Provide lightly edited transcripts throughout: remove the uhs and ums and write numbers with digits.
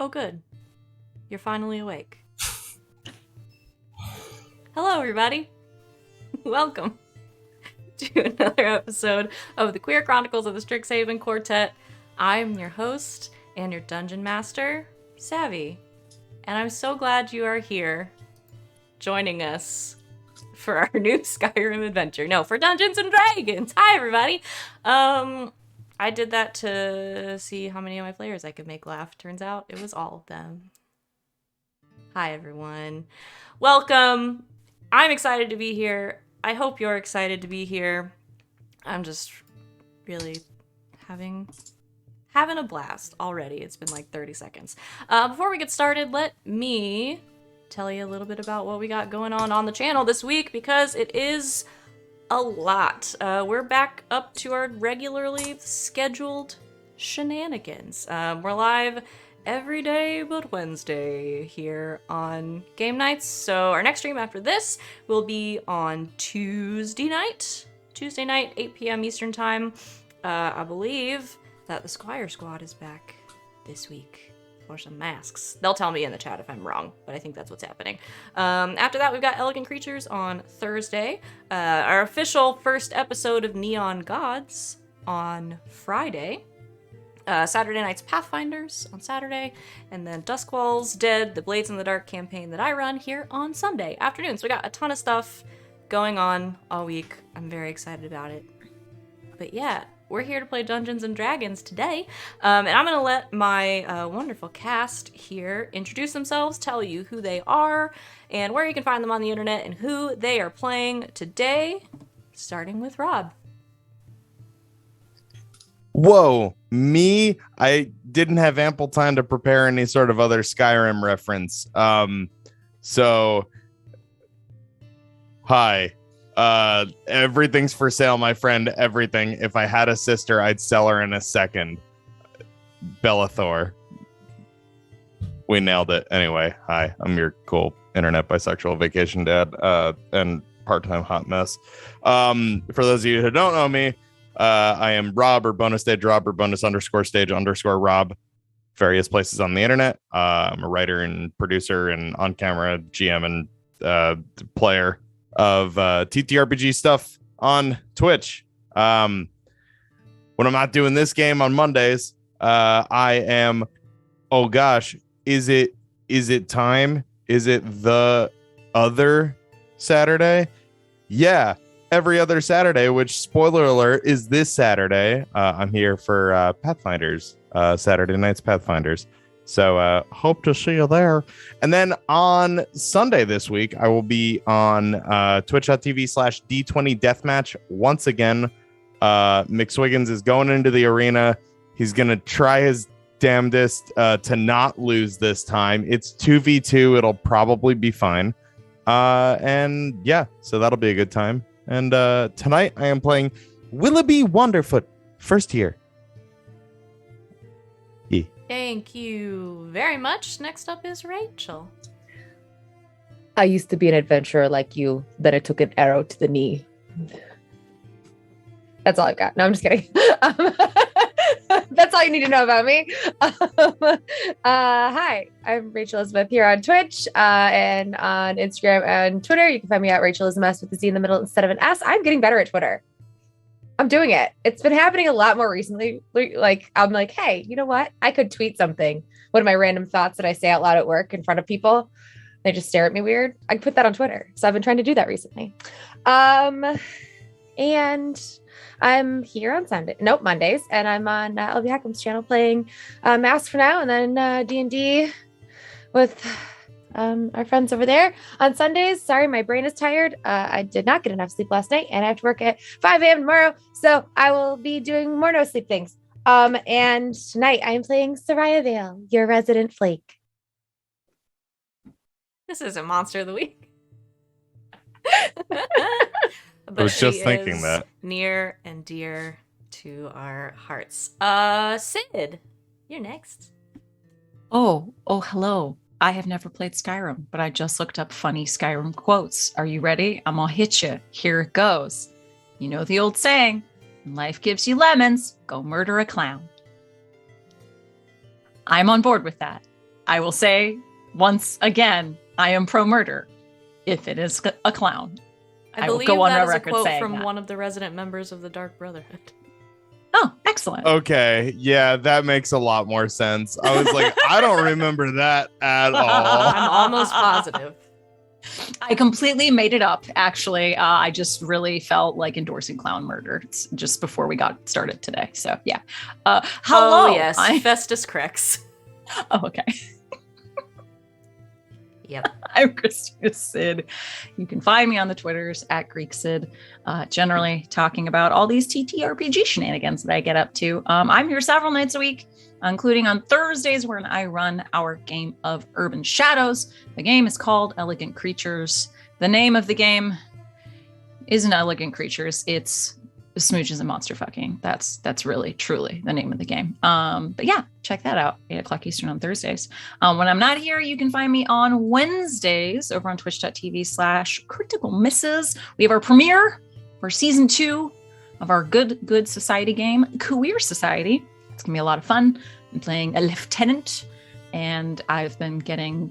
Oh, good. You're finally awake. Hello, everybody. Welcome to another episode of the Queer Chronicles of the Strixhaven Quartet. I'm your host and your dungeon master, Savvy. And I'm so glad you are here joining us for our new Skyrim adventure. No, for Dungeons and Dragons. Hi, everybody. I did that to see how many of my players I could make laugh. Turns out it was all of them. Hi, everyone. Welcome. I'm excited to be here. I hope you're excited to be here. I'm just really having a blast already. It's been like 30 seconds. Before we get started, let me tell you a little bit about what we got going on the channel this week, because it is a lot. We're back up to our regularly scheduled shenanigans. We're live every day but Wednesday here on game nights. So our next stream after this will be on Tuesday night, 8 p.m. Eastern time. I believe that the Squire Squad is back this week for some masks. They'll tell me in the chat if I'm wrong, but I think that's what's happening. After that, we've got Elegant Creatures on Thursday. Our official first episode of Neon Gods on Friday. Saturday night's Pathfinders on Saturday, and then Duskwall's Dead, the Blades in the Dark campaign that I run here on Sunday afternoon. So we got a ton of stuff going on all week. I'm very excited about it. But yeah, we're here to play Dungeons and Dragons today, and I'm going to let my wonderful cast here introduce themselves, tell you who they are, and where you can find them on the internet, and who they are playing today, starting with Rob. Whoa, me? I didn't have ample time to prepare any sort of other Skyrim reference. So, hi. Everything's for sale, my friend. Everything. If I had a sister, I'd sell her in a second. Bellathor. We nailed it. Anyway, hi. I'm your cool internet bisexual vacation dad and part-time hot mess. For those of you who don't know me, I am Rob, or bonus stage Rob, or bonus_stage_ Rob, various places on the internet. I'm a writer and producer and on-camera GM and player of TTRPG stuff on Twitch. When I'm not doing this game on Mondays, I am, oh gosh, is it time? Is it the other Saturday? Yeah. Every other Saturday, which, spoiler alert, is this Saturday. I'm here for Pathfinders, Saturday night's Pathfinders. So hope to see you there. And then on Sunday this week, I will be on twitch.tv/D20 Deathmatch. Once again, McSwiggins is going into the arena. He's going to try his damnedest to not lose this time. It's 2v2. It'll probably be fine. And yeah, so that'll be a good time. And tonight I am playing Willoughby Wonderfoot, first year. Yeah. Thank you very much. Next up is Rachel. I used to be an adventurer like you, then I took an arrow to the knee. That's all I've got. No, I'm just kidding. That's all you need to know about me. Hi, I'm Rachel Elizabeth here on Twitch and on Instagram and Twitter. You can find me at Rachel Elizabeth with the Z in the middle instead of an S. I'm getting better at Twitter. I'm doing it. It's been happening a lot more recently. Like, I'm like, hey, you know what? I could tweet something. One of my random thoughts that I say out loud at work in front of people. They just stare at me weird. I can put that on Twitter. So I've been trying to do that recently. And I'm here on Mondays, and I'm on LB Hackham's channel playing Mask for now, and then D&D with our friends over there on Sundays. Sorry, my brain is tired. I did not get enough sleep last night, and I have to work at 5 a.m. tomorrow, so I will be doing more no sleep things. And tonight I am playing Sereia Vale, your resident flake. This isn't Monster of the Week. I was just thinking that. Near and dear to our hearts. Sid, you're next. Oh, hello. I have never played Skyrim, but I just looked up funny Skyrim quotes. Are you ready? I'm gonna hit you. Here it goes. You know the old saying, when life gives you lemons, go murder a clown. I'm on board with that. I will say once again, I am pro murder if it is a clown. I will believe go on that my is a record quote saying from that. one of the resident members of the Dark Brotherhood. Oh, excellent. Okay, yeah, that makes a lot more sense. I was like, I don't remember that at all. I'm almost positive. I completely made it up, actually. I just really felt like endorsing clown murder just before we got started today. So, yeah. Hello. Oh, yes. Festus Crex. Oh, okay. Yep. I'm Christina Sid. You can find me on the Twitters at Greek Sid, generally talking about all these TTRPG shenanigans that I get up to. I'm here several nights a week, including on Thursdays when I run our game of Urban Shadows. The game is called Elegant Creatures. The name of the game isn't Elegant Creatures. It's Smooches and Monster Fucking. That's really, truly the name of the game. But yeah, check that out. 8:00 Eastern on Thursdays. When I'm not here, you can find me on Wednesdays over on twitch.tv/Critical Misses. We have our premiere for season 2 of our Good Society game, Queer Society. It's gonna be a lot of fun. I'm playing a lieutenant, and I've been getting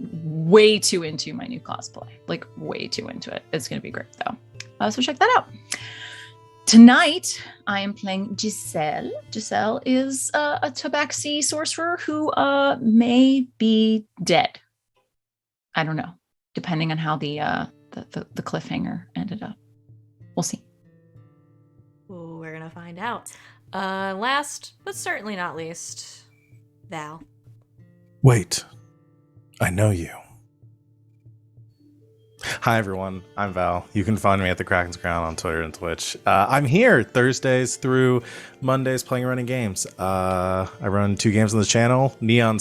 way too into my new cosplay. Like way too into it. It's gonna be great though. So check that out. Tonight, I am playing Giselle. Giselle is a tabaxi sorcerer who may be dead. I don't know, depending on how the cliffhanger ended up. We'll see. Ooh, we're gonna find out. Last, but certainly not least, Val. Wait, I know you. Hi everyone, I'm Val. You can find me at the Kraken's Crown on Twitter and Twitch. I'm here Thursdays through Mondays playing and running games. I run 2 games on the channel, Neon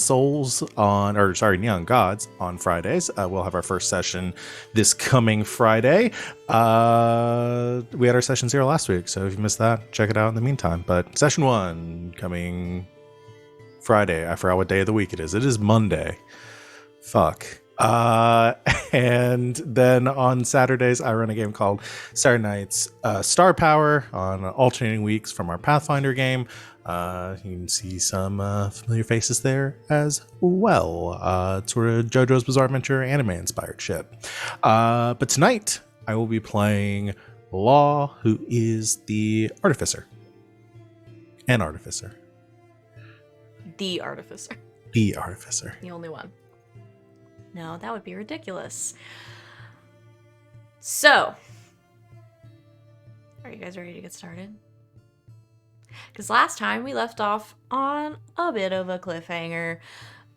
Gods on Fridays. We'll have our first session this coming Friday. We had our session 0 last week, so if you missed that, check it out in the meantime. But session 1 coming Friday. I forgot what day of the week it is. It is Monday. Fuck. And then on Saturdays, I run a game called Saturday Night's Star Power on alternating weeks from our Pathfinder game. You can see some familiar faces there as well. It's sort of JoJo's Bizarre Adventure anime-inspired shit. But tonight, I will be playing Law, who is the Artificer. An Artificer. The Artificer. The Artificer. The only one. No, that would be ridiculous. So, are you guys ready to get started? Because last time we left off on a bit of a cliffhanger.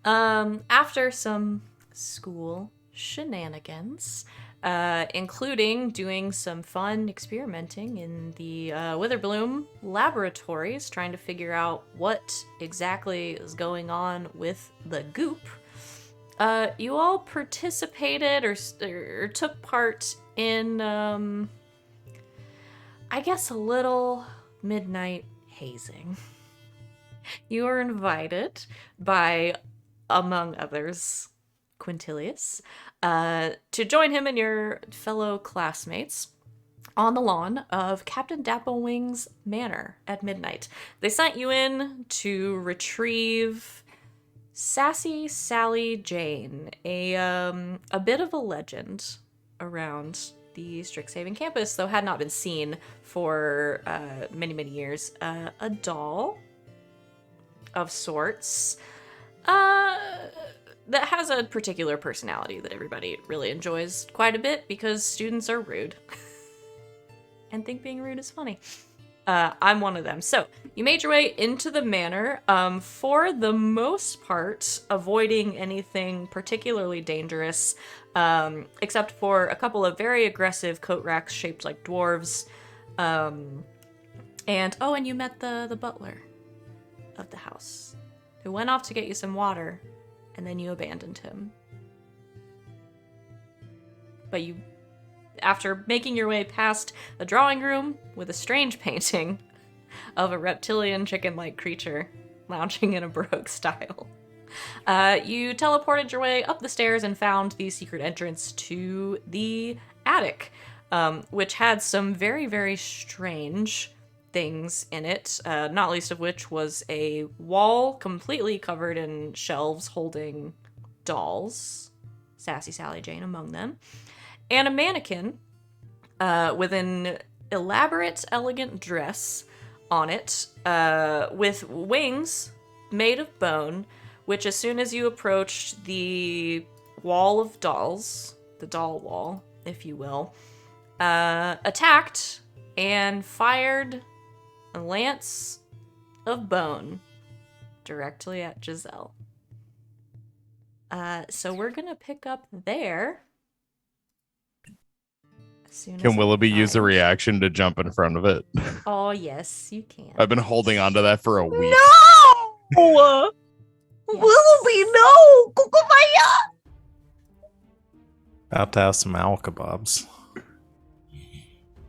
After some school shenanigans, including doing some fun experimenting in the Witherbloom laboratories, trying to figure out what exactly is going on with the goop. You all participated or took part in, I guess, a little midnight hazing. You were invited by, among others, Quintilius, to join him and your fellow classmates on the lawn of Captain Dapplewing's manor at midnight. They sent you in to retrieve Sassy Sally Jane, a bit of a legend around the Strixhaven campus, though had not been seen for many, many years. A doll of sorts that has a particular personality that everybody really enjoys quite a bit because students are rude and think being rude is funny. I'm one of them. So you made your way into the manor, for the most part, avoiding anything particularly dangerous, except for a couple of very aggressive coat racks shaped like dwarves. And you met the butler of the house, who went off to get you some water, and then you abandoned him. But you, after making your way past a drawing room with a strange painting of a reptilian chicken-like creature lounging in a Baroque style, you teleported your way up the stairs and found the secret entrance to the attic, which had some very, very strange things in it, not least of which was a wall completely covered in shelves holding dolls, Sassy Sally Jane among them, and a mannequin with an elaborate, elegant dress on it, with wings made of bone, which as soon as you approached the wall of dolls, the doll wall, if you will, attacked and fired a lance of bone directly at Giselle. So we're gonna pick up there. As soon as Can Willoughby I use a find- reaction to jump in front of it? Oh yes, you can. I've been holding on to that for a week. No! Yes. Willoughby, no! Kukumaya! About to have some owl kebabs.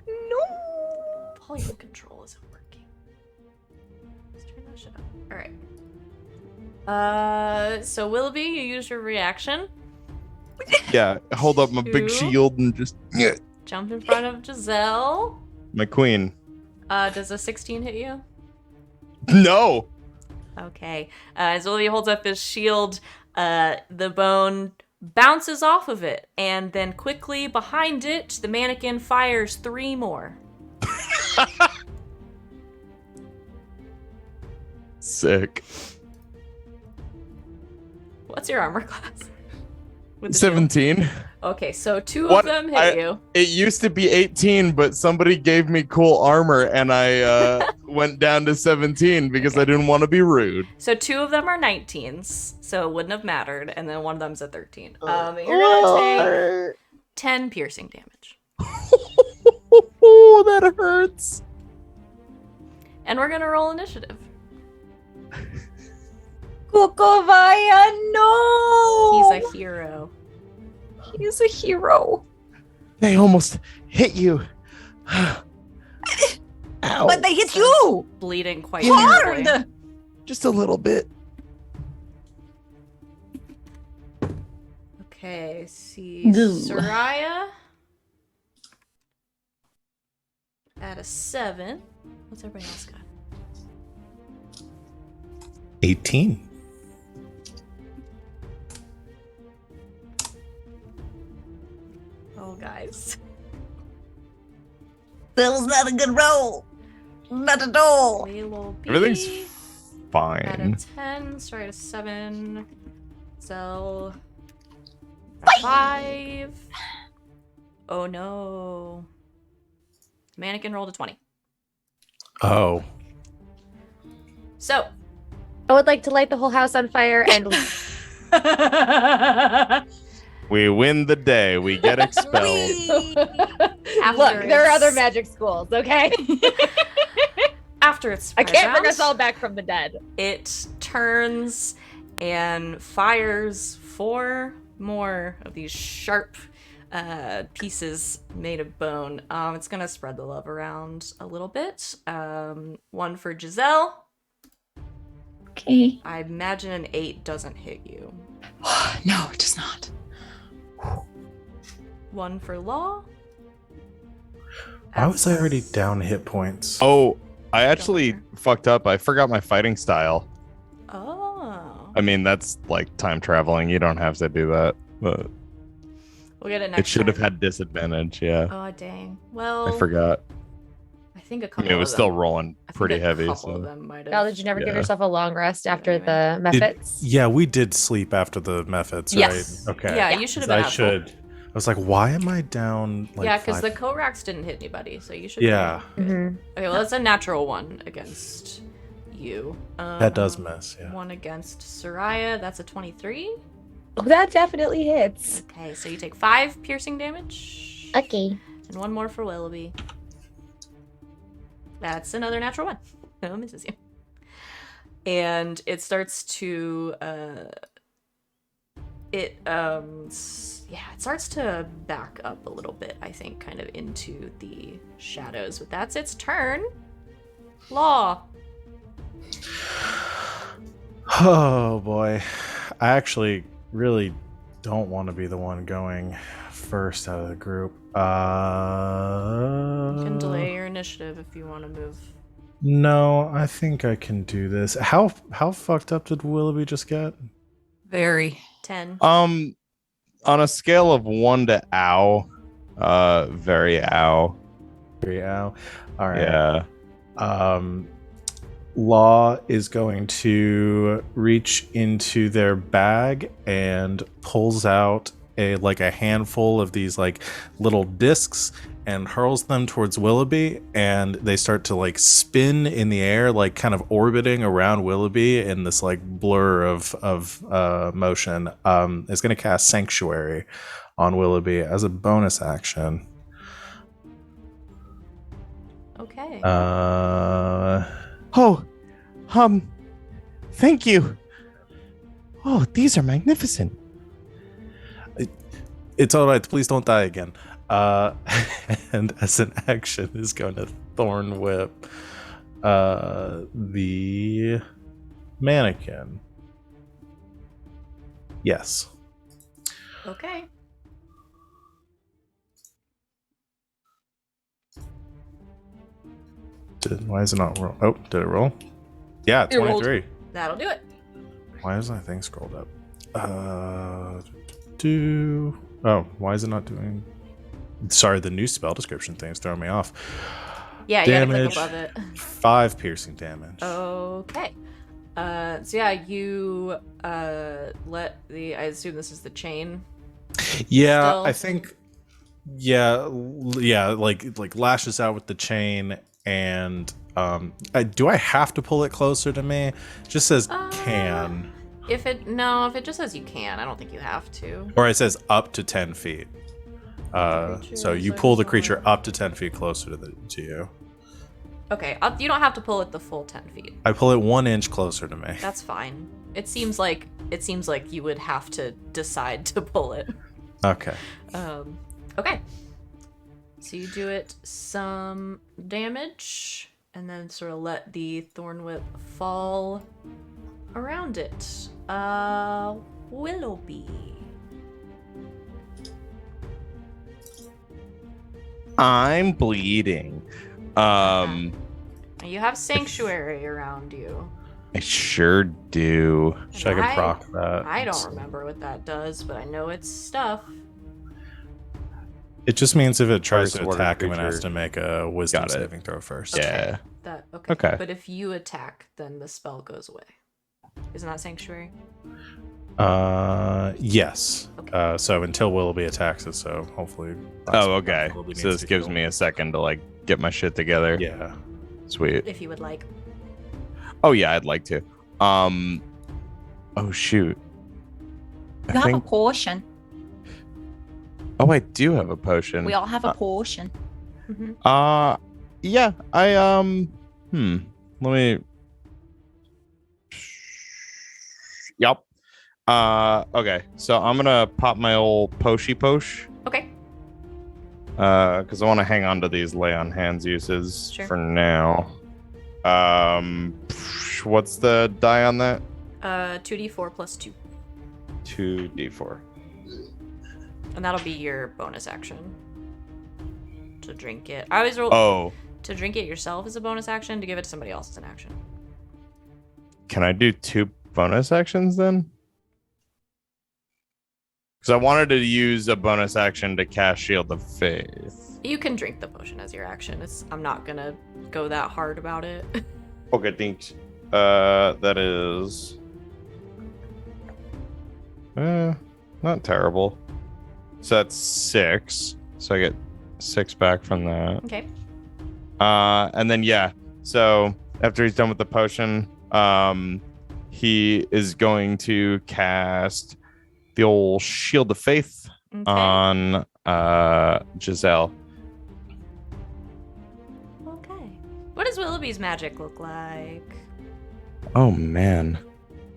No! Volume control isn't working. Let's turn that shit up. Alright. So Willoughby, you use your reaction. Yeah, hold up my big Two. shield and just Jump in front of Giselle. my queen. Does a 16 hit you? No. Okay. As Willoughby holds up his shield, the bone bounces off of it, and then quickly behind it, the mannequin fires 3 more. Sick. What's your armor class? With the shield? 17. Okay, so 2 What? of them hit you. It used to be 18, but somebody gave me cool armor and I went down to 17 because I didn't want to be rude. So 2 of them are 19s, so it wouldn't have mattered, and then one of them's a 13. You're gonna take 10 piercing damage. Oh, that hurts. And we're gonna roll initiative. Kukumaya, no! He's a hero. He's a hero. They almost hit you. Ow. But they hit you! Bleeding quite terribly. Hard! Just a little bit. Okay, see. No. Sereia at a 7. What's everybody else got? 18. Oh, guys. That was not a good roll. Not at all. Willoughby Everything's at a fine. 10. Sorry, at a 7. Zell at a 5. Oh, no. Mannequin rolled a 20. Oh. So, I would like to light the whole house on fire and We win the day. We get expelled. after look, there are other it's- magic schools, okay? After it's I can't bring round, us all back from the dead. it turns and fires 4 more of these sharp pieces made of bone. It's gonna spread the love around a little bit. One for Giselle. Okay. I imagine an 8 doesn't hit you. No, it does not. One for Law. Why was I already down hit points? Oh, I actually Don't fucked up. I forgot my fighting style. Oh. I mean, that's like time traveling. You don't have to do that. But We'll get it next it should have time. had disadvantage. Yeah. Oh, dang. Well, I forgot. I think a I couple mean, it was of still them, rolling I think pretty a heavy. couple of So them might Val, have. did you never give Yeah. yourself a long rest after Anyway. the methods? Yeah, we did sleep after the methods, Yes. right? Okay. Yeah, you should have I been out full. should. I was like, why am I down? Like, Yeah, because the 5? Korax didn't hit anybody, so you should. Yeah. Be good. Mhm. Okay, well that's a natural 1 against you. That does miss. Yeah. 1 against Sereia. That's a 23. Oh, that definitely hits. Okay, so you take 5 piercing damage. Okay. And 1 more for Willoughby. That's another natural 1. No, misses you. And it starts to it starts to back up a little bit, I think, kind of into the shadows. But that's its turn. Law. Oh boy, I actually really don't want to be the one going first out of the group. You can delay your initiative if you want to move. No, I think I can do this. How fucked up did Willoughby just get? Very. 10. On a scale of 1 to ow, very ow. Very ow. All right. Yeah. Law is going to reach into their bag and pulls out a handful of these like little discs and hurls them towards Willoughby, and they start to like spin in the air, like kind of orbiting around Willoughby in this like blur of motion. It's going to cast Sanctuary on Willoughby as a bonus action. Okay. Oh, thank you. Oh, these are magnificent. It's all right. Please don't die again. And as an action, is going to Thorn Whip the mannequin. Yes. Okay. Why is it not roll? Oh, did it roll? Yeah, It rolled. 23. That'll do it. Why is my thing scrolled up? Why is it not doing? Sorry, the new spell description thing is throwing me off. Yeah, you gotta Damage. click above it. 5 piercing damage. Okay. So yeah, you let the. I assume this is the chain. Yeah, Still? I think. Yeah, like lashes out with the chain, and do I have to pull it closer to me? It just says can, If it just says you can, I don't think you have to. or it says up to 10 feet. So you pull the creature up to 10 feet closer to you. Okay, you don't have to pull it the full 10 feet. I pull it 1 inch closer to me. That's fine. It seems like you would have to decide to pull it. Okay. Okay. So you do it some damage, and then sort of let the thorn whip fall around it. Willoughby. I'm bleeding. You have sanctuary around you. I sure do. Should I proc that? I don't remember what that does, but I know it's stuff. It just means if it tries to First order attack him, it has creature. to make a wisdom Got it. saving throw first. Yeah. Okay. Okay. But if you attack, then the spell goes away. Isn't that sanctuary? Yes. Okay. So until Willoughby attacks it, so hopefully. Oh, okay. Willoughby So needs this to gives heal. me a second to like get my shit together. Yeah. Sweet. If you would like. Oh yeah, I'd like to. Oh shoot. You have a potion. Oh, I do have a potion. We all have a potion. Mm-hmm. Yeah. Let me. Yep. Okay. So I'm gonna pop my old posh. Okay. Because I want to hang on to these lay on hands uses Sure. for now. What's the die on that? 2d4 plus 2. 2d4. And that'll be your bonus action. To drink it. I always roll. Oh, To drink it yourself is a bonus action. To give it to somebody else is an action. can I do 2 bonus actions then? Because I wanted to use a bonus action to cast Shield of Faith. You can drink the potion as your action. I'm not gonna go that hard about it. Okay, thanks. That is not terrible. So that's 6. So I get 6 back from that. Okay. And then yeah. So after he's done with the potion, he is going to cast the old Shield of Faith Okay. on Giselle. Okay. What does Willoughby's magic look like? Oh man.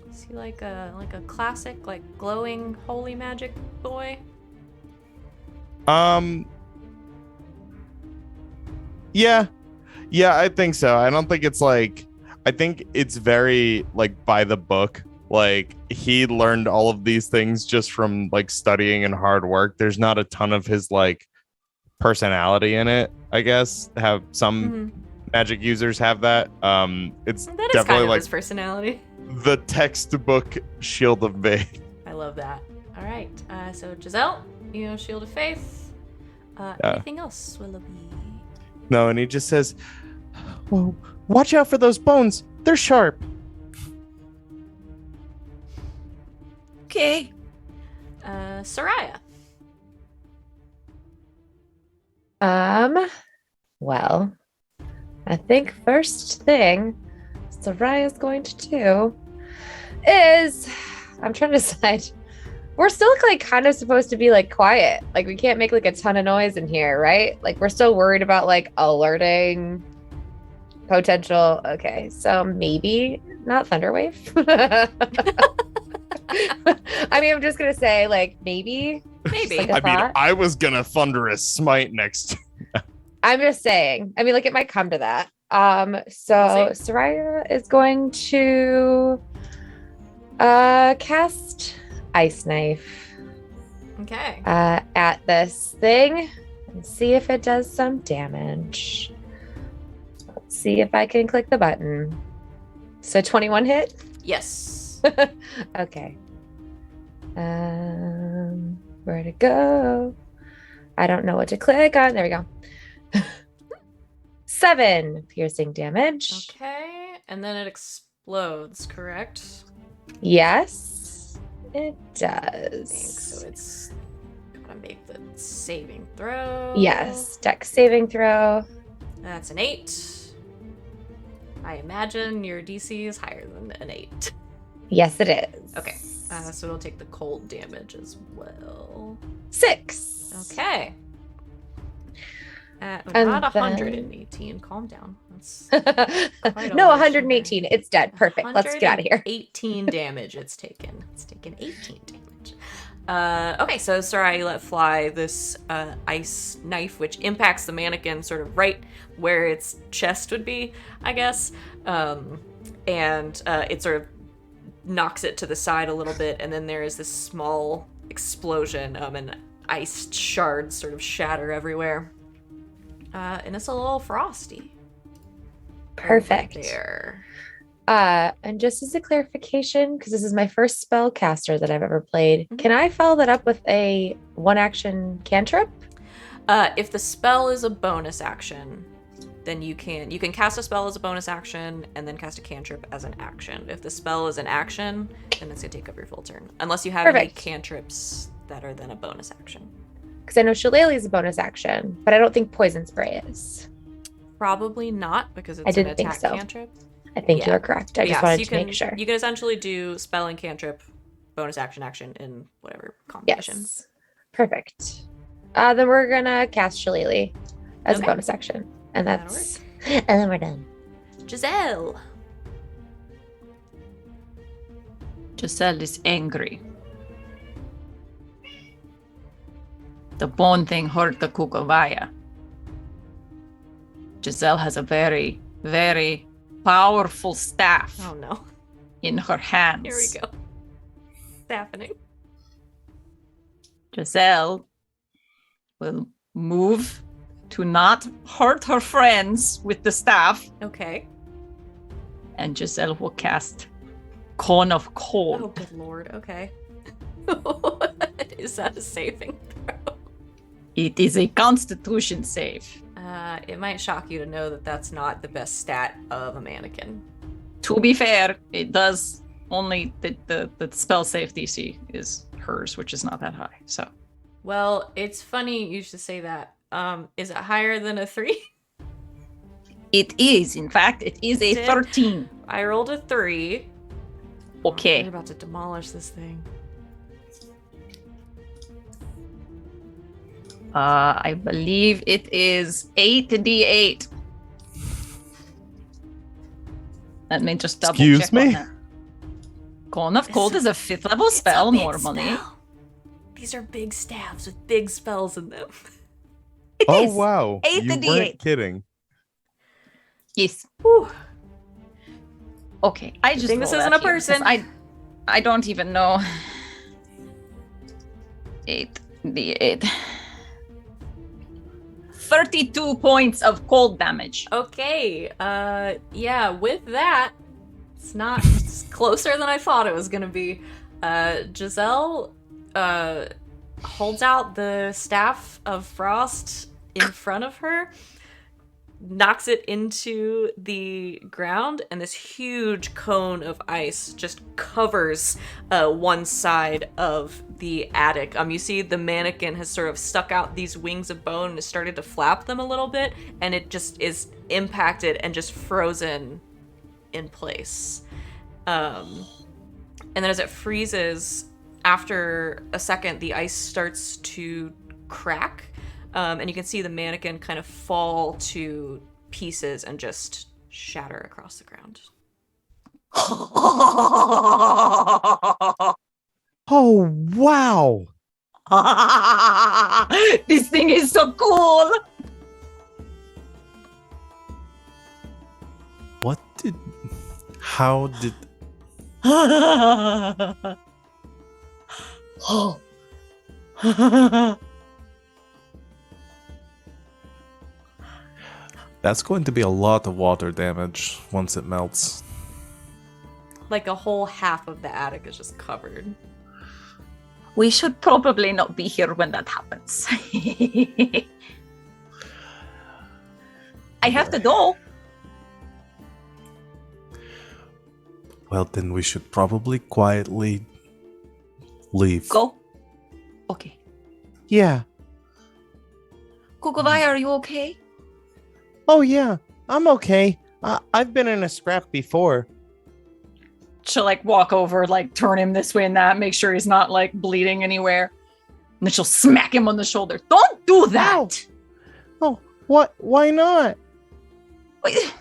Is he like a classic, like glowing holy magic boy? Yeah, I think so. I don't think it's like, I think it's very like by the book. Like he learned all of these things just from like studying and hard work. There's not a ton of his like personality in it, I guess. Have some magic users have that. It's That is definitely kind of like his personality. the textbook Shield of Faith. love that. All right. So Giselle, Shield of Faith. Anything else, Willoughby? No, and he just says, "Whoa, watch out for those bones. They're sharp." Okay. Sereia. Well, I think first thing Soraya's going to do is I'm trying to decide. We're still like kind of supposed to be like quiet. Like we can't make like a ton of noise in here, right? Like we're still worried about like alerting potential. Okay, so maybe not Thunderwave. I mean, I'm just gonna say like maybe. Maybe. Like a thought. I was gonna thunderous smite next. I'm just saying. I mean, like it might come to that. So Sereia is going to cast Ice Knife. Okay. At this thing and see if it does some damage. Let's see if I can click the button. So 21 hit? Yes. Okay. Where to go? I don't know what to click on. There we go. 7 piercing damage. Okay. And then it explodes, correct? Yes, it Thanks. does. So it's gotta make the saving throw. Yes, dex saving throw. That's an 8. I imagine your DC is higher than an 8. Yes, it is. Okay. So it'll take the cold damage as well. 6. Okay. And Not then- 118. Calm down. That's a No, large 118. It's dead. Perfect. Let's get out of here. 18 damage it's taken. It's taken 18 damage. Okay, so Sereia let fly this ice knife, which impacts the mannequin sort of right where its chest would be, I guess. And it sort of knocks it to the side a little bit, and then there is this small explosion, and ice shards sort of shatter everywhere. And it's a little frosty. Perfect. Over there. And just as a clarification, because this is my first spellcaster that I've ever played, Mhm. can I follow that up with a 1-action cantrip? If the spell is a bonus action, then you can cast a spell as a bonus action and then cast a cantrip as an action. If the spell is an action, then it's gonna take up your full turn, unless you have any Perfect. cantrips that are then a bonus action. Because I know Shillelagh is a bonus action, but I don't think Poison Spray is. Probably not, because it's I an didn't think attack so. cantrip. I think Yeah. you are correct. I But just so wanted you to can, make sure. You can essentially do spell and cantrip, bonus action in whatever combination. Yes. Perfect. Then we're gonna cast Shillelagh as Okay. a bonus action. And That'll that's and then we're done. Giselle. Giselle is angry. The bone thing hurt the Kukovaya. Giselle has a very, very powerful staff Oh no. in her hands. Here we go. What's happening? Giselle will move to not hurt her friends with the staff, Okay. and Giselle will cast Cone of Oh, Cold. good lord. Okay. Is that a saving throw? It is a Constitution save. It might shock you to know that that's not the best stat of a mannequin. To be fair, it does only the spell save DC is hers, which is not that high. So Well, it's funny you should say that. Is it higher than a 3? it is, in fact, it is a Did- 13. I rolled a 3. Okay. We're about to demolish this thing. I believe it is 8d8. Let me just double Excuse check me? on that. Cone of Cold is a 5th level It's a spell big normally. spell. These are big staves with big spells in them. It Oh is. wow, 8 you to weren't D8. kidding. Yes. Whew. Okay. I just thing this rolled isn't that a here because person. I don't even know. 8d8. 32 points of cold damage. Okay. Yeah, with that, it's closer than I thought it was gonna be. Giselle holds out the staff of frost in front of her, knocks it into the ground, and this huge cone of ice just covers one side of the attic. You see the mannequin has sort of stuck out these wings of bone and has started to flap them a little bit, and it just is impacted and just frozen in place. And then as it freezes, after a second, the ice starts to crack. And you can see the mannequin kind of fall to pieces and just shatter across the ground. Oh, wow. This thing is so cool. How did Oh. That's going to be a lot of water damage once it melts. Like a whole half of the attic is just covered. We should probably not be here when that happens. I have to go. Well, then we should probably quietly leave. Go. Okay. Yeah. Kukovai, are you okay? Oh, yeah. I'm okay. I've been in a scrap before. She'll like walk over, like turn him this way and that, make sure he's not like bleeding anywhere. And then she'll smack him on the shoulder. Don't do that. Oh, what? Why not? Wait,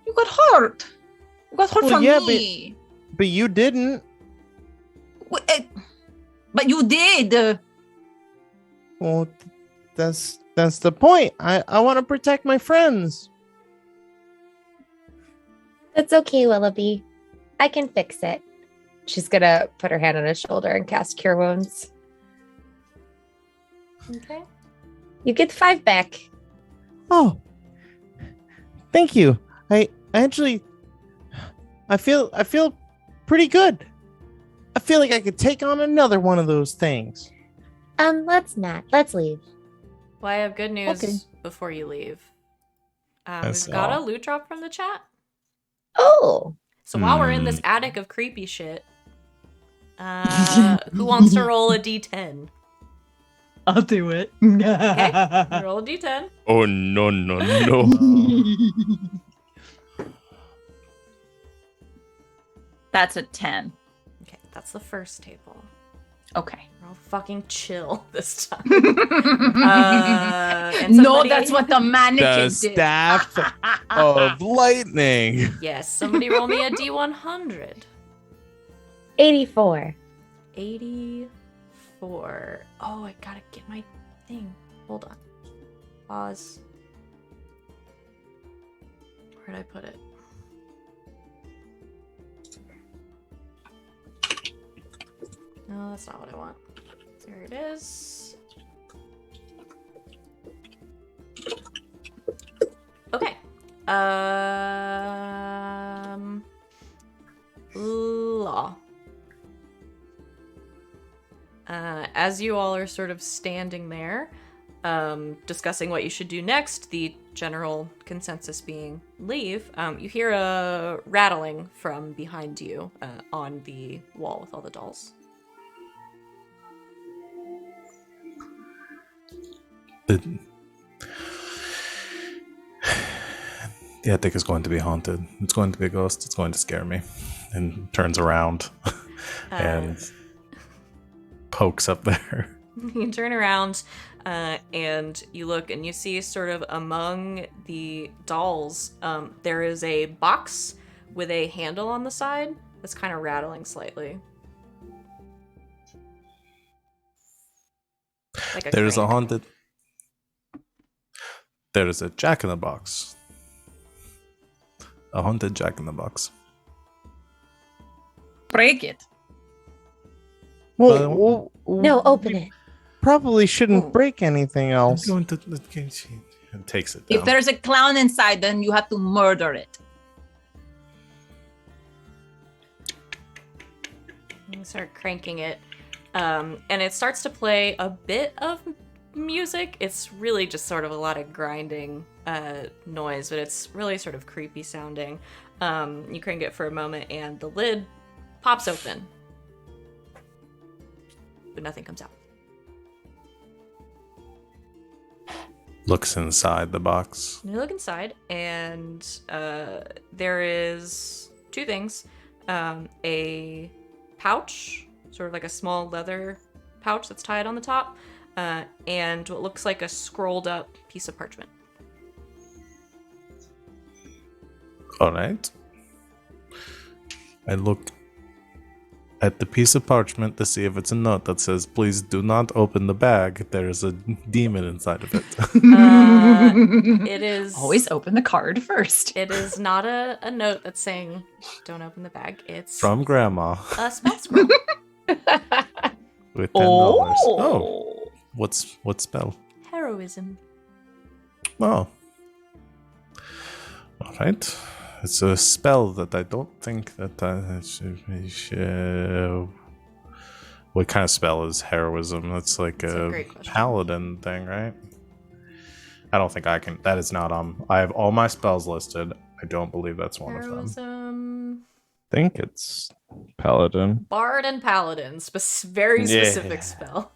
you got hurt. You got hurt Well, from yeah, me. But you didn't. But you did. Well, that's the point. I want to protect my friends. That's okay, Willoughby. I can fix it. She's gonna put her hand on his shoulder and cast Cure Wounds. Okay. You get 5 back. Oh, thank you. I feel pretty good. I feel like I could take on another one of those things. Let's not. Let's leave. Well, I have good news before you leave. We've got a loot drop from the chat. Oh. So while we're in this attic of creepy shit, who wants to roll a d10? I'll do it. Okay, roll a d10. Oh, no. That's a 10. Okay, that's the first table. Okay. We're all fucking chill this time. No, that's what the mannequin The did. staff of lightning. Yes, somebody roll me a d100. 84. 84. Oh, I gotta get my thing. Hold on. Pause. Where'd I put it? No, that's not what I want. There it is. Okay. Law. As you all are sort of standing there, discussing what you should do next, the general consensus being leave, you hear a rattling from behind you on the wall with all the dolls. The attic is going to be haunted. It's going to be a ghost. It's going to scare me. And turns around and pokes up there. You turn around and you look and you see sort of among the dolls, there is a box with a handle on the side that's kind of rattling slightly. Like There's a crank. haunted. There is a jack-in-the-box. A haunted jack-in-the-box. Break it. Well, No, open it. probably shouldn't break anything I'm else. going to. And takes it down. If there's a clown inside, then you have to murder it. You start cranking it, and it starts to play a bit of music. It's really just sort of a lot of grinding noise, but it's really sort of creepy sounding. You crank it for a moment, and the lid pops open, but nothing comes out. Looks inside the box. You look inside, and there is two things. A pouch, sort of like a small leather pouch that's tied on the top, and what looks like a scrolled up piece of parchment. All right. I look at the piece of parchment to see if it's a note that says, "Please do not open the bag. There is a demon inside of it." It is Always open the card first. It is not a note that's saying "Don't open the bag." It's From Grandma a spell scroll. with $10. Oh, what spell? Heroism. Oh. All right. It's a spell that I don't think that what kind of spell is heroism? That's like That's a a great question. paladin thing, right? I don't think I can. That is not on. I have all my spells listed. I don't believe that's one of them. Heroism. I think it's Paladin. Bard and paladin. Very Yeah. specific spell.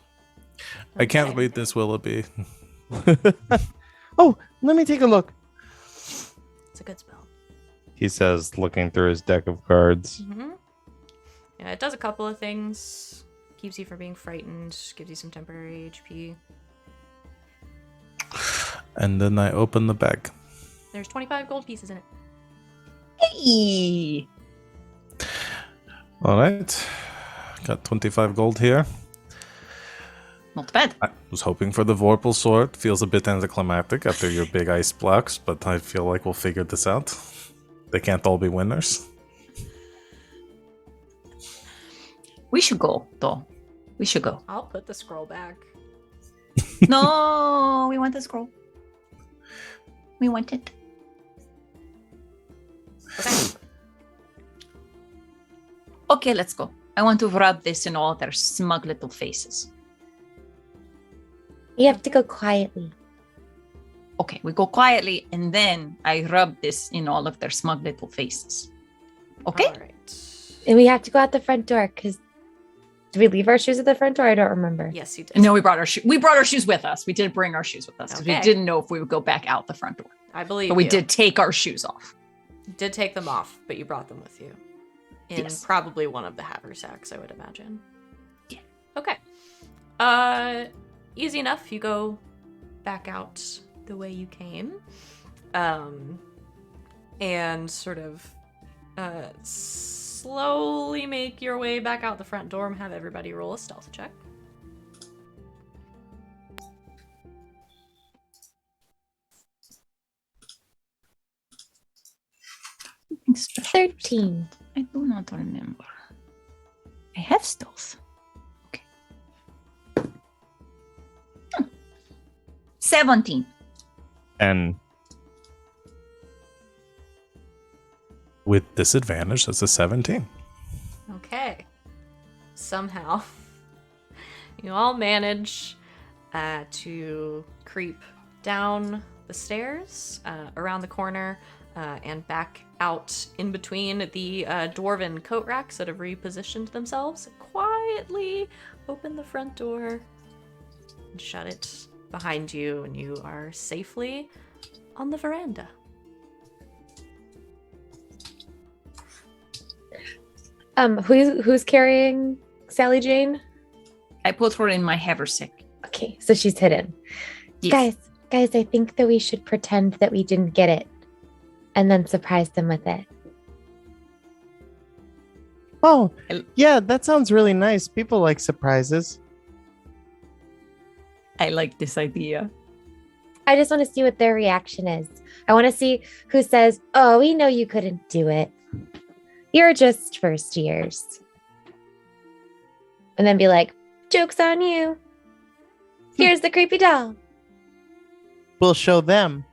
I can't Okay. read this, Willoughby. Oh, let me take a look. It's a good spell. He says, looking through his deck of cards. Mm-hmm. Yeah, it does a couple of things. Keeps you from being frightened. Gives you some temporary HP. And then I open the bag. There's 25 gold pieces in it. Hey! All right. Got 25 gold here. Not bad. I was hoping for the Vorpal sword. Feels a bit anticlimactic after your big ice blocks, but I feel like we'll figure this out. They can't all be winners. We should go, though. We should go. I'll put the scroll back. No, we want the scroll. We want it. Okay. Okay, let's go. I want to rub this in all their smug little faces. You have to go quietly. Okay, we go quietly, and then I rub this in all of their smug little faces. Okay? All right. And we have to go out the front door because did we leave our shoes at the front door? I don't remember. Yes, you did. No, we brought our shoes with us. We did bring our shoes with us because Okay. we didn't know if we would go back out the front door. I believe But we you. did take our shoes off. You did take them off, but you brought them with you. In Yes. probably one of the haversacks, I would imagine. Yeah. Okay. Easy enough. You go back out the way you came. And sort of slowly make your way back out the front door and have everybody roll a stealth check. Something special. 13. I do not remember. I have stealth. Okay. 17. And With disadvantage, that's a 17. Okay. Somehow, you all manage to creep down the stairs, around the corner, and back out in between the dwarven coat racks that have repositioned themselves. Quietly open the front door and shut it behind you, and you are safely on the veranda. Who's carrying Sally Jane? I put her in my haversack. Okay, so she's hidden. Yes. Guys, I think that we should pretend that we didn't get it and then surprise them with it. oh, yeah, that sounds really nice. People like surprises. I like this idea. I just want to see what their reaction is. I want to see who says, "Oh, we know you couldn't do it. You're just first years." And then be like, "Joke's on you. Here's the creepy doll." We'll show them.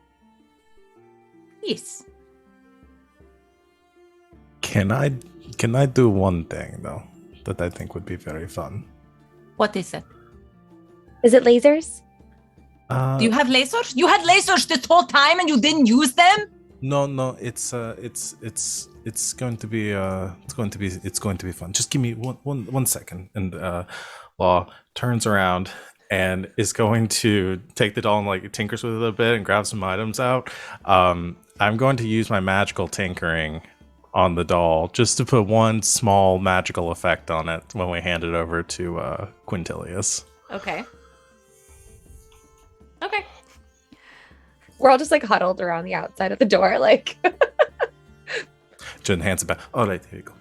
Yes. Can I do one thing though? that I think would be very fun. What is it? Is it lasers? Do you have lasers? You had lasers this whole time and you didn't use them? No, it's going to be fun. Just give me one second. And Law turns around and is going to take the doll and like tinkers with it a bit and grab some items out. I'm going to use my magical tinkering on the doll just to put one small magical effect on it when we hand it over to Quintilius. Okay. We're all just like huddled around the outside of the door, like. Jen hands it back. All right, here you go.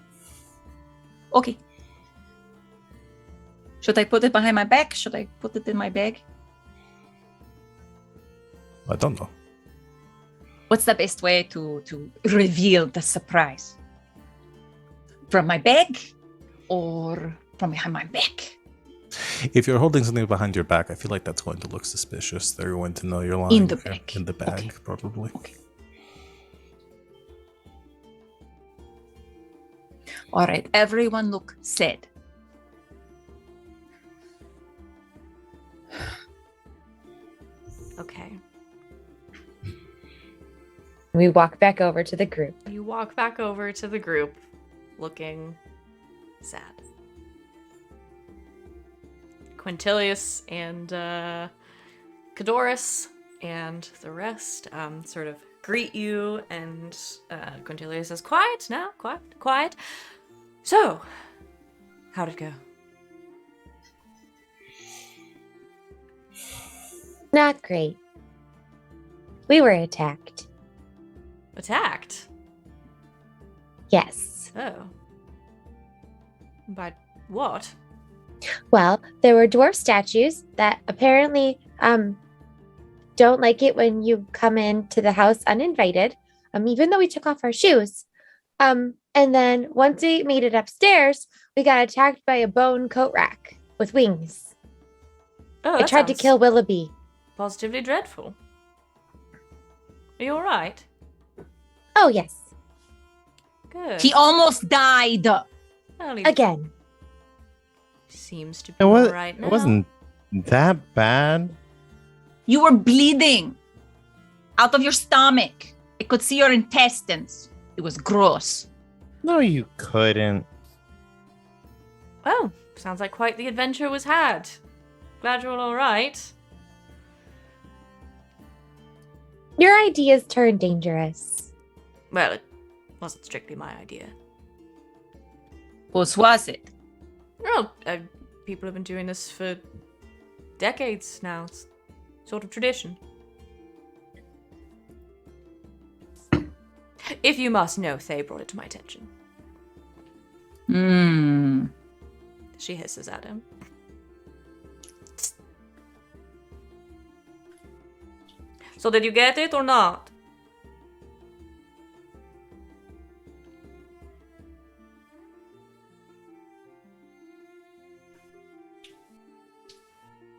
Okay. Should I put it behind my back? Should I put it in my bag? I don't know. What's the best way to reveal the surprise? From my bag or from behind my back? If you're holding something behind your back, I feel like that's going to look suspicious. They're going to know you're lying. In the bag. In the bag, Okay. probably. Okay. All right, everyone look sad. Okay. We walk back over to the group. You walk back over to the group looking sad. Quintilius and Cadorus and the rest sort of greet you, and Quintilius says, "Quiet now, quiet. So, how'd it go?" Not great. We were attacked. Attacked? Yes. Oh. By what? Well, there were dwarf statues that apparently don't like it when you come into the house uninvited, even though we took off our shoes. And then once we made it upstairs, we got attacked by a bone coat rack with wings. Oh, I that tried to sounds kill Willoughby. positively dreadful. Are you alright? Oh, yes. Good. He almost died. Well, he Again. seems to be It was. alright now. It wasn't that bad. You were bleeding out of your stomach. I could see your intestines. It was gross. No, you couldn't. Well, sounds like quite the adventure was had. Glad you're all alright. Your ideas turned dangerous. Well, it wasn't strictly my idea. What was it? No, people have been doing this for decades now. It's sort of tradition. If you must know, Thay brought it to my attention. She hisses at him. So did you get it or not?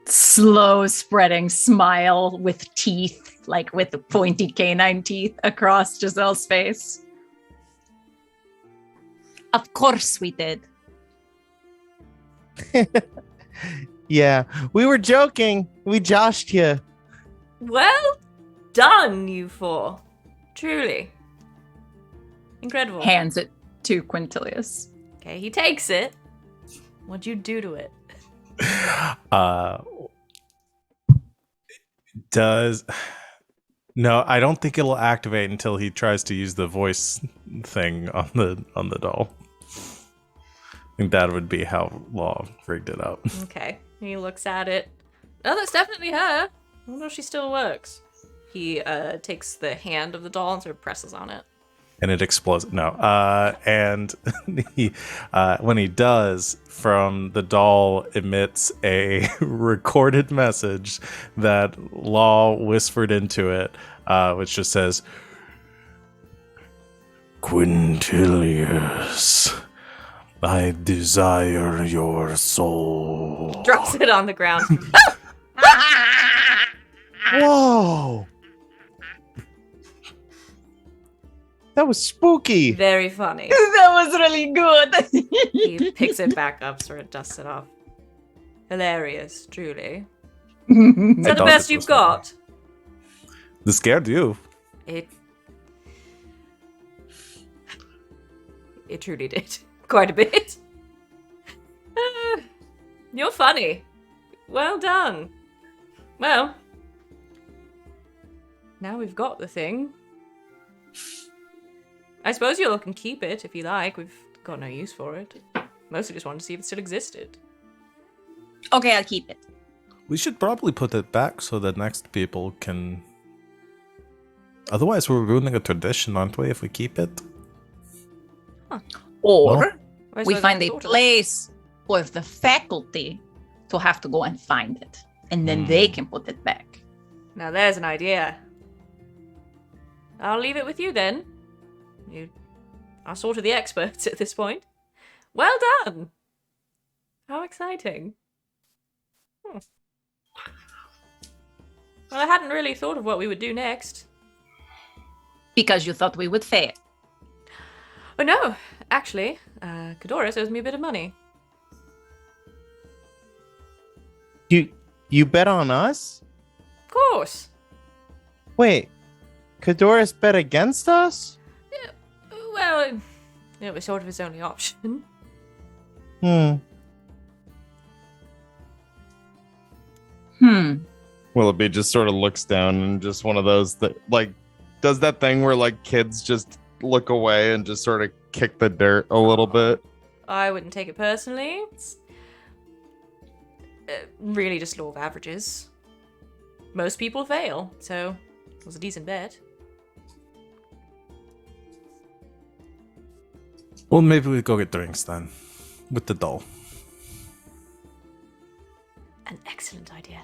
Slow spreading smile with teeth, like with the pointy canine teeth across Giselle's face. Of course we did. Yeah, we were joking. We joshed you. Well done, you four. Truly. Incredible. Hands it to Quintilius. Okay, he takes it. What'd you do to it? No, I don't think it'll activate until he tries to use the voice thing on the doll. I think that would be how Law rigged it up. Okay. He looks at it. Oh, that's definitely her. I wonder if she still works. He takes the hand of the doll and sort of presses on it. And it explodes. No. And he, when he does, from the doll emits a recorded message that Law whispered into it, which just says, "Quintilius, I desire your soul." Drops it on the ground. Whoa! That was spooky. Very funny. That was really good. He picks it back up, sort of dusts it off. Hilarious, truly. Is I that the thought best this you've was got? This scared you. It truly did. Quite a bit. You're funny. Well done. Well, now we've got the thing. I suppose you all can keep it if you like. We've got no use for it. Mostly just wanted to see if it still existed. Okay, I'll keep it. We should probably put it back so that next people can. Otherwise, we're ruining a tradition, aren't we, if we keep it? Or Well, Where's we the find a daughter? place for the faculty to have to go and find it. And then they can put it back. Now there's an idea. I'll leave it with you then. You are sort of the experts at this point. Well done! How exciting. Well, I hadn't really thought of what we would do next. Because you thought we would fail. Oh no, actually, Kadoris owes me a bit of money. You bet on us? Of course. Wait, Kadoris bet against us? Well, it was sort of his only option. Willoughby just sort of looks down and just one of those that like does that thing where like kids just look away and just sort of kick the dirt a little bit. I wouldn't take it personally. It's really just law of averages. Most people fail, so it was a decent bet. Well, maybe we go get drinks then. With the doll. An excellent idea.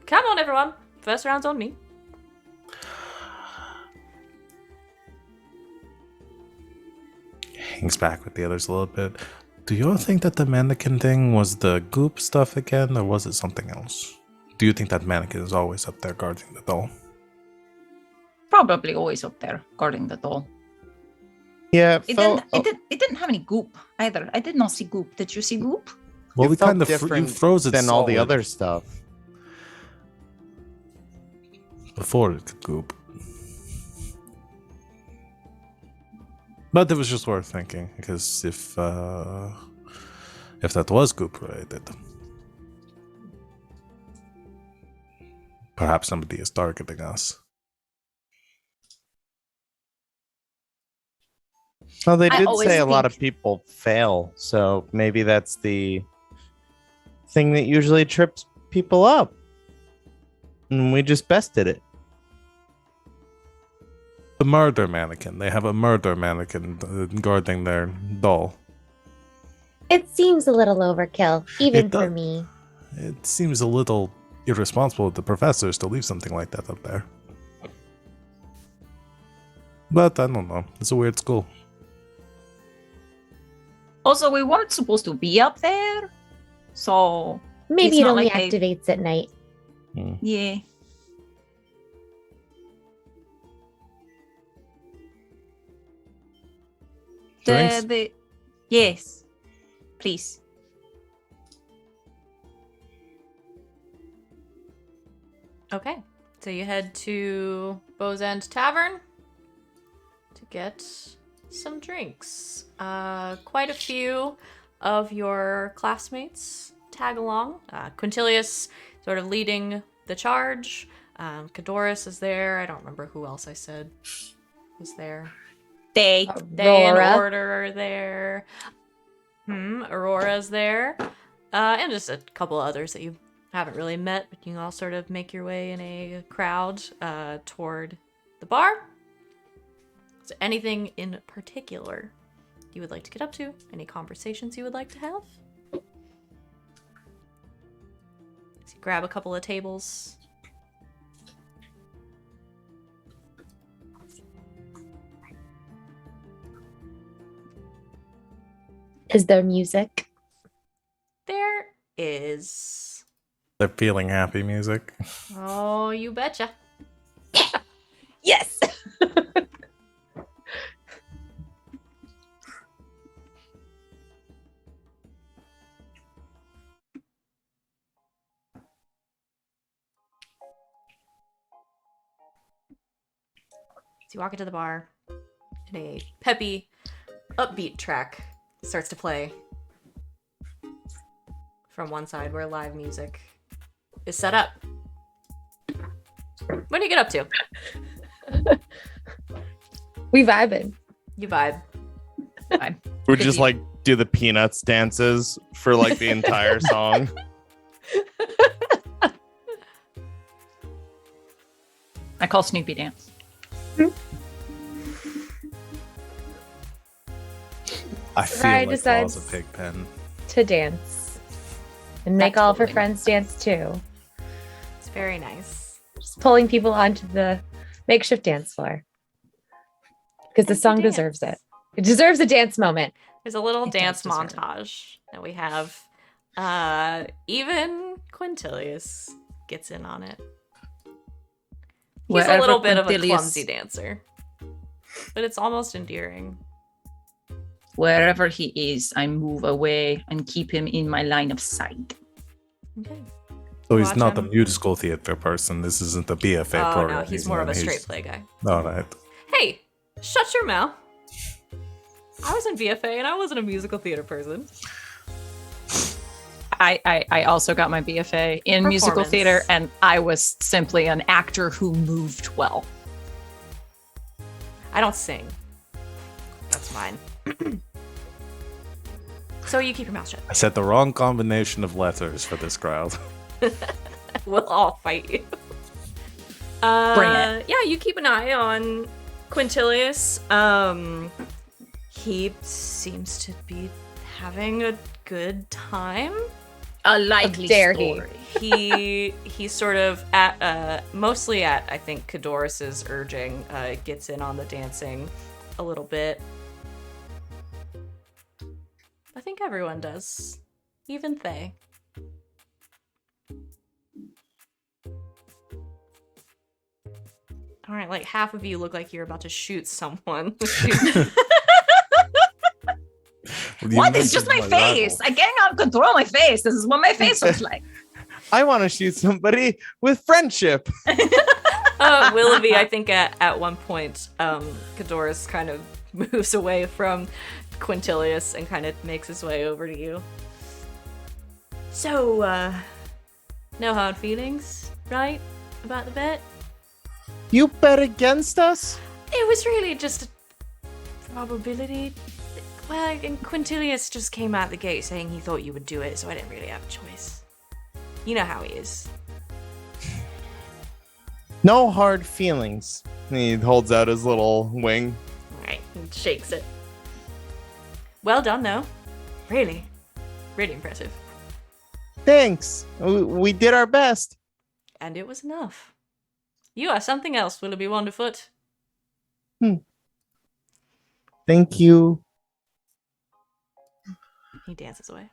Come on, everyone. First round's on me. Hangs back with the others a little bit. Do you all think that the mannequin thing was the goop stuff again, or was it something else? Do you think that mannequin is always up there guarding the doll? Probably always up there guarding the doll. Yeah, It didn't have any goop either. I did not see goop. Did you see goop? Well, it we felt kind of you different froze it than all the solid other stuff. before it could goop. But it was just worth thinking, because if that was goop related, perhaps somebody is targeting us. Well, they I did always say a lot think- of people fail, so maybe that's the thing that usually trips people up. And we just bested it. The murder mannequin. They have a murder mannequin guarding their doll. It seems a little overkill, even It for does. me. It seems a little irresponsible of the professors to leave something like that up there. But I don't know. It's a weird school. Also, we weren't supposed to be up there. So, Maybe It's it not only like they- activates at night. yeah. Drinks? Yes. Please. Okay, so you head to Bow's End Tavern to get some drinks. Quite a few of your classmates tag along. Quintilius sort of leading the charge. Kadoris is there. I don't remember who else I said was there. They. They and Aurora. Order are there. Aurora's there. And just a couple others that you haven't really met, but you can all sort of make your way in a crowd toward the bar. Is there anything in particular you would like to get up to? Any conversations you would like to have? So you grab a couple of tables. Is there music? There is. They're feeling happy music. Oh, you betcha. Yes. So you walk into the bar, and a peppy, upbeat track starts to play from one side where live music is set up. What do you get up to? We vibing. You vibe. We just like do the Peanuts dances for like the entire song. I call Snoopy dance. I feel Sereia like decides- Claw's a pig pen. To dance. And make all of her totally friends dance too. It's very nice. Just pulling people onto the makeshift dance floor. Because the Dance. song deserves it. It deserves a dance moment. There's a little It dance does deserve it. montage that we have. Even Quintilius gets in on it. He's a Wherever little bit of a Quintilius- clumsy dancer, but it's almost endearing. Wherever he is, I move away and keep him in my line of sight. Okay. So he's Watch not the him. musical theater person. This isn't the BFA Oh program. no, he's more of a in. straight play guy. All right. Hey, shut your mouth. I was in VFA and I wasn't a musical theater person. I also got my BFA in musical Performance. theater, and I was simply an actor who moved well. I don't sing. That's mine. So you keep your mouth shut. I said the wrong combination of letters for this crowd. We'll all fight you. Bring it. Yeah, you keep an eye on Quintilius. He seems to be having a good time. A likely dare he. story. He sort of at mostly at I think Cadoris's urging gets in on the dancing a little bit. I think everyone does, even Thay. All right, like half of you look like you're about to shoot someone. What? It's just my face. I can't out control my face. This is what my face looks like. I want to shoot somebody with friendship. Willoughby, I think at one point, Cadoris kind of moves away from Quintilius and kind of makes his way over to you. So, no hard feelings, right? About the bet? You bet against us? It was really just a probability. Well, and Quintilius just came out the gate saying he thought you would do it, so I didn't really have a choice. You know how he is. No hard feelings. And he holds out his little wing. Alright, and shakes it. Well done, though. Really. Really impressive. Thanks. We did our best. And it was enough. You are something else, Willoughby Wonderfoot. Thank you. He dances away.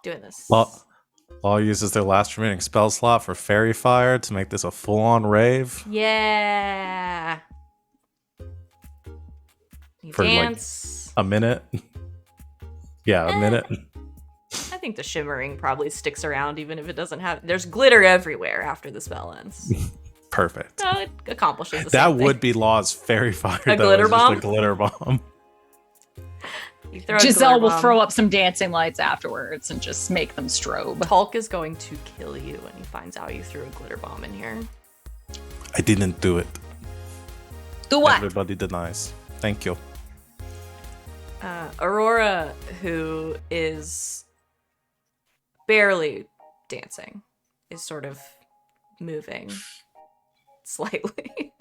Doing this. Law uses their last remaining spell slot for Fairy Fire to make this a full-on rave. Yeah. You For, like, dance. A minute. Yeah, a minute. I think the shimmering probably sticks around even if it doesn't have. There's glitter everywhere after the spell ends. Perfect. So it accomplishes the That same would thing. be Law's Fairy Fire. A though, glitter is just bomb? A glitter bomb. You throw a Giselle glitter will bomb. throw up some dancing lights afterwards and just make them strobe. Tulk is going to kill you when he finds out you threw a glitter bomb in here. I didn't do it. Do what? Everybody denies. Thank you. Aurora, who is barely dancing, is sort of moving slightly.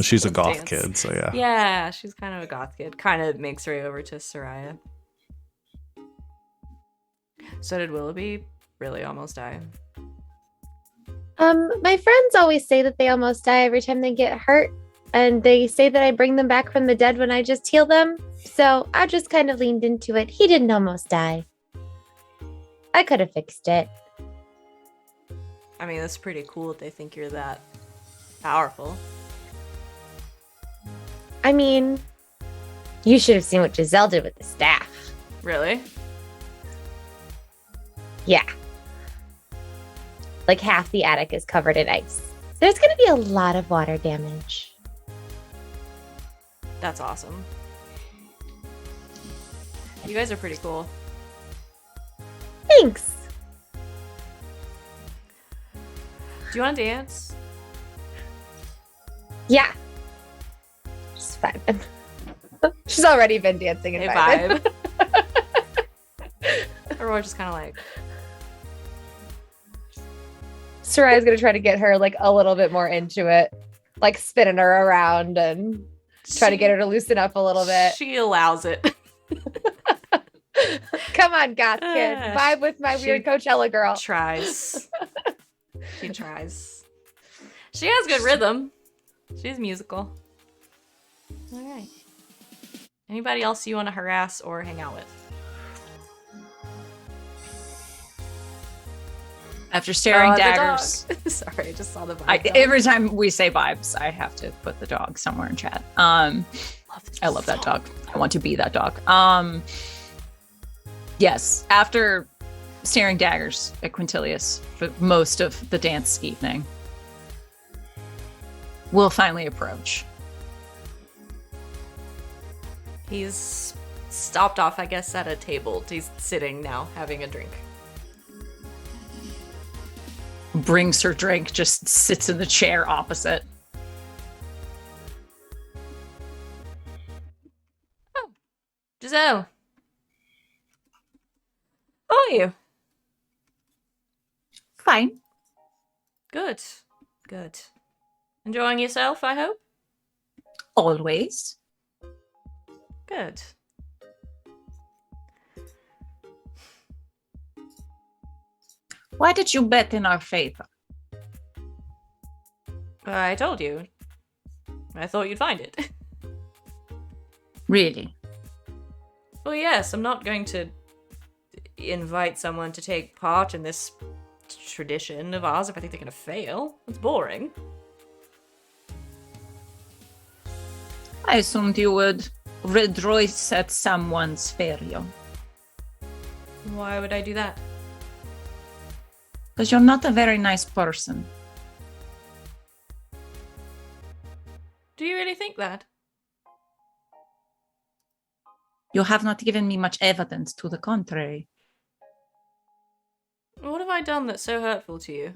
She's a goth Dance. kid, so yeah. Yeah, she's kind of a goth kid. Kind of makes her way over to Sereia. So did Willoughby really almost die? My friends always say that they almost die every time they get hurt, and they say that I bring them back from the dead when I just heal them. So I just kind of leaned into it. He didn't almost die. I could have fixed it. I mean, that's pretty cool that they think you're that powerful. I mean, you should have seen what Giselle did with the staff. Really? Yeah. Like half the attic is covered in ice. There's going to be a lot of water damage. That's awesome. You guys are pretty cool. Thanks. Do you want to dance? Yeah. She's fine. She's already been dancing and Hey, vibing. vibe. Or we're just kind of like, Sereia's going to try to get her like a little bit more into it. Like spinning her around and try to get her to loosen up a little bit. she allows it. Come on, goth kid. Vibe with my weird Coachella girl. Tries. She tries. She has good rhythm. She's musical. All right. Anybody else you want to harass or hang out with? After staring The daggers. dog. Sorry, I just saw the vibe. Every time we say vibes, I have to put the dog somewhere in chat. I love that dog. I want to be that dog. Yes, after staring daggers at Quintilius for most of the dance evening, we'll finally approach. He's stopped off, I guess, at a table. He's sitting now, having a drink. Brings her drink, just sits in the chair opposite. Oh, Giselle. How are you? Fine. Good. Good. Enjoying yourself, I hope? Always. Good. Why did you bet in our favor? I told you. I thought you'd find it. Really? Well, yes, I'm not going to invite someone to take part in this tradition of ours if I think they're going to fail. It's boring. I assumed you would rejoice at someone's failure. Why would I do that? Because you're not a very nice person. Do you really think that? You have not given me much evidence to the contrary. What have I done that's so hurtful to you?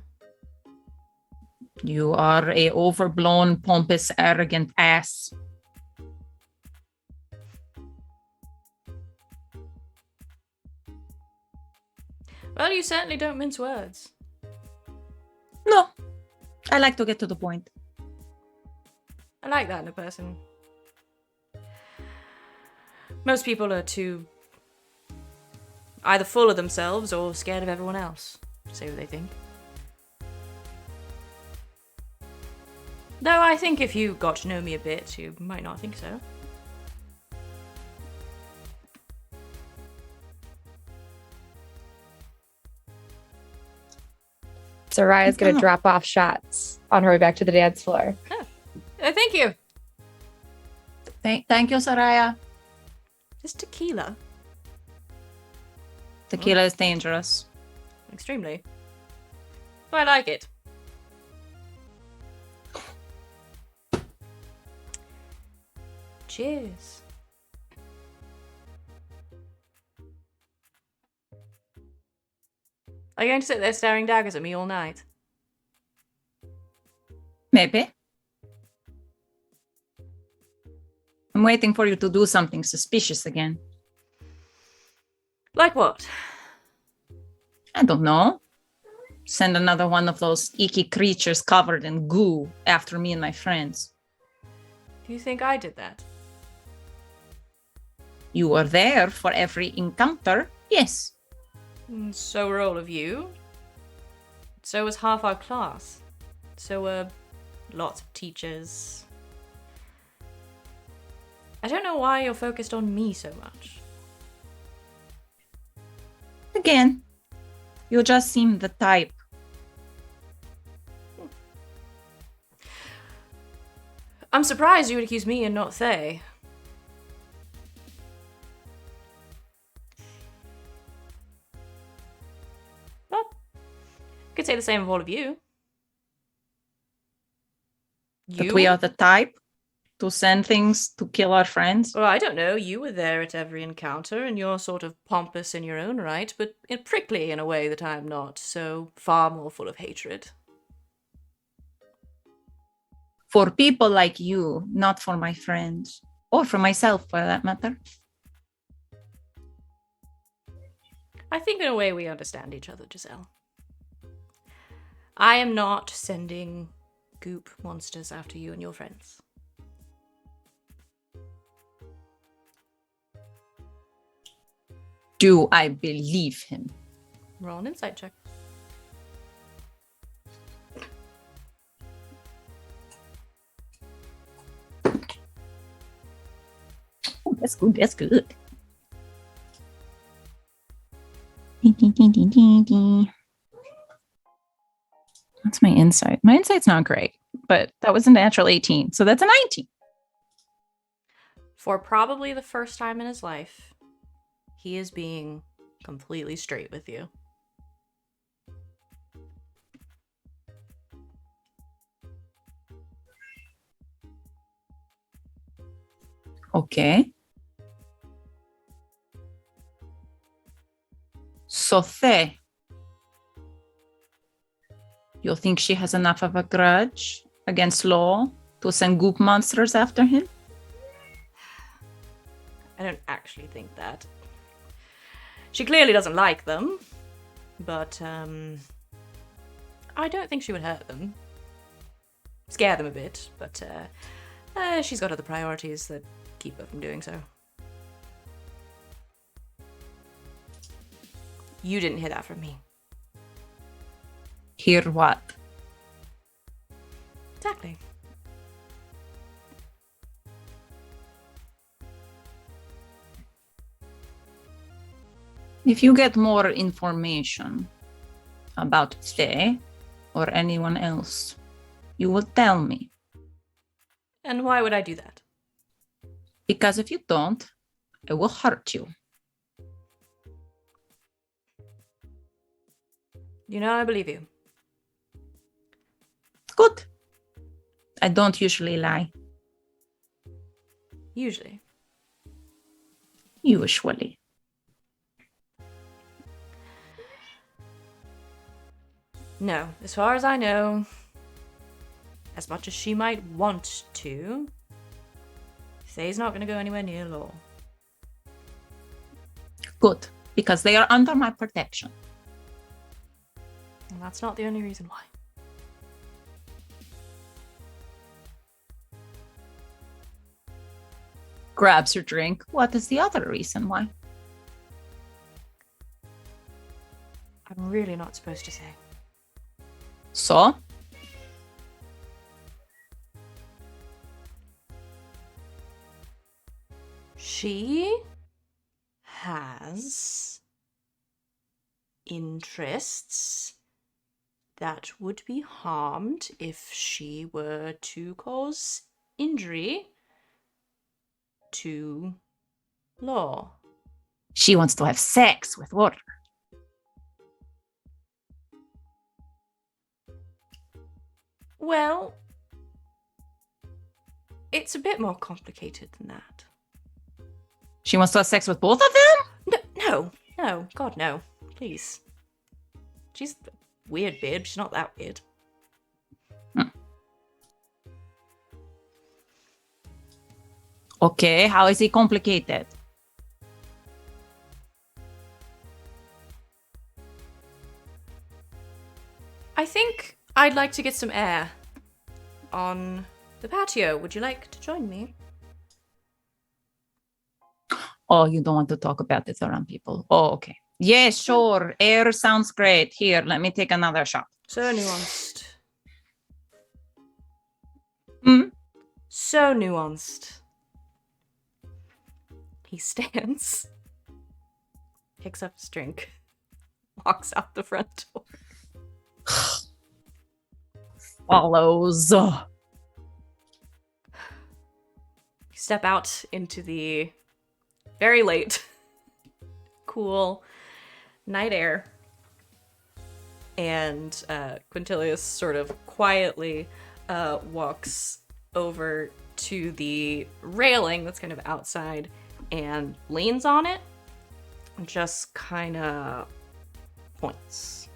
You are a overblown, pompous, arrogant ass. Well, you certainly don't mince words. No, I like to get to the point. I like that in a person. Most people are too either full of themselves or scared of everyone else to say what they think. Though I think if you got to know me a bit, you might not think so. Sereia's going to drop off shots on her way back to the dance floor. Thank you. Thank you, Sereia. This tequila. Tequila is dangerous. Extremely. But I like it. Cheers. Are you going to sit there staring daggers at me all night? Maybe. I'm waiting for you to do something suspicious again. Like what? I don't know. Send another one of those icky creatures covered in goo after me and my friends. Do you think I did that? You were there for every encounter, yes. So were all of you. So was half our class. So were lots of teachers. I don't know why you're focused on me so much. Again, you just seem the type. I'm surprised you would accuse me and not Thay. But could say the same of all of you. That we are the type to send things to kill our friends? Well, I don't know. You were there at every encounter, and you're sort of pompous in your own right, but prickly in a way that I'm not, so far more full of hatred. For people like you, not for my friends. Or for myself, for that matter. I think in a way we understand each other, Giselle. I am not sending goop monsters after you and your friends. Do I believe him? Roll an insight check. Oh, that's good, that's good. Ding, ding, ding, ding, ding, ding. That's my insight. My insight's not great, but that was a natural 18, so that's a 19. For probably the first time in his life, he is being completely straight with you. Okay. So Thay, you think she has enough of a grudge against Law to send goop monsters after him? I don't actually think that. She clearly doesn't like them, but I don't think she would hurt them. Scare them a bit, but she's got other priorities that keep her from doing so. You didn't hear that from me. Hear what? Exactly. If you get more information about Thay or anyone else, you will tell me. And why would I do that? Because if you don't, I will hurt you. You know, I believe you. Good. I don't usually lie. Usually. Usually. No, as far as I know, as much as she might want to, Thay's not going to go anywhere near Law. Good. Because they are under my protection. And that's not the only reason why. Grabs her drink. What is the other reason why? I'm really not supposed to say. So? She has interests that would be harmed if she were to cause injury to Law. She wants to have sex with water. Well, it's a bit more complicated than that. She wants to have sex with both of them? No, God, no. Please. She's a weird, babe. She's not that weird. Okay, how is it complicated? I think I'd like to get some air on the patio. Would you like to join me? Oh, you don't want to talk about this around people. Oh, okay. Yeah, sure. Air sounds great. Here, let me take another shot. So nuanced. Hmm? So nuanced. He stands, picks up his drink, walks out the front door. Follows. step out into the very late, cool night air. And Quintilius sort of quietly walks over to the railing that's kind of outside and leans on it and just kind of points.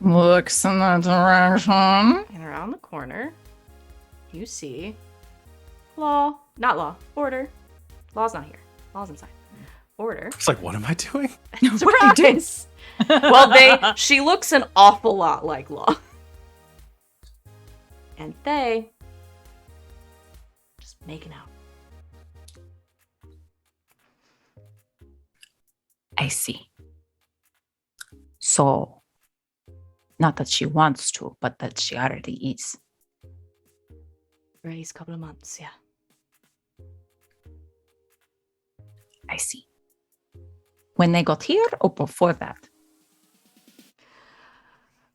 Looks in that direction. And around the corner, you see Order. Law's not here. Law's inside. Order. It's like, what am I doing? Surprise! Well, she looks an awful lot like Law. And they just making out. I see. So, not that she wants to, but that she already is. Ray's couple of months, yeah. I see. When they got here or before that?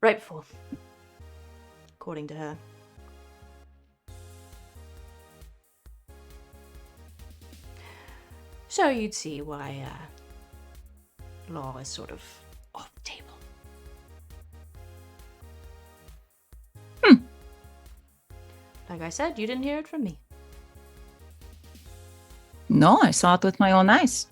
Right before. According to her. So you'd see why Law is sort of off the table. Like I said, you didn't hear it from me. No, I saw it with my own eyes.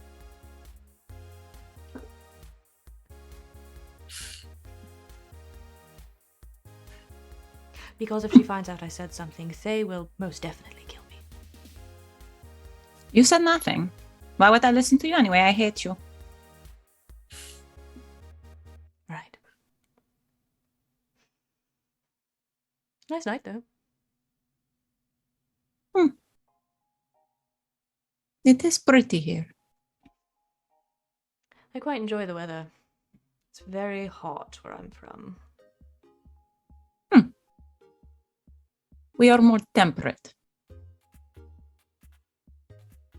Because if she finds out I said something, they will most definitely kill me. You said nothing. Why would I listen to you anyway? I hate you. Right. Nice night, though. It is pretty here. I quite enjoy the weather. It's very hot where I'm from. We are more temperate.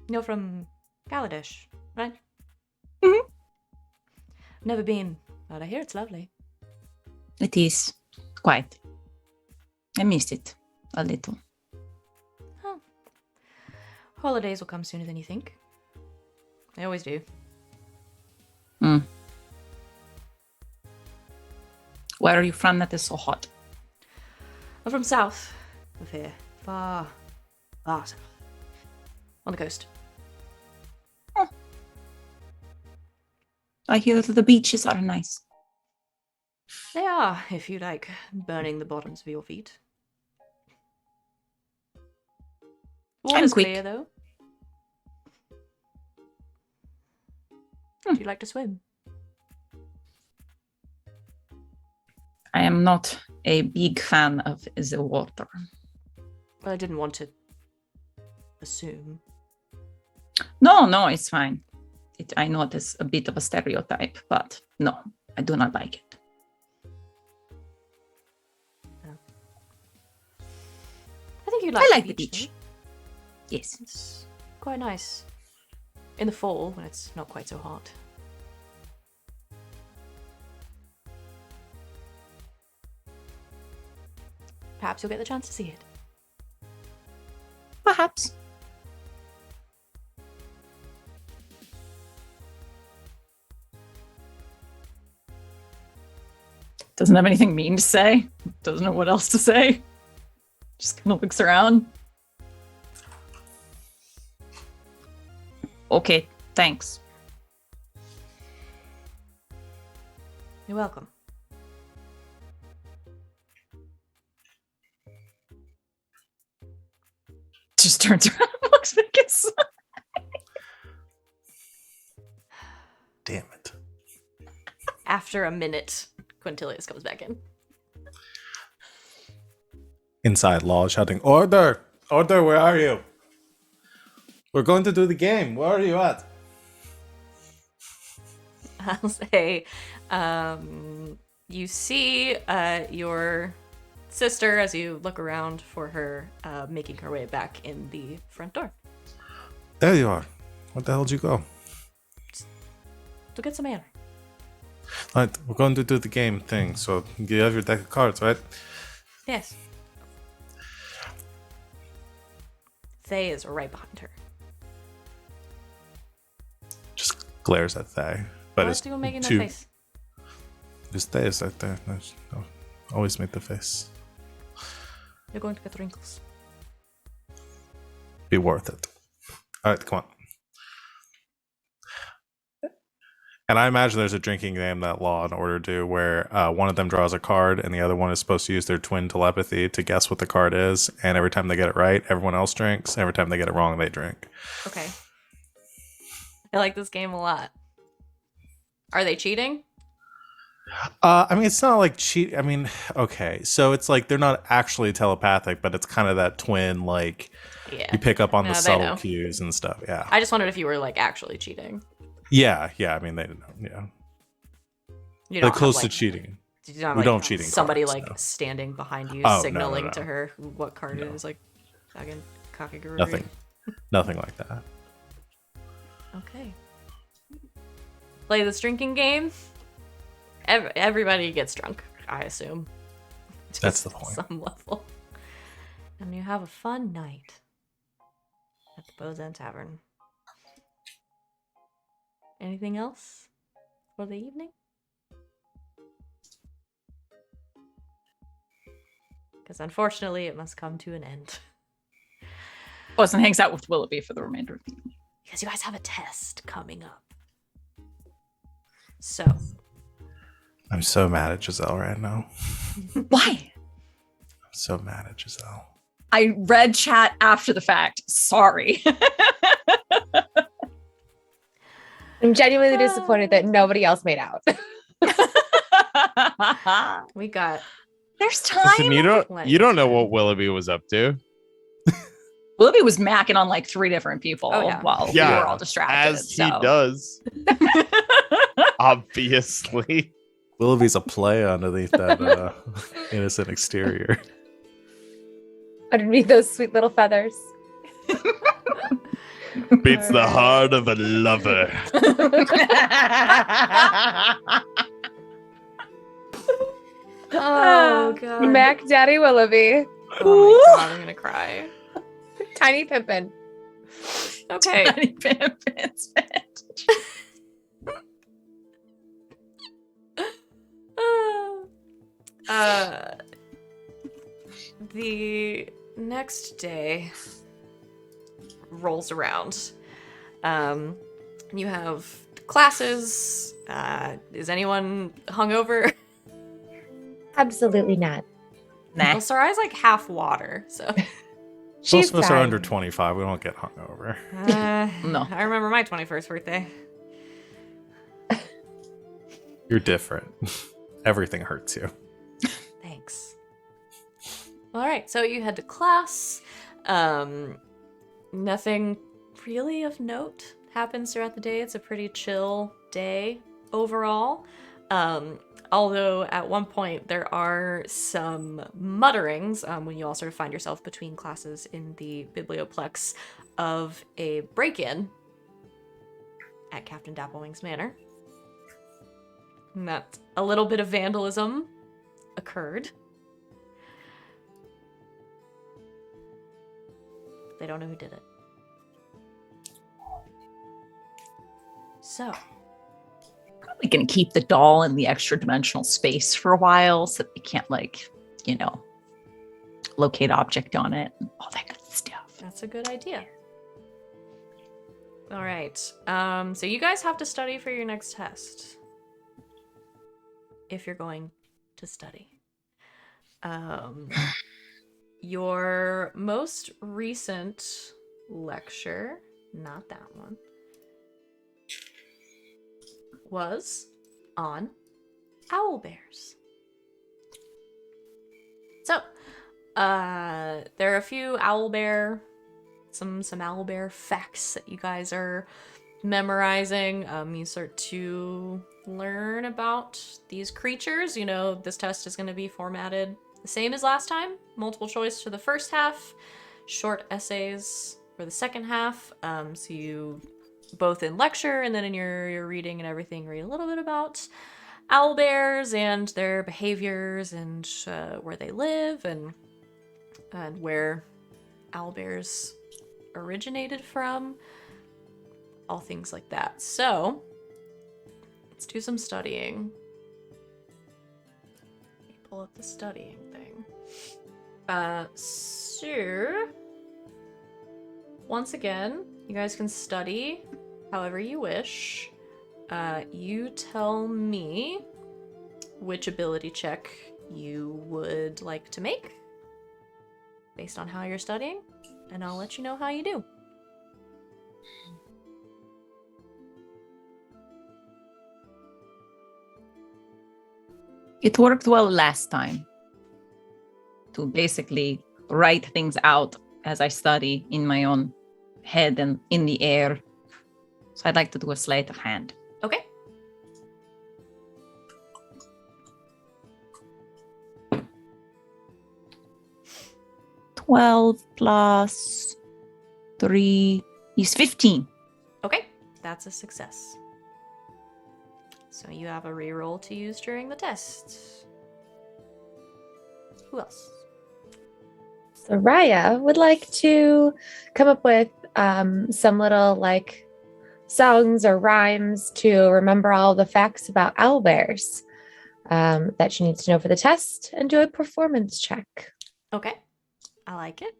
You're from Kaladesh, right? Mhm. Never been, but I hear it's lovely. It is. Quite. I missed it a little. Oh. Holidays will come sooner than you think. They always do. Where are you from that is so hot? I'm from south of here. Far south. On the coast. I hear the beaches are nice. They are, if you like burning the bottoms of your feet. Water's quick. clear, though. Do you like to swim? I am not a big fan of the water. Well, I didn't want to assume. No, it's fine. I know it is a bit of a stereotype, but no, I do not like it. I think you like I like the beach. though. Yes. It's quite nice. In the fall, when it's not quite so hot. Perhaps you'll get the chance to see it. Perhaps. Doesn't have anything mean to say. Doesn't know what else to say. Just kind of looks around. Okay, thanks. You're welcome. Just turns around and looks back inside. Damn it. After a minute, Quintilius comes back in. Inside, Law shouting, "Order! Order, where are you? We're going to do the game. Where are you at?" I'll say, you see your sister as you look around for her, making her way back in the front door. There you are. What the hell did you go? To get some air. Right, we're going to do the game thing, so you have your deck of cards, right? Yes. Thay is right behind her. Just glares at Thay. But Why it's is you making that too. face? Just Thay is right there. No, always make the face. You're going to get wrinkles. Be worth it. All right, come on. And I imagine there's a drinking game that Law and Order do where one of them draws a card and the other one is supposed to use their twin telepathy to guess what the card is. And every time they get it right, everyone else drinks. Every time they get it wrong, they drink. Okay. I like this game a lot. Are they cheating? I mean, it's not like cheat. I mean, okay. So it's like they're not actually telepathic, but it's kind of that twin, like Yeah. you pick up on No, the they subtle know. cues and stuff. Yeah. I just wondered if you were like actually cheating. Yeah. I mean, they don't know. Yeah. You They're don't close have, to like, cheating. you don't have, We like, don't cheat in somebody cards, like no. standing behind you, Oh, no, signaling no. to her what card it No. is, like fucking cockagurry. Nothing like that. Okay. Play this drinking game. Everybody gets drunk, I assume. That's Just the point. Some level. And you have a fun night at the Bows End Tavern. Anything else for the evening? Because unfortunately, it must come to an end. Goes and hangs out with Willoughby for the remainder of the evening. Because you guys have a test coming up. So, I'm so mad at Giselle right now. Why? I'm so mad at Giselle. I read chat after the fact. Sorry. I'm genuinely disappointed that nobody else made out. we got There's time. Listen, you don't know what Willoughby was up to. Willoughby was macking on like 3 different people Oh, yeah. while we Yeah, were all distracted. As he does, obviously. Willoughby's a play underneath that innocent exterior. Underneath those sweet little feathers. Beats the heart of a lover. Oh god. Mac Daddy Willoughby. Oh my god, I'm gonna cry. Tiny Pimpin. Okay. Tiny Pimpins. The next day rolls around. You have classes. Is anyone hungover? Absolutely not. Nah. Well, Serai's like half water, so. She's Most of us are fine. under 25. We don't get hungover. No. I remember my 21st birthday. You're different. Everything hurts you. Thanks. All right, so you head to class. Nothing really of note happens throughout the day. It's a pretty chill day overall. Although at one point there are some mutterings when you all sort of find yourself between classes in the biblioplex of a break-in at Captain Dapplewing's Manor. And that a little bit of vandalism occurred. They don't know who did it. So, Probably gonna keep the doll in the extra dimensional space for a while so that they can't locate object on it and all that good stuff. that's a good idea. All right. So you guys have to study for your next test. If you're going to study. Your most recent lecture, not that one, was on owl bears. So, there are a few some owl bear facts that you guys are memorizing. You start to learn about these creatures. You know, this test is going to be formatted the same as last time. Multiple choice for the first half, short essays for the second half. So you, both in lecture and then in your reading and everything, read a little bit about owl bears and their behaviors and where they live and where owl bears originated from, all things like that. So, let's do some studying. Let me pull up the studying thing. So, once again, you guys can study however you wish. You tell me which ability check you would like to make based on how you're studying, and I'll let you know how you do. It worked well last time to basically write things out as I study in my own head and in the air. So I'd like to do a sleight of hand. Okay. $12 plus 3 is 15. Okay, that's a success. So you have a reroll to use during the test. Who else? Sereia would like to come up with some little like songs or rhymes to remember all the facts about owlbears that she needs to know for the test and do a performance check. Okay, I like it.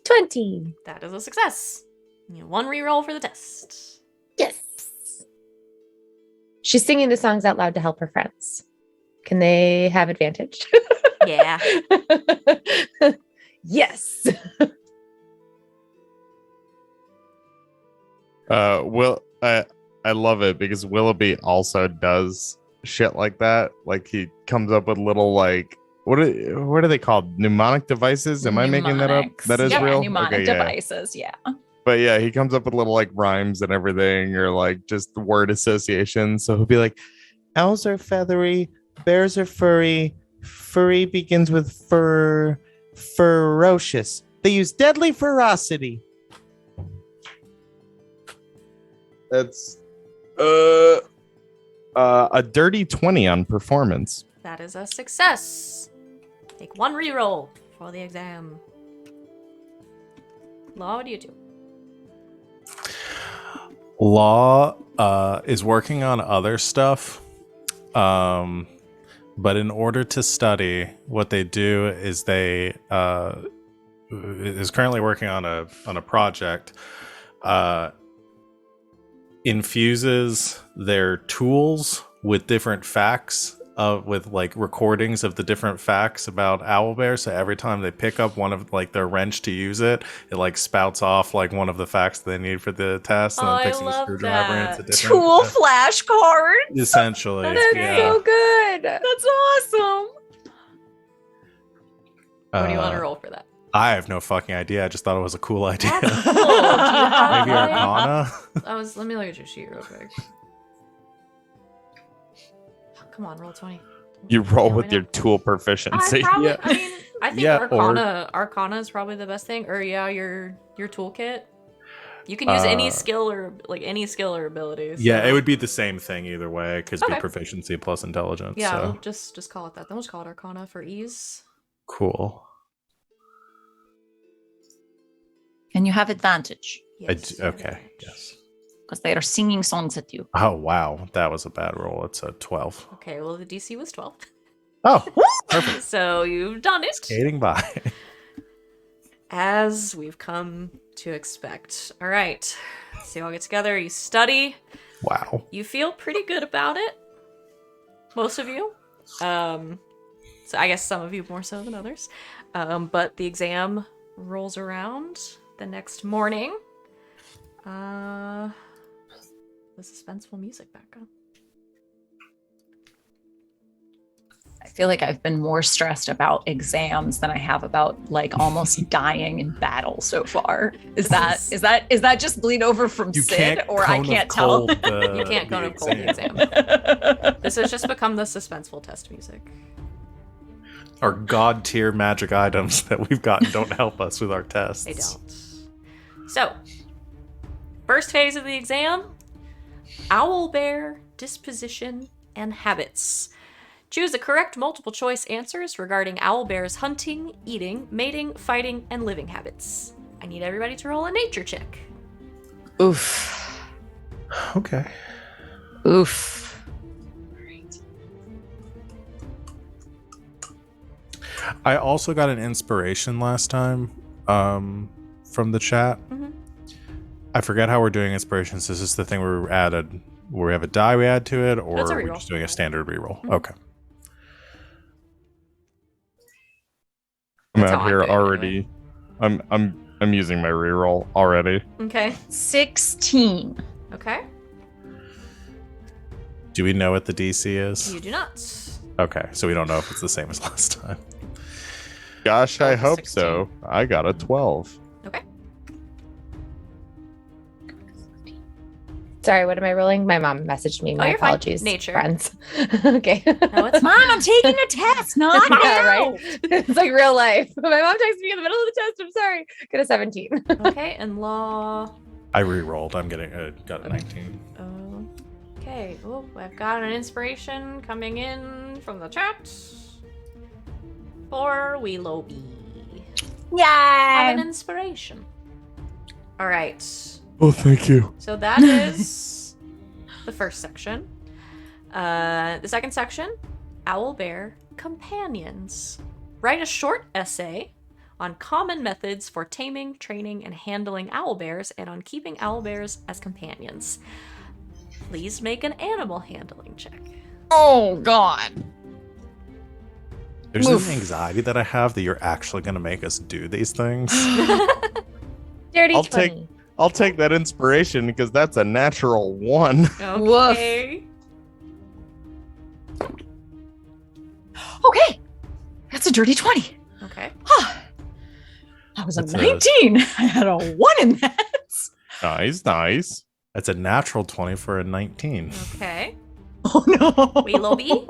20. That is a success. You have one reroll for the test. Yes. She's singing the songs out loud to help her friends. Can they have advantage? Yeah. Yes. I love it because Willoughby also does shit like that. Like he comes up with little like what are they called? Mnemonic devices? Am I making that up? Mnemonics. That is yeah, real. Mnemonic Okay, yeah. devices, yeah. But yeah, he comes up with little like rhymes and everything, or like just word associations. So he'll be like, owls are feathery, bears are furry. Furry begins with fur, ferocious. They use deadly ferocity. That's a dirty 20 on performance. That is a success. Take one reroll for the exam. Law, what do you do? Law is working on other stuff. But in order to study, what they do is they is currently working on a project. Infuses their tools with different facts, with like recordings of the different facts about owlbear. So every time they pick up one of like their wrench to use it, it like spouts off like one of the facts they need for the test, and Oh, then picks I a love screwdriver and it's a that. different Tool flashcards. essentially. That's yeah. so good. That's awesome. What do you want to roll for that? I have no fucking idea. I just thought it was a cool idea. That's cool. Do you have Maybe like- Arcana. Let me look at your sheet real quick. Oh, come on, roll 20. You roll Yeah, with why your not? tool proficiency. Yeah. I mean, I think Yeah, or- Arcana is probably the best thing. Or yeah, your toolkit. You can use any skill or ability. Yeah, so- it would be the same thing either way. It could Okay. be proficiency plus intelligence. Yeah, so. we'll just call it that. Then we'll just call it Arcana for ease. Cool. And you have advantage Yes, Okay. Yes. because they are singing songs at you. Oh wow, that was a bad roll. It's a 12. Okay, well the DC was 12. Oh, perfect. So you've done it. Skating by. As we've come to expect. All right. So you all get together, you study. Wow. You feel pretty good about it. Most of you. So I guess some of you more so than others. But the exam rolls around the next morning. The suspenseful music back up. I feel like I've been more stressed about exams than I have about like almost dying in battle so far. Is that just bleed over from Sid, or I can't tell? You can't go to cold the exam. This has just become the suspenseful test music. Our god tier magic items that we've gotten don't help us with our tests. They don't. So, first phase of the exam, owl bear disposition and habits. Choose the correct multiple choice answers regarding owlbear's hunting, eating, mating, fighting, and living habits. I need everybody to roll a nature check. Oof. Okay. Oof. Right. I also got an inspiration last time from the chat. Mm-hmm. I forget how we're doing inspirations. Is this the thing where we have a die we add to it, or That's a are we reroll. just doing a standard reroll? Mhm. Okay. I'm That's out how I'm here doing it already. I'm using my reroll already. Okay. 16. Okay. Do we know what the DC is? You do not. Okay, so we don't know if it's the same as last time. Gosh, I Oh, hope 16. so. I got a 12. Okay. Sorry, what am I rolling? My mom messaged me. My you're fine. apologies, Nature. friends. Okay. No, it's Mom, I'm taking a test, not Yeah, now. right? It's like real life. My mom texted me in the middle of the test. I'm sorry. Got a 17. Okay, and law. I re-rolled. I'm getting got a 19. Okay. Oh, I've got an inspiration coming in from the chat for Willoughby. Have an Yay! inspiration. All right. Oh, thank you. So that is the first section. The second section, Owlbear Companions. Write a short essay on common methods for taming, training, and handling owlbears, and on keeping owlbears as companions. Please make an animal handling check. Oh, God. There's Oof. an anxiety that I have that you're actually going to make us do these things. Dirty I'll 20. I'll take that inspiration because that's a natural 1. Okay. Okay. That's a dirty 20. Okay. That was a That's a- 19. I had a 1 in that. Nice, nice. That's a natural 20 for a 19. Okay. Oh, no. Willoughby?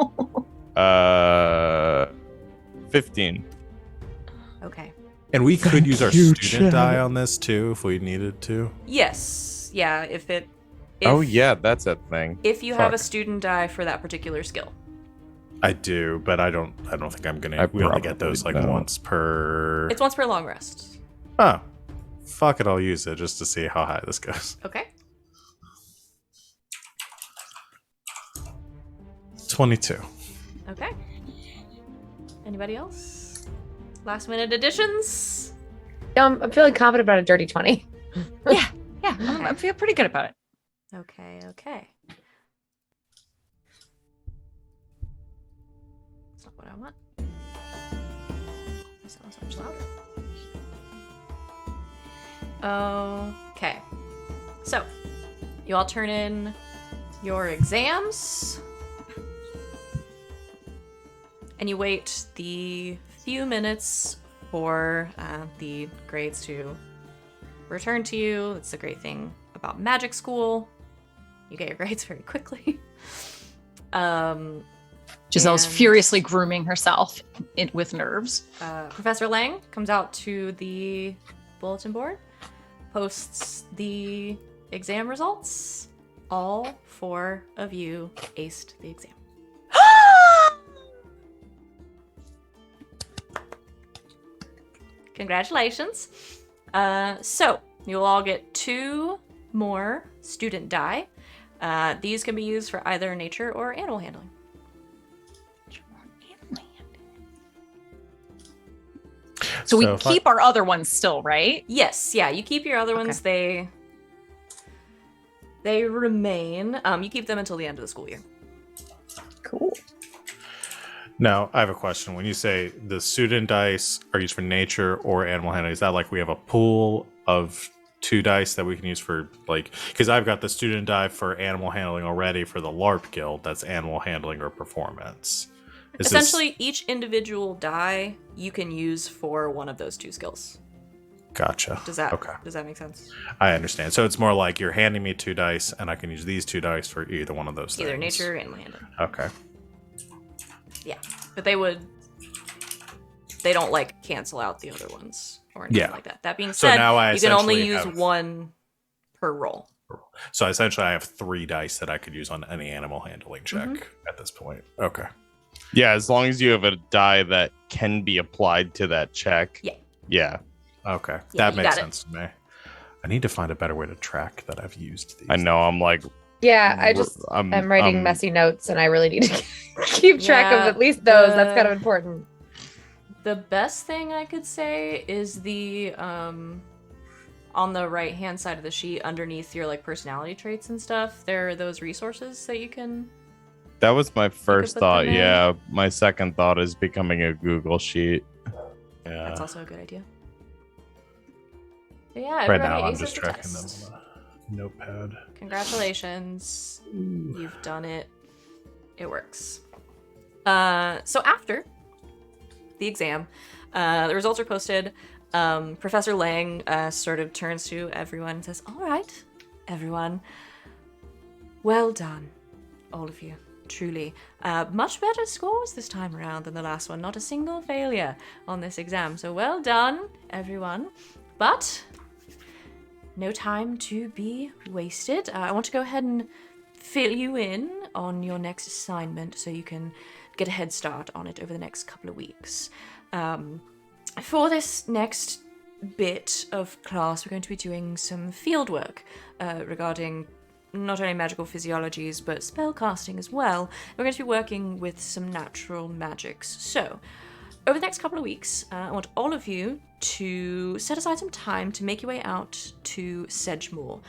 15. Okay. And we could use our you, student Chad. die on this too if we needed to. Yes. Yeah, if Oh yeah, that's a thing. If you have a Fuck. student die for that particular skill. I do, but I don't think I'm gonna. I We only get those like probably don't. once per. It's once per long rest. Oh, fuck it! I'll use it just to see how high this goes. Okay. 22. Okay. Anybody else? Last minute additions? I'm feeling confident about a dirty 20. Yeah, I feel pretty good about it. Okay. That's not what I want. That sounds so much louder. Okay. So, you all turn in your exams. And you wait the few minutes for the grades to return to you. It's the great thing about magic school. You get your grades very quickly. Giselle's And- furiously grooming herself with nerves. Professor Lang comes out to the bulletin board, posts the exam results. All 4 of you aced the exam. Congratulations. So, you'll all get 2 more student die. These can be used for either nature or animal handling. So we if I- keep our other ones still, right? Yes, yeah, you keep your other ones. They remain. You keep them until the end of the school year. Cool. Now, I have a question. When you say the student dice are used for nature or animal handling, is that like we have a pool of 2 dice that we can use for, like, because I've got the student die for animal handling already for the LARP guild, that's animal handling or performance. Is this- Essentially, each individual die you can use for one of those 2 skills. Gotcha. Does that make sense? I understand. So it's more like you're handing me 2 dice and I can use these 2 dice for either one of those Either things. nature or animal handling. Okay. Yeah, but they don't like cancel out the other ones or anything Yeah. like that. That being So said, now I you can only essentially use have- 1 per roll. So essentially I have 3 dice that I could use on any animal handling check Mhm. at this point. Okay. Yeah, as long as you have a die that can be applied to that check. Yeah. Yeah. Okay, Yeah, that you makes got it. sense to me. I need to find a better way to track that I've used these. I know. I'm like, Yeah, I'm writing messy notes, and I really need to keep track of Yeah, at least those. That's kind of important. The best thing I could say is the on the right hand side of the sheet underneath your like personality traits and stuff, there are those resources that you can. that was my first put thought. them in. Yeah. My second thought is becoming a Google sheet. Yeah. That's also a good idea. But yeah, Right everybody now, I'm aced just the tracking them test. on a notepad. Congratulations. You've done it. It works. So after the exam, the results are posted. Professor Lang sort of turns to everyone and says, "All right, everyone. Well done, all of you. Truly. Much better scores this time around than the last one. Not a single failure on this exam. So well done, everyone. But no time to be wasted. I want to go ahead and fill you in on your next assignment so you can get a head start on it over the next couple of weeks. For this next bit of class, we're going to be doing some field work regarding not only magical physiologies, but spell casting as well. We're going to be working with some natural magics. So, over the next couple of weeks, I want all of you to set aside some time to make your way out to Sedgemoor.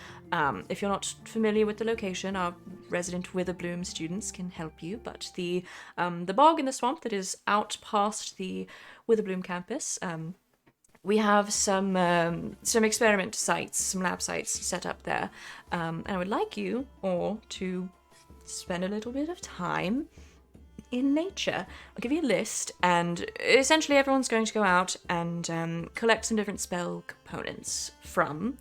If you're not familiar with the location, our resident Witherbloom students can help you, but the bog in the swamp that is out past the Witherbloom campus, we have some experiment sites, some lab sites set up there, and I would like you all to spend a little bit of time in nature. I'll give you a list, and essentially everyone's going to go out and collect some different spell components from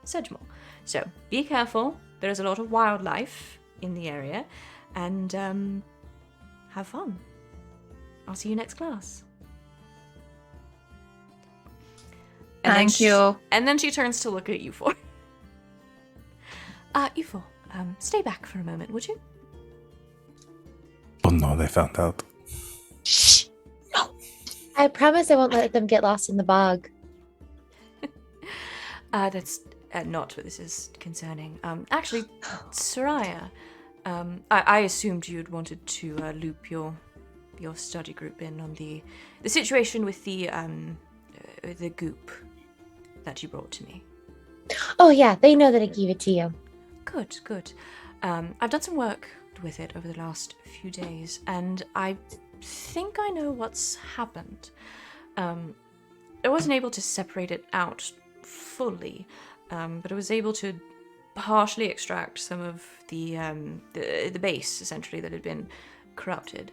Sedgemoor. So be careful. There's a lot of wildlife in the area, and have fun. I'll see you next class. And Thank you. And then she turns to look at you four. You four, stay back for a moment, would you? Oh no, they found out. Shh. No. I promise I won't let them get lost in the bog. That's not what this is concerning. Actually, Sereia, I assumed you'd wanted to loop your study group in on the situation with the goop that you brought to me. Oh yeah, they know that I gave it to you. Good. I've done some work with it over the last few days, and I think I know what's happened. I wasn't able to separate it out fully, but I was able to partially extract some of the base, essentially, that had been corrupted.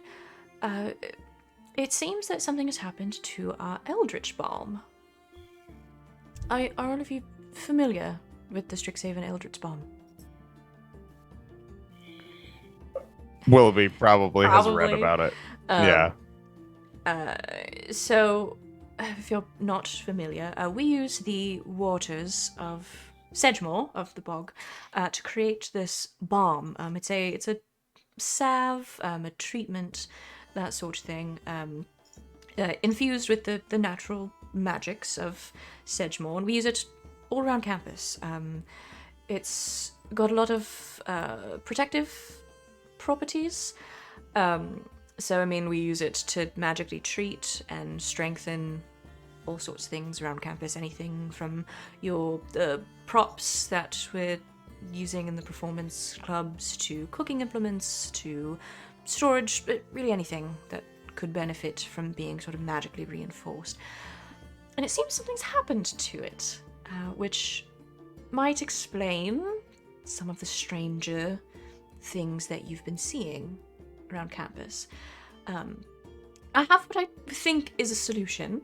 It seems that something has happened to our Eldritch Balm. Are all of you familiar with the Strixhaven Eldritch Balm? Willoughby probably has read Probably. about it. Yeah. So, if you're not familiar, we use the waters of Sedgemoor, of the bog, to create this balm. It's a salve, a treatment, that sort of thing, infused with the natural magics of Sedgemoor, and we use it all around campus. It's got a lot of protective properties. So, I mean, we use it to magically treat and strengthen all sorts of things around campus. Anything from the props that we're using in the performance clubs to cooking implements to storage, but really anything that could benefit from being sort of magically reinforced. And it seems something's happened to it, which might explain some of the stranger things that you've been seeing around campus. I have what I think is a solution,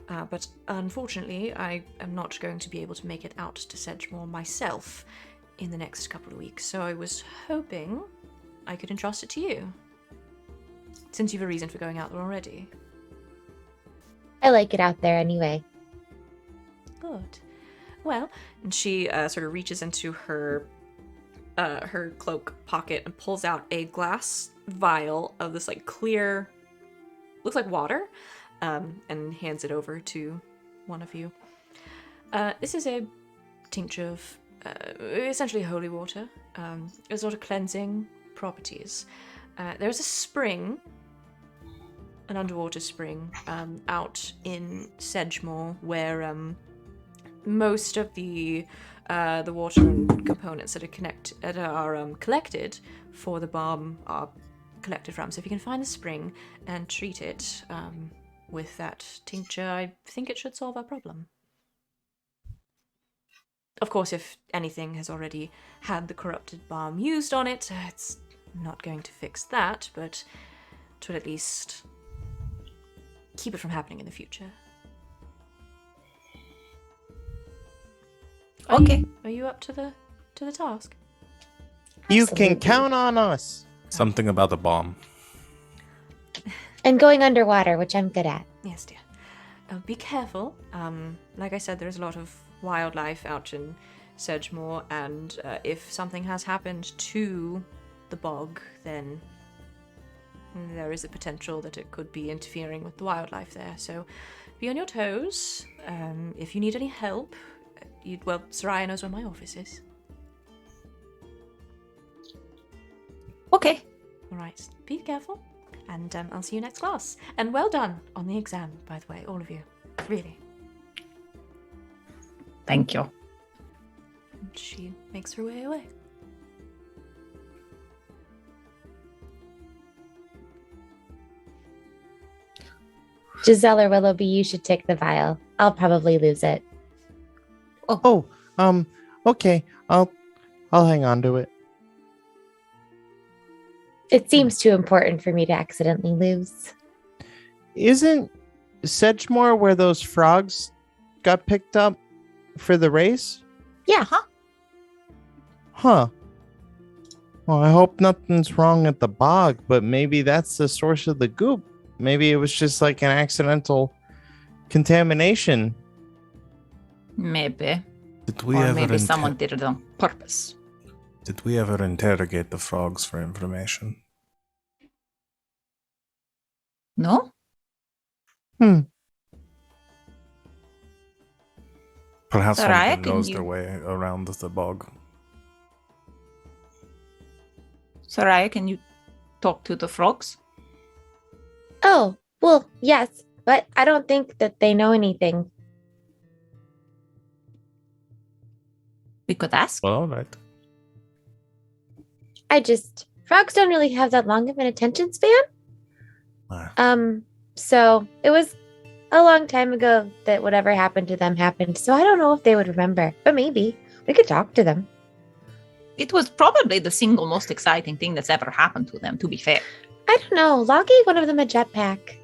but unfortunately I am not going to be able to make it out to Sedgemoor myself in the next couple of weeks, so I was hoping I could entrust it to you, since you've a reason for going out there already. I like it out there anyway. Good. Well, and she sort of reaches into her cloak pocket and pulls out a glass vial of this like clear looks like water, and hands it over to one of you. This is a tincture of essentially holy water. There's a lot of cleansing properties. There's a spring, an underwater spring, out in Sedgemoor, where most of the water and components that are collected for the balm are collected from. So if you can find the spring and treat it with that tincture, I think it should solve our problem. Of course, if anything has already had the corrupted balm used on it, it's not going to fix that, but it would at least keep it from happening in the future. Okay. Are you up to the task? You Absolutely. can count on us. Something about the bomb. And going underwater, which I'm good at. Yes, dear. Be careful. Like I said, there's a lot of wildlife out in Sedgemoor, and if something has happened to the bog, then there is a potential that it could be interfering with the wildlife there. So be on your toes. If you need any help, Sereia knows where my office is. Okay. All right, be careful, and I'll see you next class. And well done on the exam, by the way, all of you. Really. Thank you. And she makes her way away. Giselle or Willoughby, you should take the vial. I'll probably lose it. Oh, okay. I'll hang on to it. It seems too important for me to accidentally lose. Isn't Sedgemoor where those frogs got picked up for the race? Yeah. Huh. Well, I hope nothing's wrong at the bog, but maybe that's the source of the goop. Maybe it was just like an accidental contamination. Maybe. Did we Or ever maybe someone did it on purpose. Did we ever interrogate the frogs for information? No? Perhaps one Sereia, of them can knows you- their way around the bog. Sereia, can you talk to the frogs? Oh, well, yes, but I don't think that they know anything. We could ask. Well, all right. Frogs don't really have that long of an attention span. Ah. So it was a long time ago that whatever happened to them happened. So I don't know if they would remember, but maybe we could talk to them. It was probably the single most exciting thing that's ever happened to them, to be fair. I don't know. Law gave one of them a jetpack.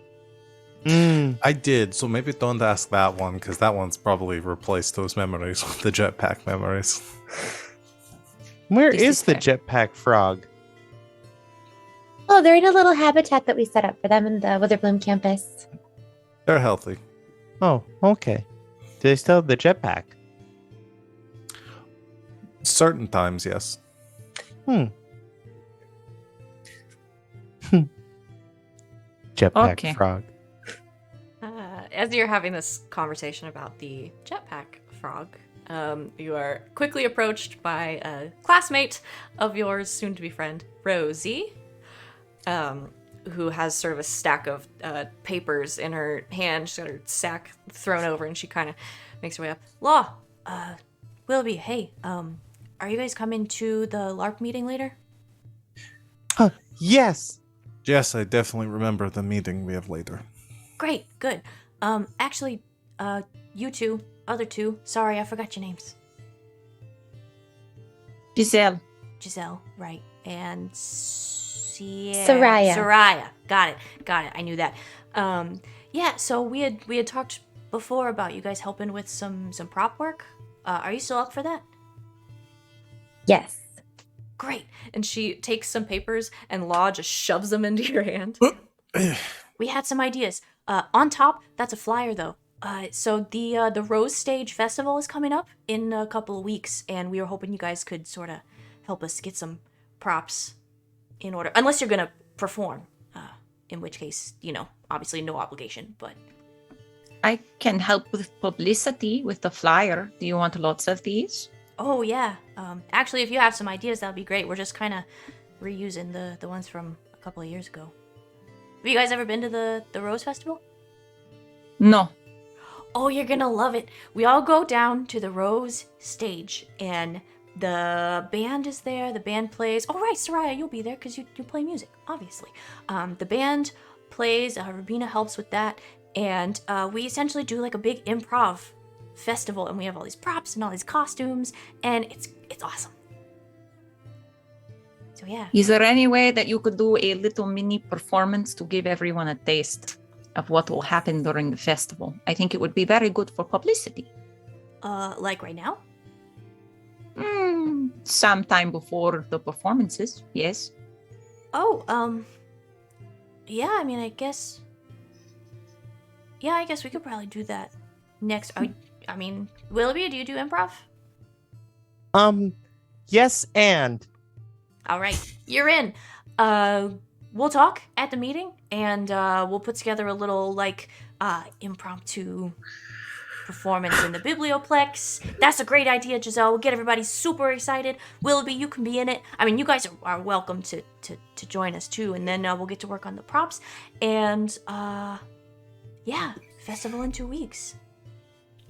I did, so maybe don't ask that one, because that one's probably replaced those memories with the jetpack memories. Where This is is the fair. jetpack frog? Oh, they're in a little habitat that we set up for them in the Witherbloom campus. They're healthy. Oh, okay. Do they still have the jetpack? Certain times, yes. Jetpack Okay. frog. As you're having this conversation about the jetpack frog, you are quickly approached by a classmate of yours, soon-to-be friend, Rosie, who has sort of a stack of papers in her hand. She's got her sack thrown over, and she kind of makes her way up. Law, Willoughby, hey, are you guys coming to the LARP meeting later? Yes. Yes, I definitely remember the meeting we have later. Great, good. Actually, you two, other two, sorry, I forgot your names. Giselle. Giselle, right, and Sereia. Sereia, got it. I knew that. Yeah. So we had talked before about you guys helping with some prop work. Are you still up for that? Yes. Great. And she takes some papers, and Law just shoves them into your hand. We had some ideas. On top, that's a flyer though. So the Rose Stage Festival is coming up in a couple of weeks, and we were hoping you guys could sort of help us get some props in order. Unless you're gonna perform. in which case, obviously no obligation, but... I can help with publicity with the flyer. Do you want lots of these? Oh, yeah. Actually, if you have some ideas, that would be great. We're just kind of reusing the ones from a couple of years ago. Have you guys ever been to the Rose Festival? No. Oh, you're gonna love it. We all go down to the Rose stage, and the band is there. The band plays. Oh, right, Sereia, you'll be there because you play music, obviously. The band plays. Rubina helps with that. And we essentially do like a big improv festival, and we have all these props and all these costumes, and it's awesome. So yeah. Is there any way that you could do a little mini performance to give everyone a taste of what will happen during the festival? I think it would be very good for publicity. Like right now? Sometime before the performances, yes. Oh, yeah, I mean, I guess we could probably do that next. I mean, Willoughby, do you do improv? Yes, and All right, you're in. We'll talk at the meeting, and we'll put together a little impromptu performance in the Biblioplex. That's a great idea, Giselle. We'll get everybody super excited. Willoughby, you can be in it. I mean, you guys are welcome to join us too, and then we'll get to work on the props. And yeah, festival in 2 weeks.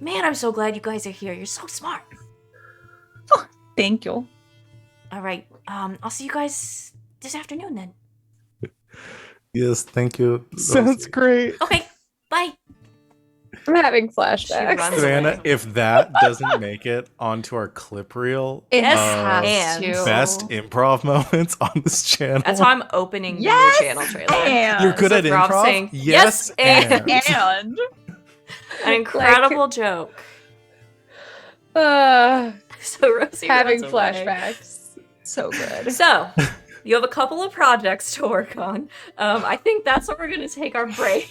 Man, I'm so glad you guys are here. You're so smart. Oh, thank you. All right, I'll see you guys this afternoon then. Yes, thank you. sounds great. Okay, bye. I'm having She flashbacks. runs Savannah, away. if that doesn't make it onto our clip reel, It Yes, has and to. best improv moments on this channel. That's how I'm opening Yes, the new channel trailer. and You're good at Is it Rob improv. saying, yes, "Yes, and. and An incredible joke. Uh, So Rosie having runs away. flashbacks. so good. So you have a couple of projects to work on. I think that's what we're going to take our break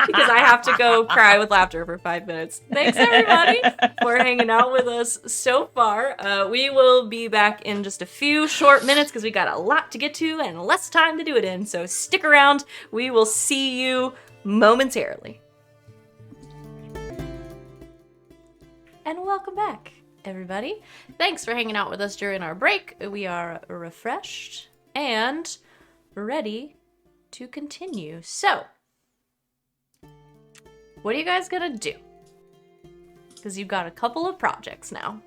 because I have to go cry with laughter for 5 minutes. Thanks everybody for hanging out with us so far. We will be back in just a few short minutes because we got a lot to get to and less time to do it in. So stick around. We will see you momentarily. And welcome back, everybody. Thanks for hanging out with us during our break. We are refreshed and ready to continue. So, what are you guys gonna do? Because you've got a couple of projects now.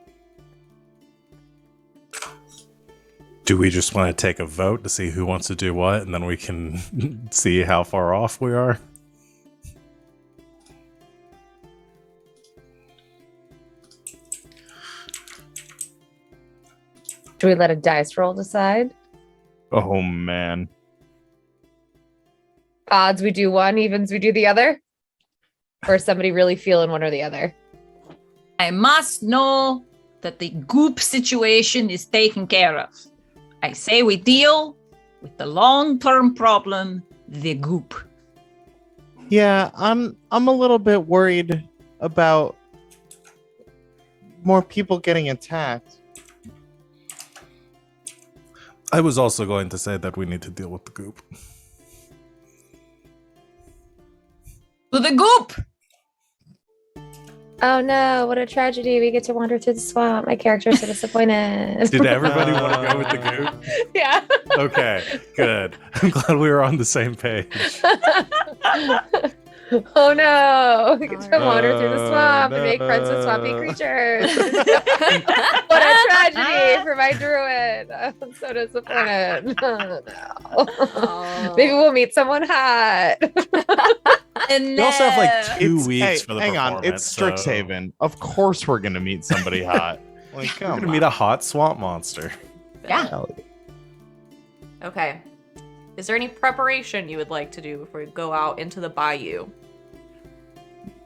Do we just want to take a vote to see who wants to do what, and then we can see how far off we are? Do we let a dice roll decide? Oh man. Odds we do one, evens we do the other? Or is somebody really feeling one or the other? I must know that the goop situation is taken care of. I say we deal with the long-term problem, the goop. Yeah, I'm a little bit worried about more people getting attacked. I was also going to say that we need to deal with the goop. To the goop! Oh no, what a tragedy. We get to wander through the swamp. My character is so disappointed. Did everybody want to go with the goop? Yeah. Okay, good. I'm glad we were on the same page. Oh no, we get to wander through the Oh, swamp and make friends with swampy no. creatures. What a tragedy for my druid. I'm so disappointed. Oh, no. Maybe we'll meet someone hot. And We also have like 2 weeks Hey, for the hang on, performance. it's Strixhaven. Of course we're gonna meet somebody hot. Like, We're come gonna meet a hot swamp monster. Yeah. Okay. Is there any preparation you would like to do before you go out into the bayou?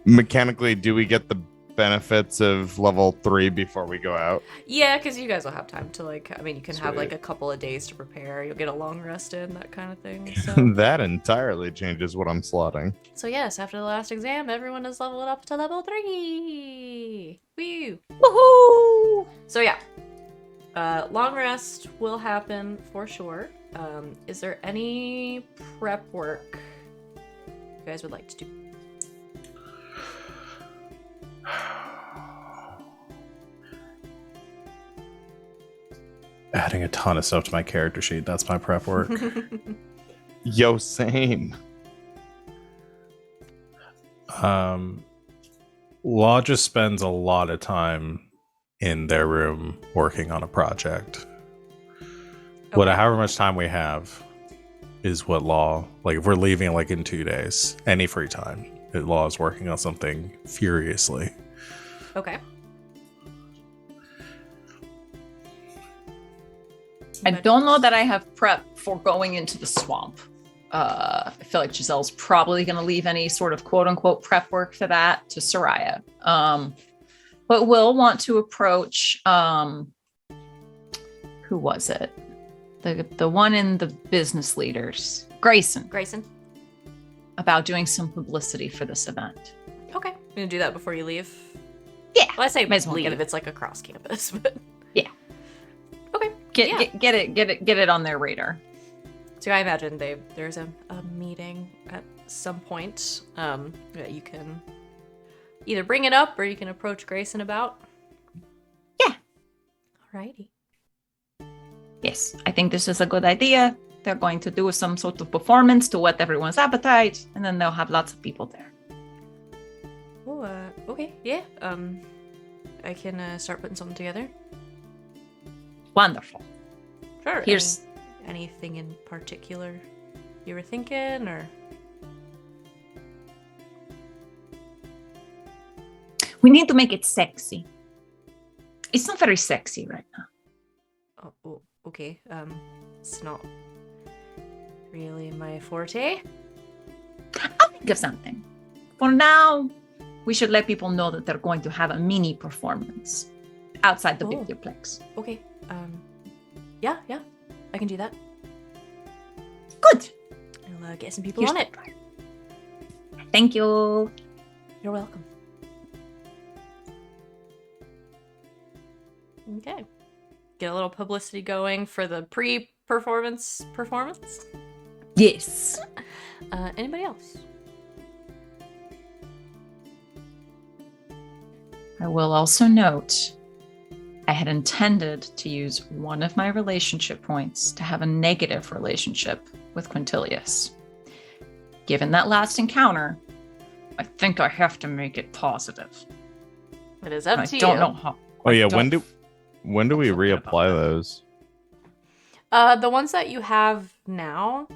Mechanically, do we get the benefits of level 3 before we go out? Yeah, because you guys will have time to you can have Sweet. a couple of days to prepare. You'll get a long rest in, that kind of thing. So, That entirely changes what I'm slotting. so yes, after the last exam, everyone is leveled up to level 3. Woo! Woohoo! So yeah, Long rest will happen for sure. Is there any prep work you guys would like to do? Adding a ton of stuff to my character sheet. That's my prep work. Yo, same. Law just spends a lot of time in their room working on a project. However much time we have is what Law, like if we're leaving like in 2 days, any free time, Law is working on something furiously. Okay. I don't know that I have prep for going into the swamp. I feel like Giselle's probably going to leave any sort of quote unquote prep work for that to Sereia. But we'll want to approach, who was it? The one in the business leaders, Grayson, about doing some publicity for this event. Okay. You gonna do that before you leave? Yeah. Well, I say May as well leave get if it. it's like across campus, but Yeah. Okay. Get it on their radar. So I imagine there's a meeting at some point that you can either bring it up or you can approach Grayson about. Yeah. Alrighty. Yes, I think this is a good idea. They're going to do some sort of performance to whet everyone's appetite, and then they'll have lots of people there. Oh, okay, yeah. I can start putting something together. Wonderful. Sure. Here's anything in particular you were thinking, or? we need to make it sexy. It's not very sexy right now. Oh, okay. It's not really my forte. I'll think of something. For now, we should let people know that they're going to have a mini performance outside the big Oh. duplex. Okay. Yeah, I can do that. Good. I'll get some people on it. Thank you. You're welcome. Okay. Get a little publicity going for the pre-performance performance. Yes. Anybody else? I will also note I had intended to use one of my relationship points to have a negative relationship with Quintilius. Given that last encounter, I think I have to make it positive. It is up I to don't you. know how. Oh yeah, I don't- when do we I'm forgetting reapply about that. those? The ones that you have now,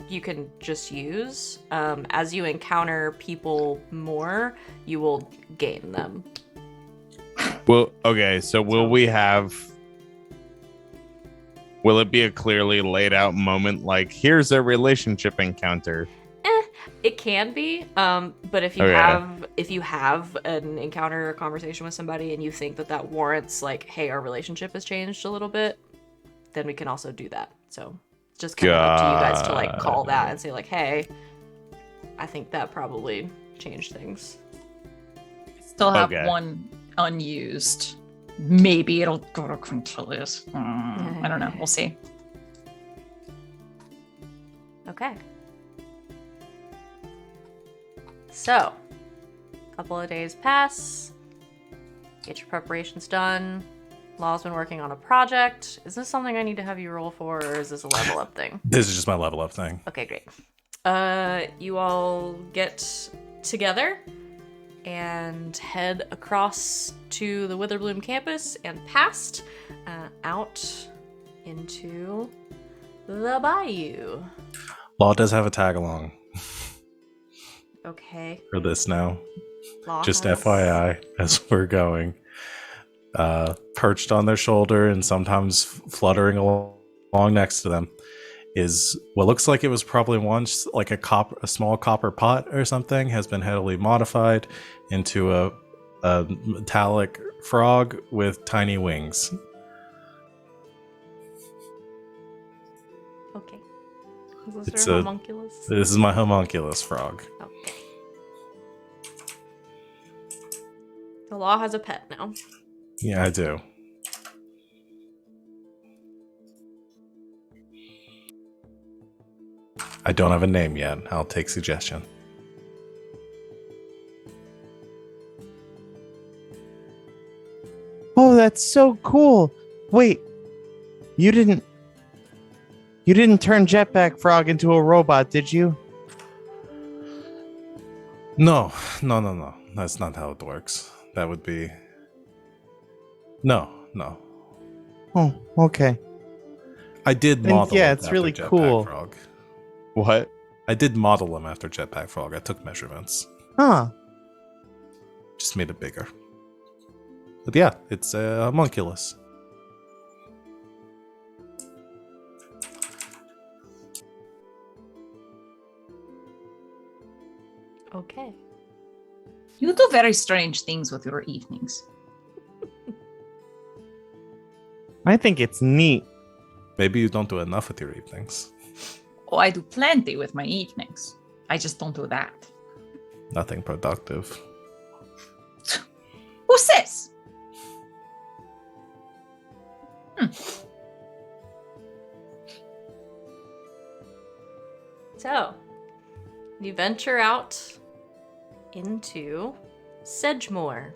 you can just use. As you encounter people more, you will gain them. Well, okay, so will it be a clearly laid out moment like here's a relationship encounter? It can be, but if you have an encounter or conversation with somebody and you think that warrants like, hey, our relationship has changed a little bit, then we can also do that. So it's just kind of up to you guys to like call that and say like, hey, I think that probably changed things. Still have Okay. one unused. Maybe it'll go to Quintilius. I don't know. We'll see. Okay. So, a couple of days pass. Get your preparations done. Law's been working on a project. Is this something I need to have you roll for, or is this a level up thing? This is just my level up thing. Okay, great. You all get together and head across to the Witherbloom campus and past out into the bayou. Law does have a tag along Okay. for this now. Law Just has- FYI, as we're going. Perched on their shoulder and sometimes fluttering along next to them is what looks like it was probably once like a small copper pot or something, has been heavily modified into a metallic frog with tiny wings. Okay. Is this It's your a- homunculus? This is my homunculus frog. Okay. The Law has a pet now. Yeah, I do. I don't have a name yet. I'll take suggestion. Oh, that's so cool. Wait, you didn't turn Jetpack Frog into a robot, did you? No. That's not how it works. That would be... No. Oh, okay. I did Then, model yeah, it it's after really Jetpack cool. Frog. What? I did model him after Jetpack Frog. I took measurements. Huh. Just made it bigger. But yeah, it's a homunculus. Okay. You do very strange things with your evenings. I think it's neat. Maybe you don't do enough with your evenings. Oh, I do plenty with my evenings. I just don't do that. Nothing productive. Who says? So, you venture out into Sedgemoor.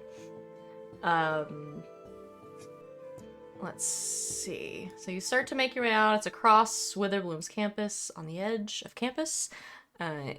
Let's see. So you start to make your way out. It's across Witherbloom's campus on the edge of campus.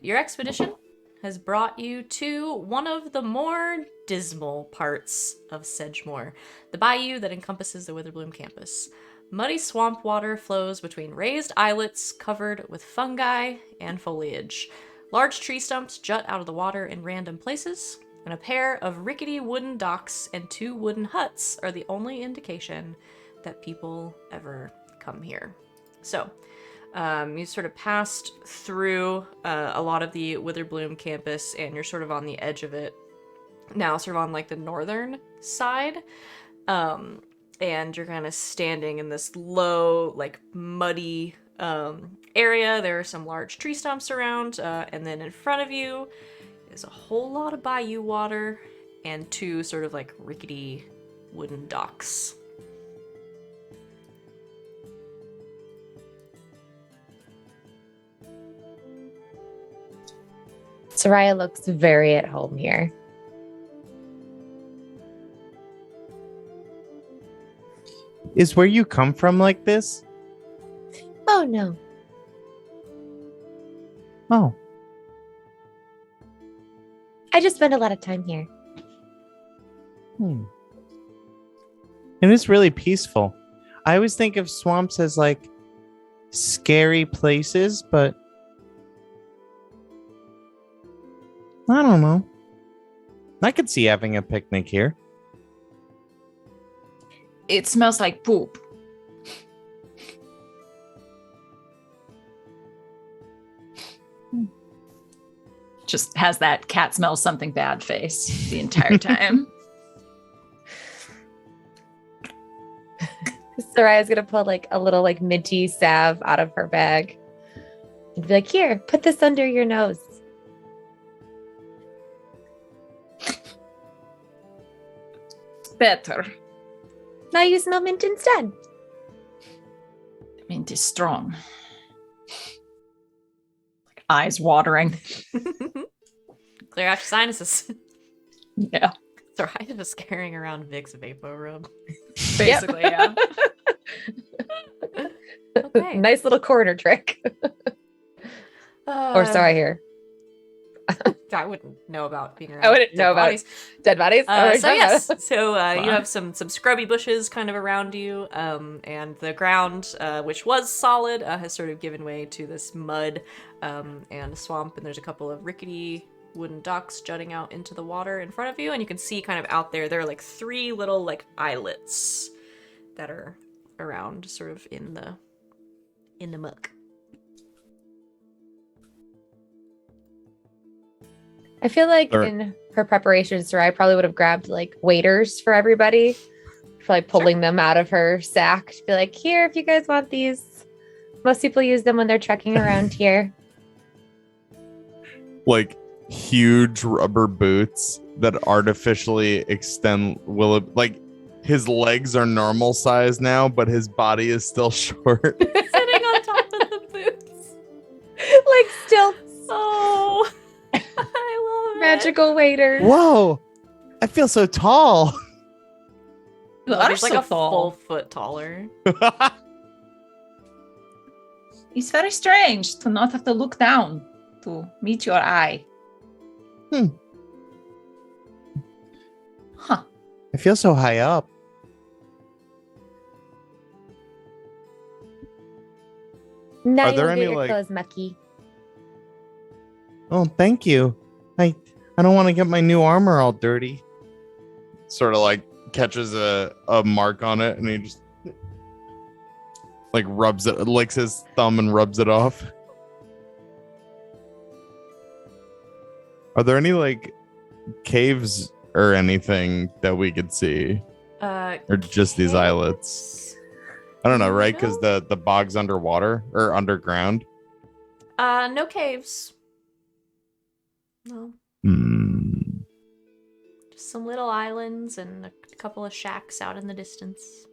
Your expedition has brought you to one of the more dismal parts of Sedgemoor, the bayou that encompasses the Witherbloom campus. Muddy swamp water flows between raised islets covered with fungi and foliage. Large tree stumps jut out of the water in random places, and a pair of rickety wooden docks and 2 wooden huts are the only indication that people ever come here. So, you sort of passed through a lot of the Witherbloom campus, and you're sort of on the edge of it now, sort of on like the northern side. And you're kind of standing in this low, like muddy area. There are some large tree stumps around, and then in front of you is a whole lot of bayou water and 2 sort of like rickety wooden docks. Sereia looks very at home here. Is where you come from like this? Oh, no. Oh. I just spend a lot of time here. It is really peaceful. I always think of swamps as like scary places, but I don't know. I could see having a picnic here. It smells like poop. Just has that cat smells something bad face the entire time. Sereia's gonna pull like a little like minty salve out of her bag and be like, "Here, put this under your nose." Better. Now you smell mint instead. Mint is strong. Like eyes watering. Clear out your sinuses. Yeah. Sereia was carrying around Vicks Vapor Rub. Basically, yeah. Okay. Nice little corner trick. Or so I hear. I wouldn't know about being around. I wouldn't dead know about bodies. dead bodies. So yes, so you Wow. have some scrubby bushes kind of around you, and the ground, which was solid, has sort of given way to this mud and swamp, and there's a couple of rickety wooden docks jutting out into the water in front of you, and you can see kind of out there are like 3 little like islets that are around, sort of in the muck. I feel like Sure. in her preparation, Sereia probably would have grabbed like waiters for everybody, probably pulling them out of her sack to be like, "Here, if you guys want these." Most people use them when they're trekking around here. Like huge rubber boots that artificially extend Willoughby. Like his legs are normal size now, but his body is still short. Sitting on top of the boots. magical waiters. Whoa! I feel so tall. You Well, are he's like so a full tall. foot taller. It's very strange to not have to look down to meet your eye. Hmm. Huh. I feel so high up. Now Are you there will any, get your like- clothes mucky. Oh, thank you. I don't want to get my new armor all dirty. Sort of like catches a mark on it, and he just like rubs it, licks his thumb and rubs it off. Are there any like caves or anything that we could see, or just these islets? I don't know, right? Because No. the bog's underwater or underground. No caves. No. Just some little islands and a couple of shacks out in the distance.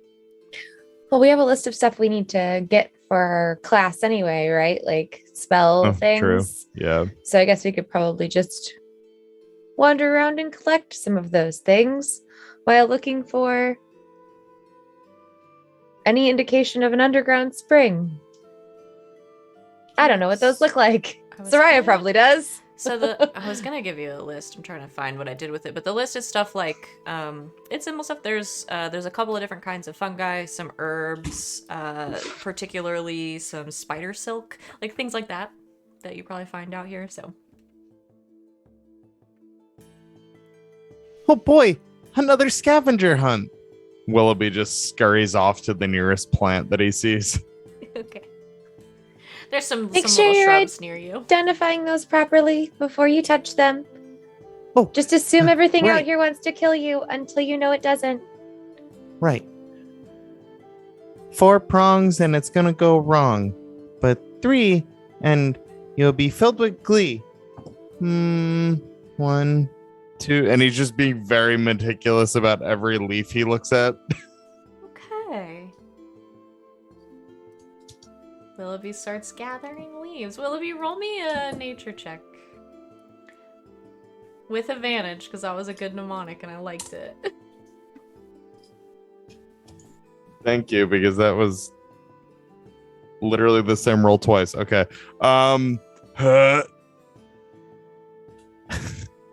Well, we have a list of stuff we need to get for our class anyway, right? Like spell things. True. Yeah. So I guess we could probably just wander around and collect some of those things while looking for any indication of an underground spring. I don't know what those look like. I was Soraya gonna- probably does. So I was gonna give you a list. I'm trying to find what I did with it, but the list is stuff like it's simple stuff. There's a couple of different kinds of fungi, some herbs, particularly some spider silk, like things like that you probably find out here. So Oh boy, another scavenger hunt. Willoughby just scurries off to the nearest plant that he sees. okay, there's some Make some sure little you're shrubs near you. Identifying those properly before you touch them. Oh, Just assume everything out right. here wants to kill you until you know it doesn't. Right. 4 prongs and it's gonna go wrong. But 3 and you'll be filled with glee. 1, 2, and he's just being very meticulous about every leaf he looks at. Okay. Willoughby starts gathering leaves. Willoughby, roll me a nature check. With advantage, because that was a good mnemonic and I liked it. Thank you, because that was literally the same roll twice. Okay.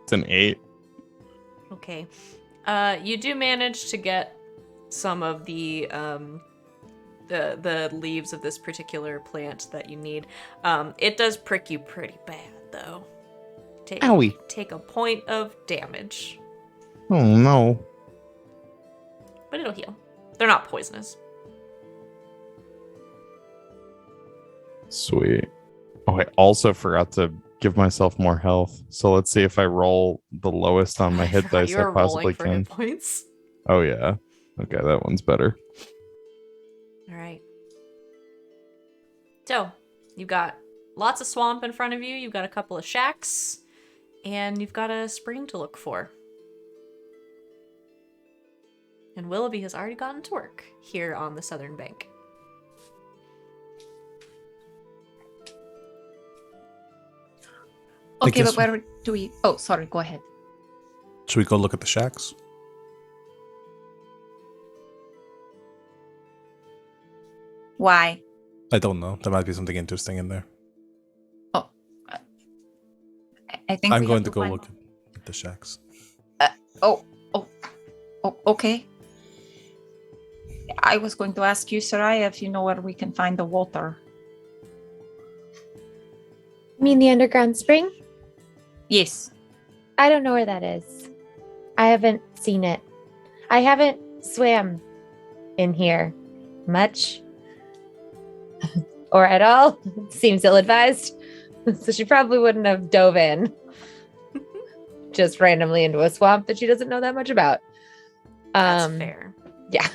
It's an 8. Okay. You do manage to get some of the leaves of this particular plant that you need. It does prick you pretty bad, though. Owie. Take a point of damage, Oh no. but it'll heal. They're not poisonous. Sweet. Oh, I also forgot to give myself more health. So let's see if I roll the lowest on my I hit forgot dice you I were possibly rolling for can. hit points. Oh yeah. Okay, that one's better. All right. So, you've got lots of swamp in front of you. You've got a couple of shacks. And you've got a spring to look for. And Willoughby has already gotten to work here on the southern bank. I Okay, guess- but where do we... Oh, sorry, go ahead. Should we go look at the shacks? Why? I don't know. There might be something interesting in there. Oh, I think I'm we going have to go find- look at the shacks. Oh, okay. I was going to ask you, Sereia, if you know where we can find the water. You mean the underground spring? Yes. I don't know where that is. I haven't seen it. I haven't swam in here much or at all. Seems ill-advised. So she probably wouldn't have dove in just randomly into a swamp that she doesn't know that much about. That's fair. Yeah.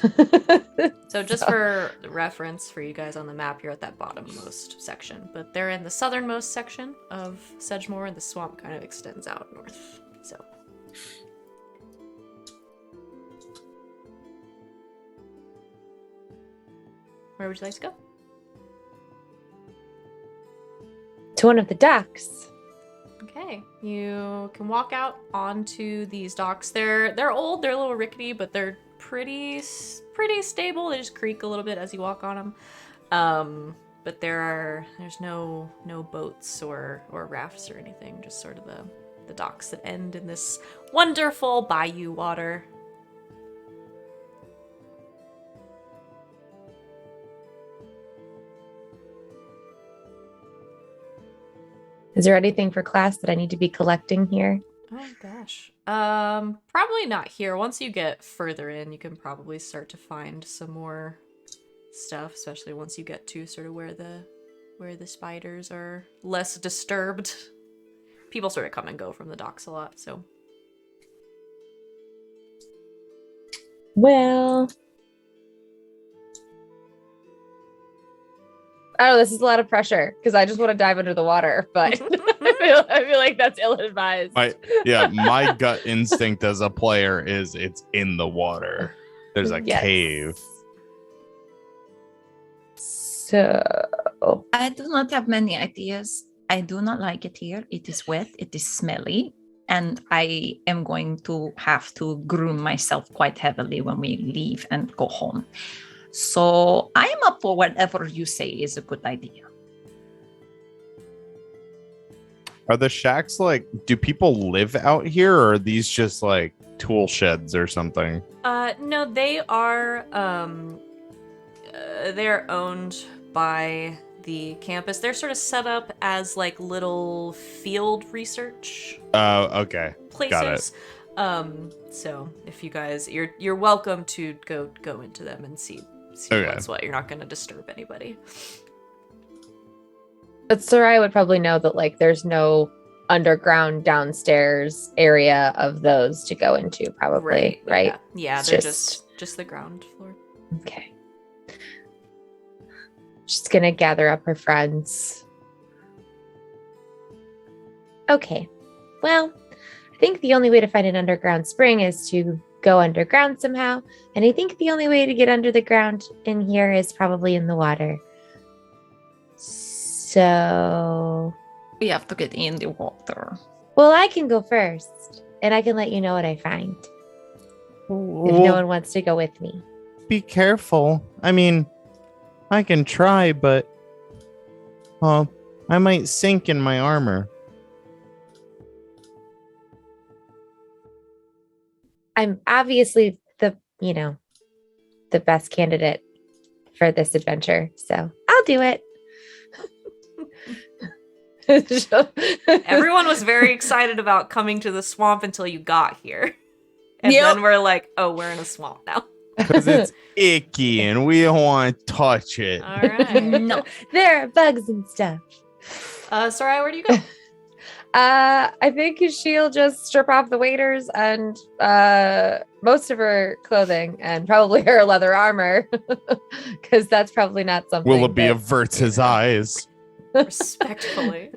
So just for reference for you guys on the map, you're at that bottommost section. But they're in the southernmost section of Sedgemoor, and the swamp kind of extends out north. So where would you like to go? To one of the docks. Okay, you can walk out onto these docks. They're old, they're a little rickety, but they're pretty stable. They just creak a little bit as you walk on them. But there's no boats or rafts or anything. Just sort of the docks that end in this wonderful bayou water. Is there anything for class that I need to be collecting here? Oh gosh. Probably not here. Once you get further in, you can probably start to find some more stuff, especially once you get to sort of where the spiders are less disturbed. People sort of come and go from the docks a lot, so. Well, I don't know, this is a lot of pressure because I just want to dive under the water, but I feel like that's ill-advised. My gut instinct as a player is it's in the water. There's a cave. So I do not have many ideas. I do not like it here. It is wet. It is smelly. And I am going to have to groom myself quite heavily when we leave and go home. So I'm up for whatever you say is a good idea. Are the shacks do people live out here, or are these just like tool sheds or something? No, they are they're owned by the campus. They're sort of set up as like little field research okay. places. Got it. So if you guys you're welcome to go into them and see what's what. You're not going to disturb anybody. But Sereia would probably know that like there's no underground downstairs area of those to go into, probably, right? Yeah, It's they're just the ground floor. Okay. She's gonna gather up her friends. Okay. Well, I think the only way to find an underground spring is to go underground somehow. And I think the only way to get under the ground in here is probably in the water. So, We have to get in the water. well, I can go first, and I can let you know what I find. If no one wants to go with me. Be careful. I mean, I can try, but I might sink in my armor. I'm obviously the best candidate for this adventure, so I'll do it. Everyone was very excited about coming to the swamp until you got here. And then we're like, oh, we're in a swamp now. Because it's icky and we don't want to touch it. All right. No. There are bugs and stuff. Sereia, where do you go? I think she'll just strip off the waders and most of her clothing and probably her leather armor, because that's probably not something. Willoughby averts his eyes. Respectfully.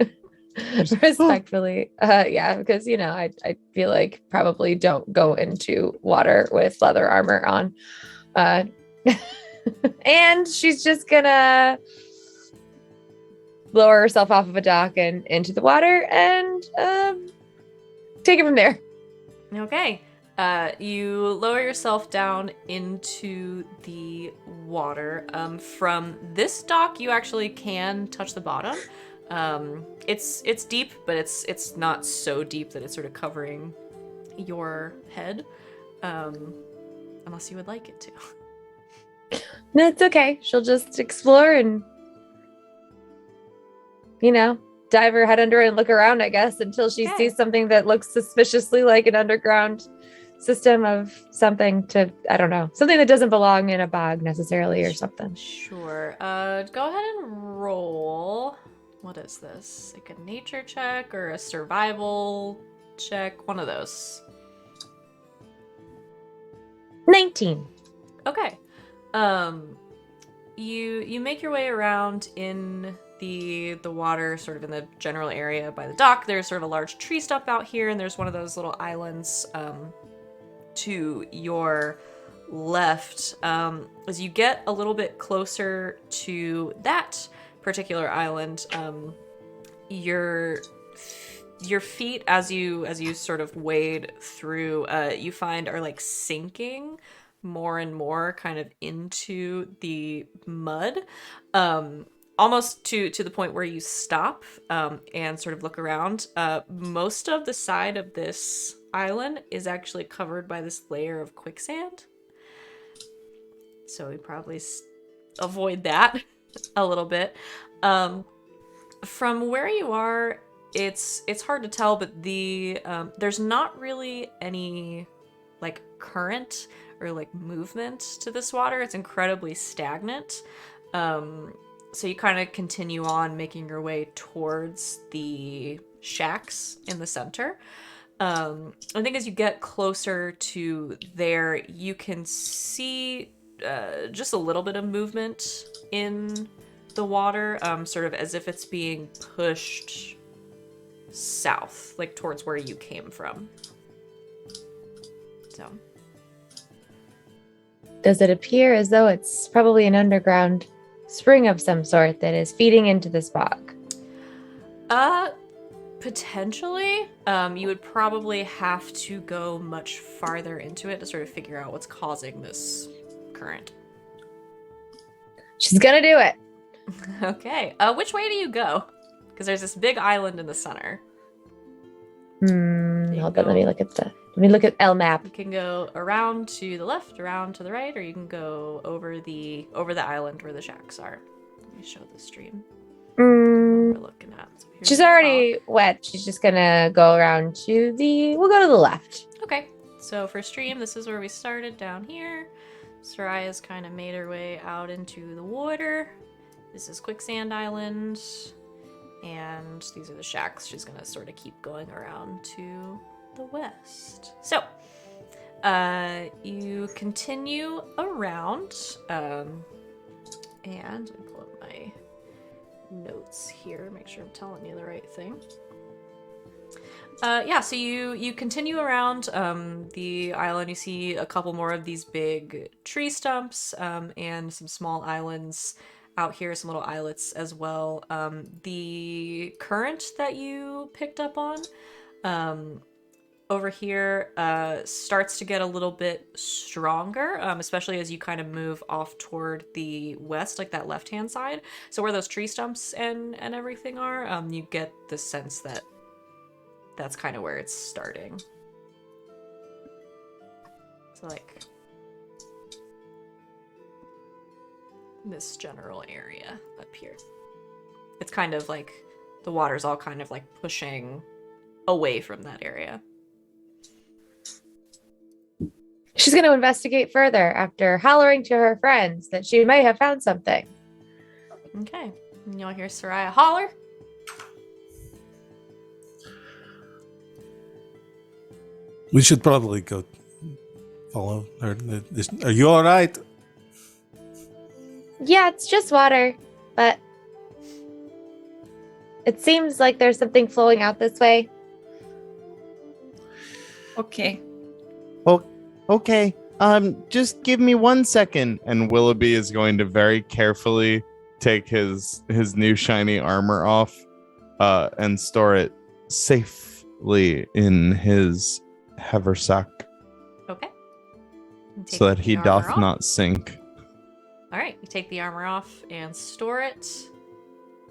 Yeah, because I feel like probably don't go into water with leather armor on. And she's just gonna lower herself off of a dock and into the water and take it from there. Okay. You lower yourself down into the water. From this dock, you actually can touch the bottom. It's deep, but it's not so deep that it's sort of covering your head. Unless you would like it to. No, it's okay. She'll just explore and dive her head under and look around, I guess, until she sees something that looks suspiciously like an underground system of something I don't know, something that doesn't belong in a bog necessarily or something. Sure. Go ahead and roll. What is this? Like a nature check or a survival check? One of those. 19. Okay. You make your way around in the water, sort of in the general area by the dock. There's sort of a large tree stump out here, and there's one of those little islands to your left. As you get a little bit closer to that particular island, your Your feet, as you sort of wade through, you find are like sinking more and more kind of into the mud, almost to the point where you stop and sort of look around. Most of the side of this island is actually covered by this layer of quicksand, so we probably avoid that a little bit. From where you are, it's hard to tell, but there's not really any like current or like movement to this water. It's incredibly stagnant. So you kind of continue on making your way towards the shacks in the center. I think as you get closer to there, you can see just a little bit of movement in the water, sort of as if it's being pushed south, like towards where you came from. So, Does it appear as though it's probably an underground spring of some sort that is feeding into this bog? Potentially. You would probably have to go much farther into it to sort of figure out what's causing this current. She's gonna do it. Okay. Which way do you go? Because there's this big island in the center. Hold on, let me look at L map. You can go around to the left, around to the right, or you can go over the island where the shacks are. Let me show the stream. We're looking at. So She's already wet. She's just gonna go around we'll go to the left. Okay. So for stream, this is where we started down here. Sereia's kind of made her way out into the water. This is Quicksand Island. And these are the shacks. She's going to sort of keep going around to the west. So, you continue around. And let me pull up my notes here, make sure I'm telling you the right thing. So you continue around the island. You see a couple more of these big tree stumps and some small islands out here, some little islets as well. The current that you picked up on over here starts to get a little bit stronger, especially as you kind of move off toward the west, like that left-hand side. So where those tree stumps and everything are, you get the sense that that's kind of where it's starting. So like this general area up here. It's kind of like the water's all kind of like pushing away from that area. She's going to investigate further after hollering to her friends that she may have found something. Okay. And you'll hear Sereia holler. We should probably go follow her. Are you all right? Yeah, it's just water, but it seems like there's something flowing out this way. Okay. Okay. Just give me 1 second. And Willoughby is going to very carefully take his new shiny armor off and store it safely in his haversack. Okay. So that he doth not sink. All right, you take the armor off and store it.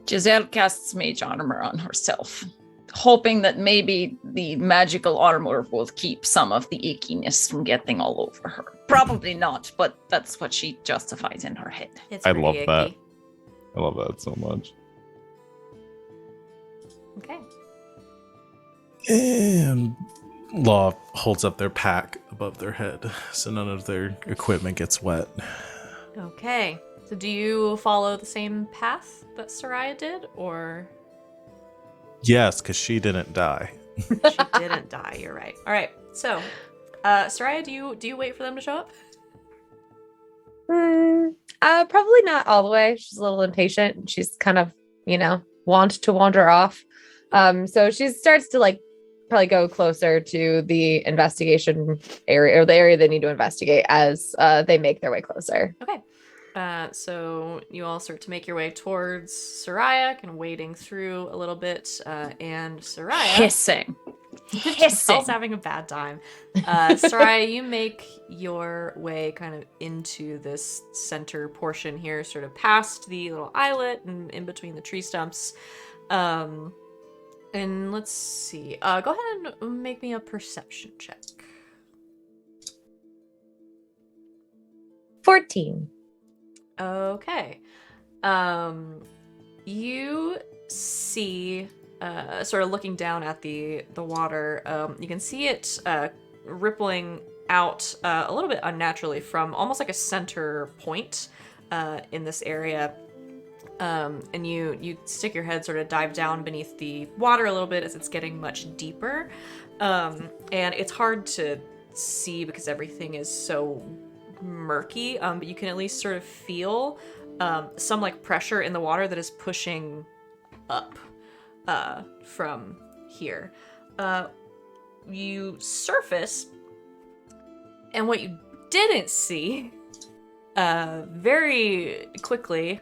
Giselle casts mage armor on herself, hoping that maybe the magical armor will keep some of the ickiness from getting all over her. Probably not, but that's what she justifies in her head. It's I pretty love icky. that. I love that so much. Okay. And Law holds up their pack above their head so none of their equipment gets wet. Okay. So do you follow the same path that Sereia did, or? Yes, because she didn't die. She didn't die, you're right. All right. So, Sereia, do you wait for them to show up? Probably not all the way. She's a little impatient. She's kind of, want to wander off. So she starts to probably go closer to the investigation area, or the area they need to investigate as they make their way closer. Okay. So you all start to make your way towards Sereia, kind of wading through a little bit, and Sereia... Hissing. Giselle's having a bad time. Sereia, you make your way kind of into this center portion here, sort of past the little islet and in between the tree stumps. And let's see. Go ahead and make me a perception check. 14. Okay. You see, sort of looking down at the water, you can see it rippling out a little bit unnaturally from almost like a center point in this area. And you stick your head, sort of dive down beneath the water a little bit as it's getting much deeper. And it's hard to see because everything is so murky, but you can at least sort of feel some like pressure in the water that is pushing up from here. You surface, and what you didn't see very quickly,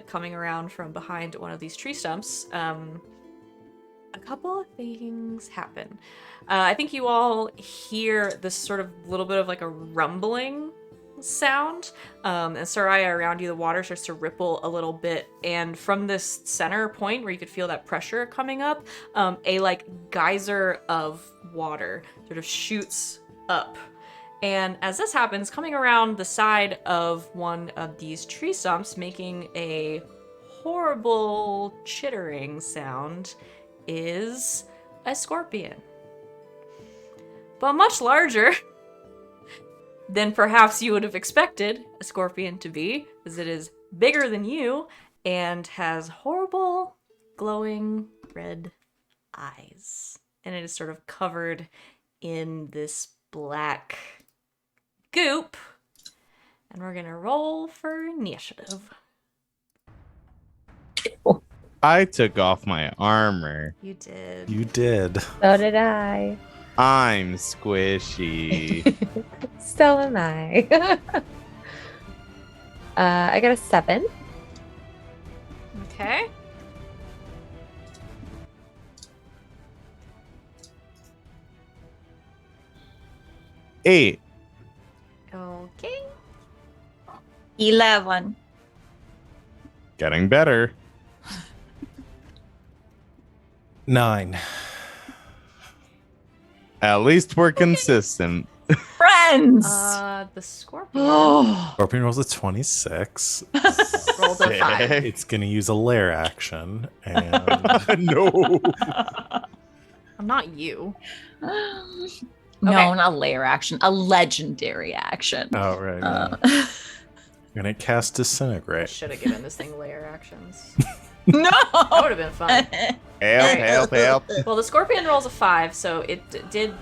coming around from behind one of these tree stumps, a couple of things happen. I think you all hear this sort of little bit of like a rumbling sound, and Sereia, around you, the water starts to ripple a little bit, and from this center point where you could feel that pressure coming up, a like geyser of water sort of shoots up. And as this happens, coming around the side of one of these tree stumps, making a horrible chittering sound, is a scorpion. But much larger than perhaps you would have expected a scorpion to be, as it is bigger than you and has horrible glowing red eyes. And it is sort of covered in this black goop. And we're gonna roll for initiative. I took off my armor. You did. You did. So did I. I'm squishy. So am I. I got a 7. Okay. Eight. Okay. 11. Getting better. 9. At least we're consistent. Friends. The scorpion Oh. Scorpion rolls a 26. rolled a 5. It's going to use a lair action. And No. I'm not you. No, Okay. not layer action. A legendary action. oh, right. Uh, You're going to cast I Disintegrate. should have given this thing layer actions. no. That would have been fun. Help. Well, the scorpion rolls a 5, so it did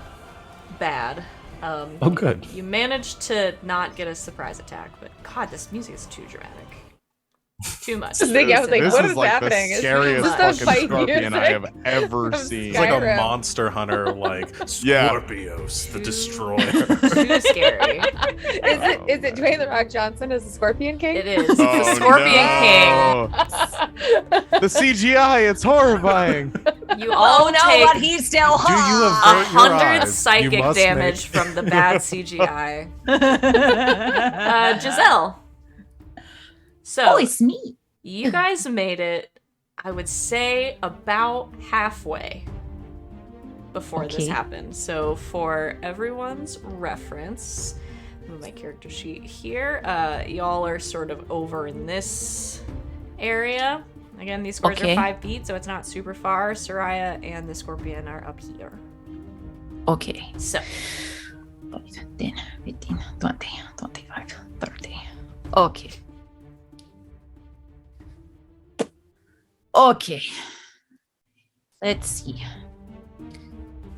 bad. Oh, good. You managed to not get a surprise attack, but God, this music is too dramatic. Too much. I was like, This what is is like happening? the Is scariest this the fucking fight scorpion I have music ever from seen. It's like a Skyrim? Monster Hunter, like Yeah. Scorpios, the Too- Destroyer. Too scary. Is it Dwayne The Rock Johnson as the Scorpion King? It is. It's Oh, the Scorpion no. The CGI, it's horrifying. King. You all Oh no, take but he's still Do you hot. avert your 100 eyes? You psychic must damage make- from the bad CGI. Giselle. So, Oh, it's me. you guys made it, I would say, about halfway before this Okay. happened. So for everyone's reference, move my character sheet here. Y'all are sort of over in this area. Again, these squares Okay. are 5 feet, so it's not super far. Sereia and the scorpion are up here. Okay. So, 10, 15, 20, 25, 30. Okay. Okay. Let's see.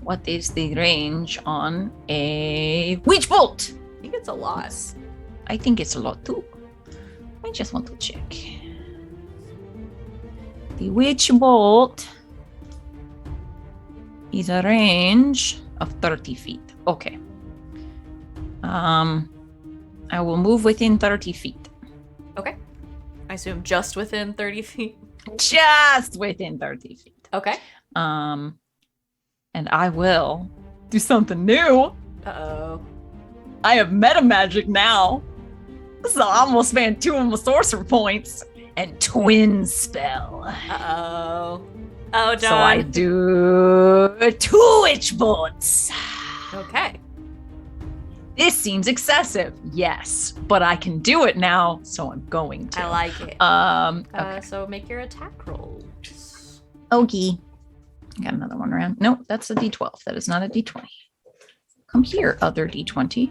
What is the range on a witch bolt? I think it's a lot. I think it's a lot too. I just want to check. The witch bolt is a range of 30 feet. Okay. I will move within 30 feet. Okay. I assume just within 30 feet. Just within 30 feet. Okay. And I will do something new. Uh-oh. I have meta magic now. So I almost spent 2 of my sorcerer points and twin spell. Uh-oh. Oh, John. So I do 2 itch points. Okay. This seems excessive, yes, but I can do it now, so I'm going to. I like it. Okay. So make your attack rolls. Okay. Got another one around. Nope, that's a D12. That is not a D20. Come here, other D20.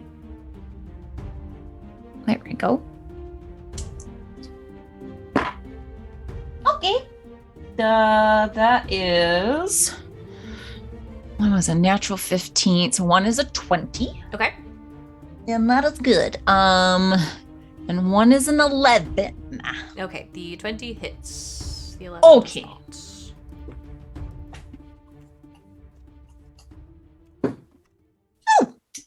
There we go. Okay. That is... One was a natural 15, so one is a 20. Okay. Yeah, not as good. And one is an 11. Okay, the 20 hits. The 11 Okay. does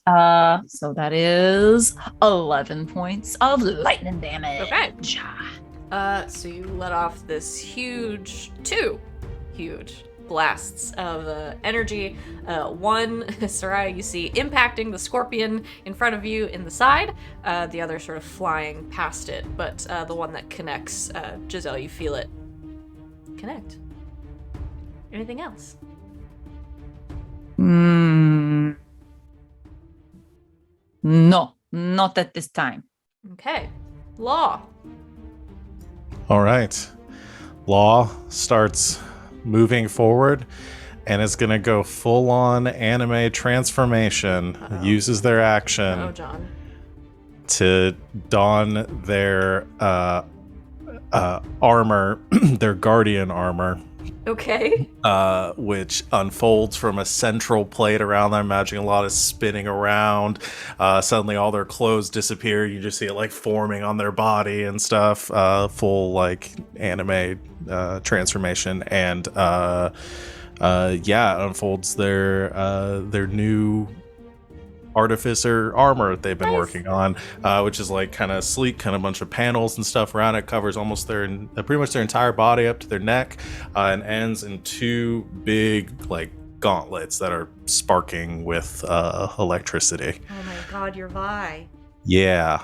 not. So that is 11 points of lightning damage. Okay. So you let off this two huge blasts of energy. One, Sereia, you see impacting the scorpion in front of you in the side. The other sort of flying past it, but the one that connects Giselle, you feel it connect. Anything else? No, not at this time. Okay. Law. All right. Law starts moving forward and it's going to go full on anime transformation. Uh-oh. Uses their action Oh, John. to don their armor, their guardian armor, Okay. which unfolds from a central plate around them. Imagine a lot of spinning around. Suddenly all their clothes disappear. You just see it like forming on their body and stuff. Full like anime transformation. And it unfolds their new artificer armor they've been working on, which is like kind of sleek, kind of bunch of panels and stuff around it, covers almost pretty much their entire body up to their neck, and ends in 2 big like gauntlets that are sparking with electricity. Oh my god, you're Vi. Yeah.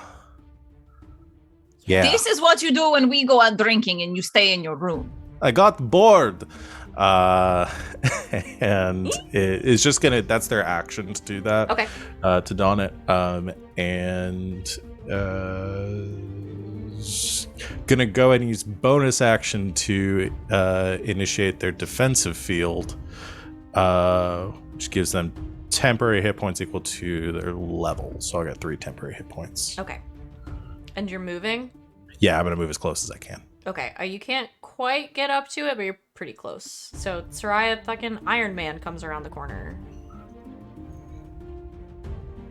This is what you do when we go out drinking and you stay in your room. I got bored. And it's just that's their action to do that. Okay. To don it. Gonna go ahead and use bonus action to initiate their defensive field, which gives them temporary hit points equal to their level. So I got 3 temporary hit points. Okay. And you're moving? Yeah, I'm gonna move as close as I can. Okay, you can't quite get up to it, but you're pretty close. So Sereia fucking Iron Man comes around the corner.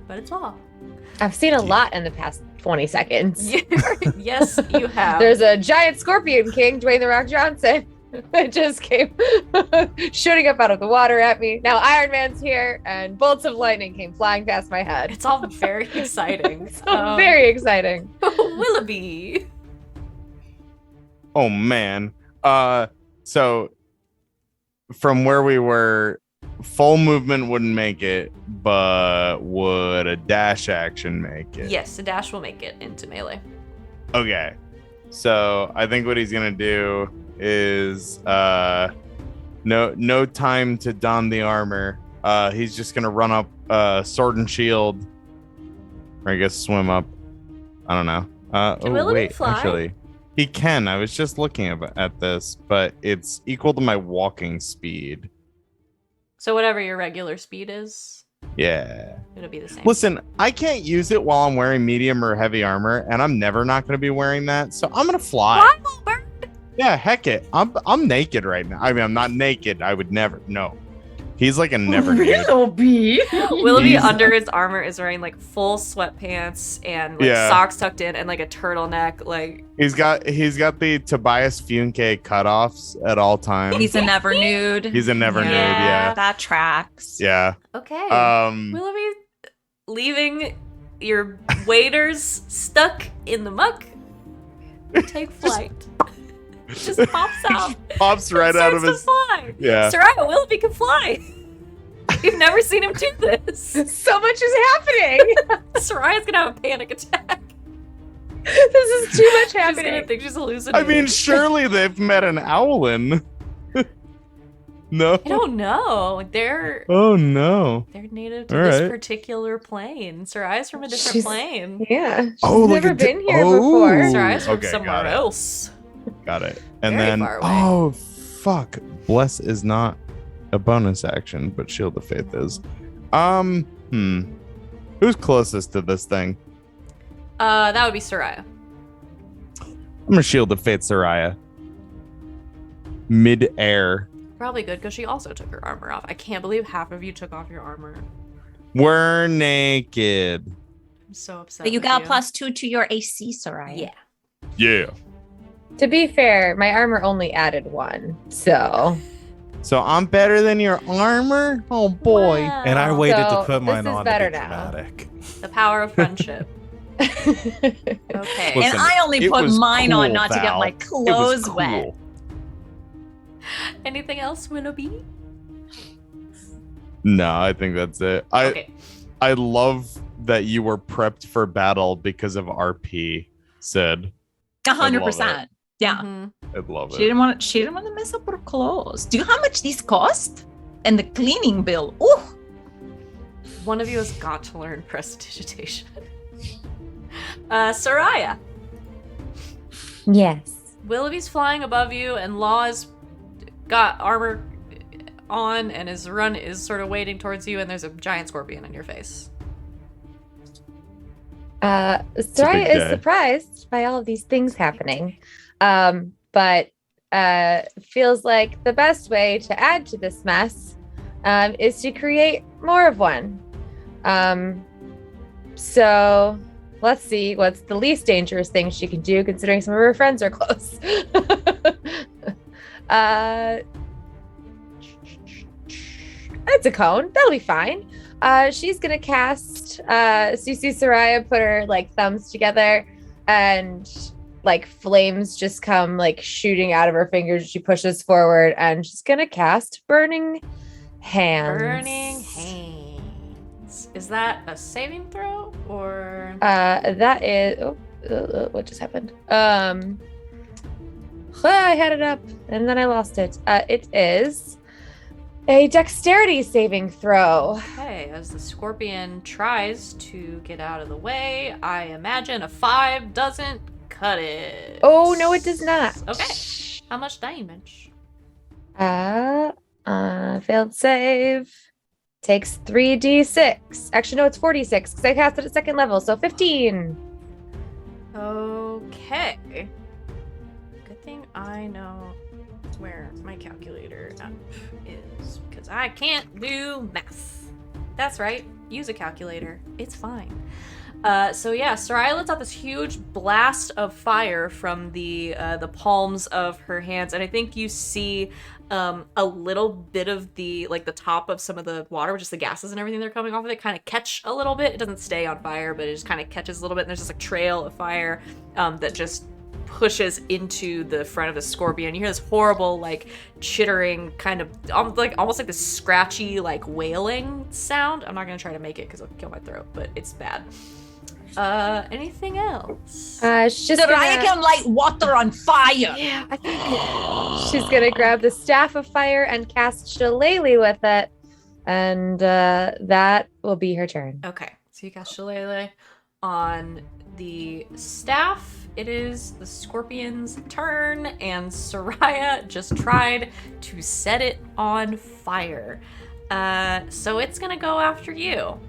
But it's all. I've seen a lot in the past 20 seconds. Yes, you have. There's a giant scorpion king, Dwayne The Rock Johnson, that just came shooting up out of the water at me. Now Iron Man's here, and bolts of lightning came flying past my head. It's all very exciting. So very exciting. Willoughby. Oh man. So from where we were, full movement wouldn't make it, but would a dash action make it? Yes, a dash will make it into melee. Okay. So I think what he's gonna do is no time to don the armor. He's just gonna run up sword and shield. Or I guess swim up. I don't know. Can Willoughby fly? Actually. He can. I was just looking at this, but it's equal to my walking speed. So whatever your regular speed is, Yeah. it'll be the same. Listen, I can't use it while I'm wearing medium or heavy armor, and I'm never not going to be wearing that, so I'm going to fly. Fly, little bird. Yeah, heck it. I'm naked right now. I mean, I'm not naked. I would never. No. He's like a never nude. Willoughby. Willoughby under his armor is wearing like full sweatpants and like socks tucked in and like a turtleneck. Like He's got the Tobias Funke cutoffs at all times. He's a never nude. He's a never nude, yeah. That tracks. Yeah. Okay. Willoughby, leaving your waders stuck in the muck. take flight. Just pops out. Pops right out of his. Fly. Yeah. Sereia, Willoughby can fly. You've never seen him do this. So much is happening. Sereia's gonna have a panic attack. This is too much She's gonna happening. think she's I hallucinating. mean, surely they've met an owlin. No. I don't know. They're Oh no. native to All this right. particular plane. Sereia's from a different She's- plane. Yeah. She's Oh, like never a been here before. Sereia's from Okay, somewhere got it. else. Got it. And Very then, far away. oh fuck, bless is not a bonus action, but shield of faith is. Who's closest to this thing? That would be Sereia. I'm gonna shield of faith Sereia. Mid-air. Probably good because she also took her armor off. I can't believe half of you took off your armor. We're naked. I'm so upset. But you with got +2 to your AC, Sereia. Yeah. Yeah. To be fair, my armor only added 1. So So I'm better than your armor? Oh boy. Wow. And I waited to So, put mine this is on better to be now. dramatic. The power of friendship. Okay. Listen, And I only it put was mine cool, on not to get Val. my It was clothes wet. cool. Anything else, Willoughby? No, I think that's it. Okay. I love that you were prepped for battle because of RP, Sid. 100%. Yeah. Mhm. I love She it. didn't want to mess up her clothes. Do you know how much these cost? And the cleaning bill. Ooh. One of you has got to learn prestidigitation. Sereia. yes. Willoughby's flying above you, and Law's got armor on and is sort of wading towards you, and there's a giant scorpion in your face. Sereia big is day. surprised by all of these things happening, but feels like the best way to add to this mess is to create more of one. So let's see what's the least dangerous thing she can do, considering some of her friends are close. It's a cone. That'll be fine. She's gonna cast. So you see Sereia put her like thumbs together, and like flames just come like shooting out of her fingers. She pushes forward, and she's gonna cast Burning Hands. Burning Hands. Is that a saving throw or? That is. What just happened? I had it up and then I lost it. It is a dexterity saving throw. Okay, as the scorpion tries to get out of the way, I imagine a 5 doesn't cut it. Oh no, it does not. Okay. How much damage? Failed save. Takes 3d6. Actually, no, it's 46 because I cast it at 2nd level, so 15. Okay. Good thing I know where my calculator app is because I can't do math. That's right. Use a calculator. It's fine. So yeah, Sereia lets out this huge blast of fire from the palms of her hands, and I think you see a little bit of the top of some of the water, which is the gases and everything that are coming off of it, kind of catch a little bit. It doesn't stay on fire, but it just kind of catches a little bit, and there's just a trail of fire that just pushes into the front of the scorpion. You hear this horrible, like, chittering kind of almost like this scratchy, like, wailing sound. I'm not gonna try to make it because it'll kill my throat, but it's bad. Anything else? She's just Sereia gonna, can light water on fire. yeah, I think she's gonna grab the staff of fire and cast Shillelagh with it, and that will be her turn. Okay, so you cast Shillelagh on the staff. It is the scorpion's turn, and Sereia just tried to set it on fire. So it's gonna go after you.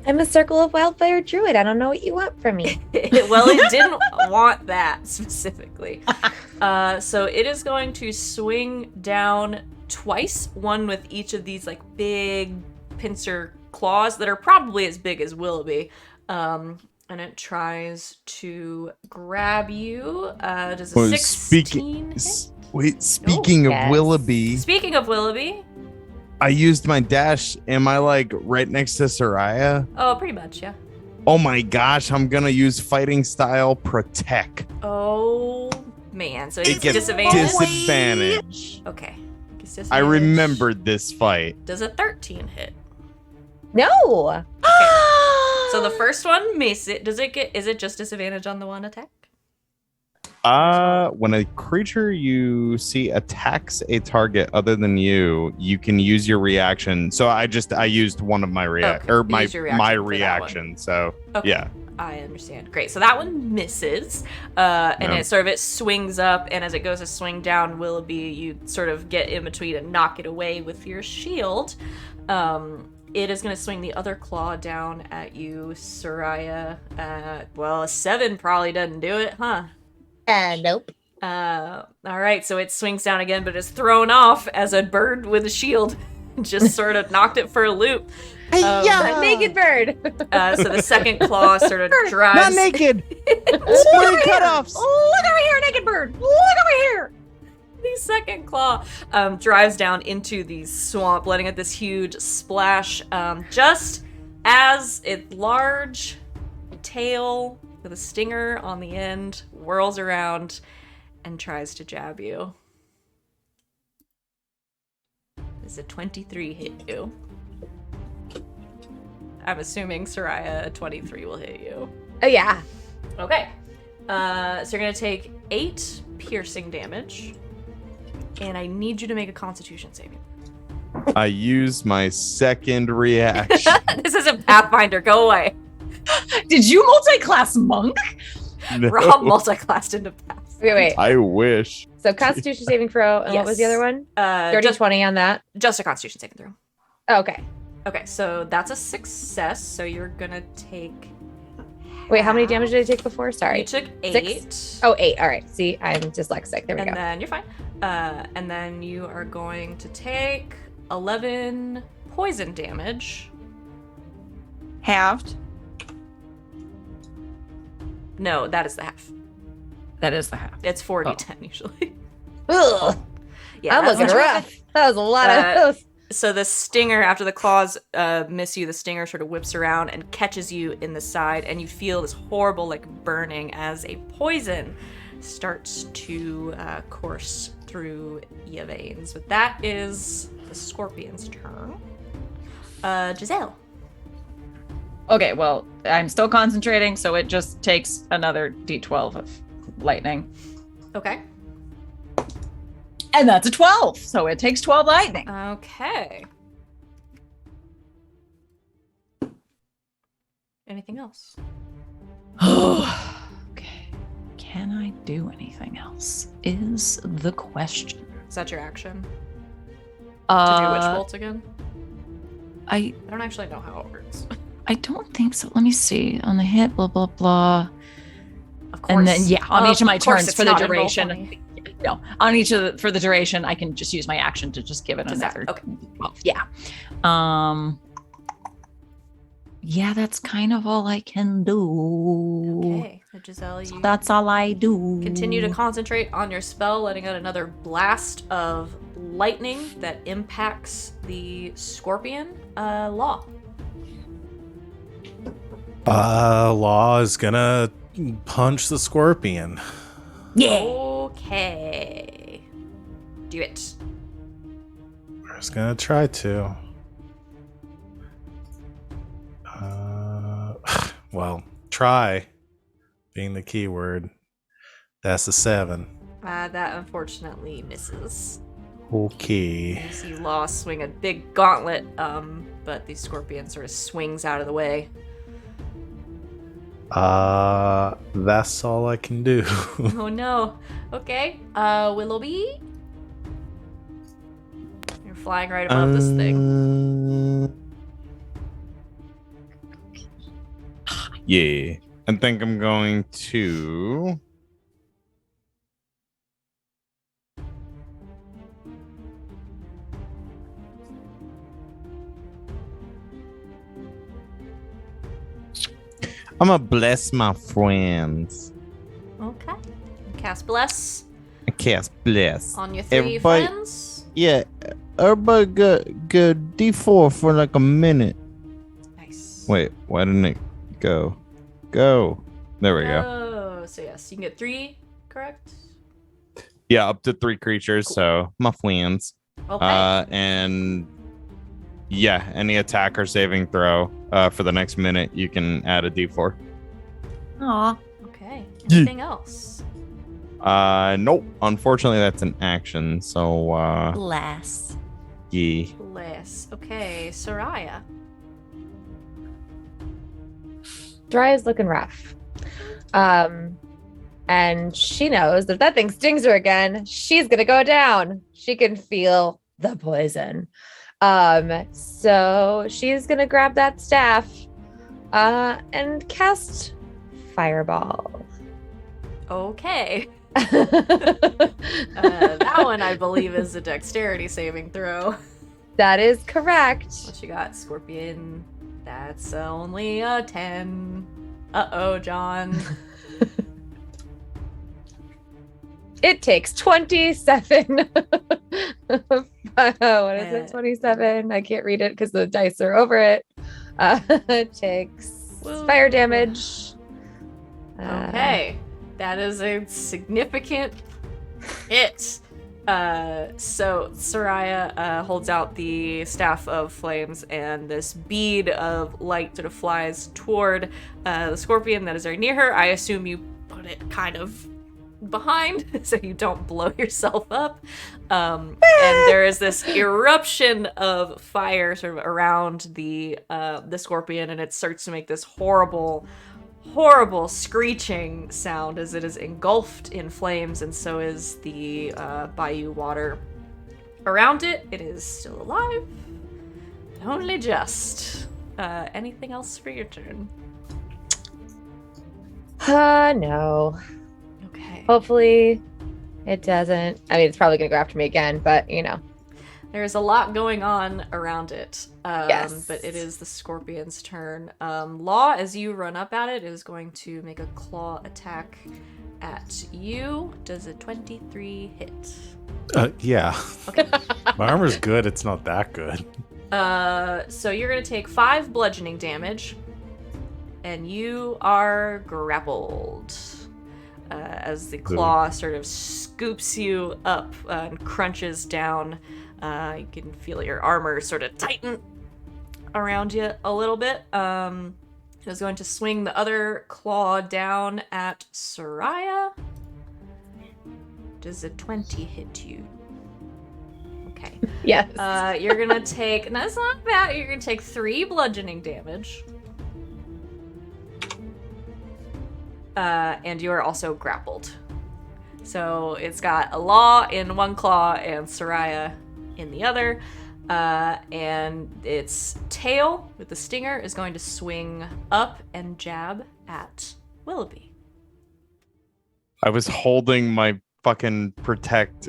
I'm a Circle of Wildfire Druid. I don't know what you want from me. Well, it didn't want that specifically. So it is going to swing down twice, one with each of these like big pincer claws that are probably as big as Willoughby. And it tries to grab you. Does a Well, 16 hit? Speaking of yes. Willoughby, Speaking of Willoughby, I used my dash. Am I like right next to Sereia? oh, pretty much, yeah. Oh my gosh, I'm gonna use fighting style protect. Oh man, so It it's gets disadvantage. disadvantage. Okay. Gets I disadvantage. remembered this fight. Does a 13 hit? No. So the first one misses it. Is it just disadvantage on the one attack? When a creature you see attacks a target other than you, you can use your reaction. So I used one of my Okay, my use your reaction my for that reaction. So Okay. yeah. I understand. Great. So that one misses, and Yeah. it swings up, and as it goes to swing down, Willoughby, you sort of get in between and knock it away with your shield. It is going to swing the other claw down at you, Sereia. Well, a 7 probably doesn't do it, huh? Nope. All right, so it swings down again, but it's thrown off as a bird with a shield just sort of knocked it for a loop. That naked bird. So the second claw sort of drives. Not naked. Sporting cutoffs. Look over here, naked bird. Look over here. The second claw drives down into the swamp, letting out this huge splash. Just as its large tail with a stinger on the end whirls around and tries to jab you. Does a 23 hit you? I'm assuming Sereia, a 23 will hit you. Oh yeah. Okay. So you're gonna take 8 piercing damage, and I need you to make a Constitution saving. I use my second reaction. This isn't Pathfinder. Go away. Did you multi-class monk? No, Rob multi-classed into Path. Wait. I wish. So Constitution saving throw, and what was the Yes. other one? Dirty Just 20 on that. a Constitution saving throw. Oh, okay. Okay, so that's a success. So you're gonna take. Wait, how many damage did I take before? Sorry. You took 8. Oh, 8. All right. See, I'm dyslexic. There we and go. then you're fine. And then you are going to take 11 poison damage. Halved. No, that is the half. That is the half. It's 4d10 usually. Ugh. Yeah, I'm that's looking much rough. That was a lot of those. So the stinger, after the claws miss you, the stinger sort of whips around and catches you in the side, and you feel this horrible, like, burning as a poison starts to course through your veins. But that is the scorpion's turn. Giselle. Okay, well, I'm still concentrating, so it just takes another d12 of lightning. Okay. And that's a 12, so it takes 12 lightning. Okay. Anything else? Okay. Can I do anything else? Is the question. Is that your action? To do witch bolts again? I I don't actually know how it works. I don't think so. Let me see. On the hit, blah blah blah. Of course. And then on each of my course turns it's for the not in duration. Roll20. No, on each of for the duration, I can just use my action to just give it Just another. okay. 12. Yeah. Yeah, that's kind of all I can do. Okay. So Giselle, you That's all I do. continue to concentrate on your spell, letting out another blast of lightning that impacts the scorpion. Law. Law is gonna punch the scorpion. Yeah. Okay. Do it. I was gonna try to. Well, try being the key word. That's a 7. That unfortunately misses. Okay. You see Law swing a big gauntlet, but the scorpion sort of swings out of the way. That's all I can do. Oh no. Okay. Willoughby? You're flying right above this thing. Yeah. I think I'm going to. I'm gonna bless my friends. Okay. Cast Bless I cast bless. on your 3 Everybody- friends. Yeah, everybody get D4 for like a minute. Nice. Wait, why didn't it Go. There we go. Oh, so yes, you can get 3, correct? Yeah, up to 3 creatures. Cool. So Muff wins. Okay. And yeah, any attack or saving throw for the next minute, you can add a D4. Aw. Okay. Anything else? Nope. Unfortunately, that's an action. So Bless. yeah. Bliss. Okay, Sereia. Dry is looking rough. And she knows that if that thing stings her again, she's gonna go down. She can feel the poison. So she's gonna grab that staff and cast Fireball. Okay. That one, I believe, is a dexterity saving throw. That is correct. What you got, Scorpion? That's only a 10. Uh-oh, John. It takes 27. What is it? 27. I can't read it because the dice are over it. It takes fire damage. Okay. That is a significant hit. So Sereia holds out the Staff of Flames, and this bead of light sort of flies toward the Scorpion that is very near her. I assume you put it kind of behind so you don't blow yourself up. And there is this eruption of fire sort of around the Scorpion, and it starts to make this horrible screeching sound as it is engulfed in flames, and so is the bayou water around it. It is still alive, but only just. Anything else for your turn? No. Okay. Hopefully it doesn't. I mean, it's probably going to go after me again, but you know. There's a lot going on around it. Yes. But it is the Scorpion's turn. Law, as you run up at it, is going to make a claw attack at you. Does a 23 hit? Yeah. Okay. My armor's good. It's not that good. So you're going to take 5 bludgeoning damage, and you are grappled. As the claw sort of scoops you up and crunches down. You can feel your armor sort of tighten around you a little bit. It was going to swing the other claw down at Sereia. Does a 20 hit you? Okay. Yes. You're gonna take, no, that's not bad. You're gonna take 3 bludgeoning damage. And you are also grappled. So it's got a Law in one claw and Sereia in the other. And its tail with the stinger is going to swing up and jab at Willoughby. I was holding my fucking protect,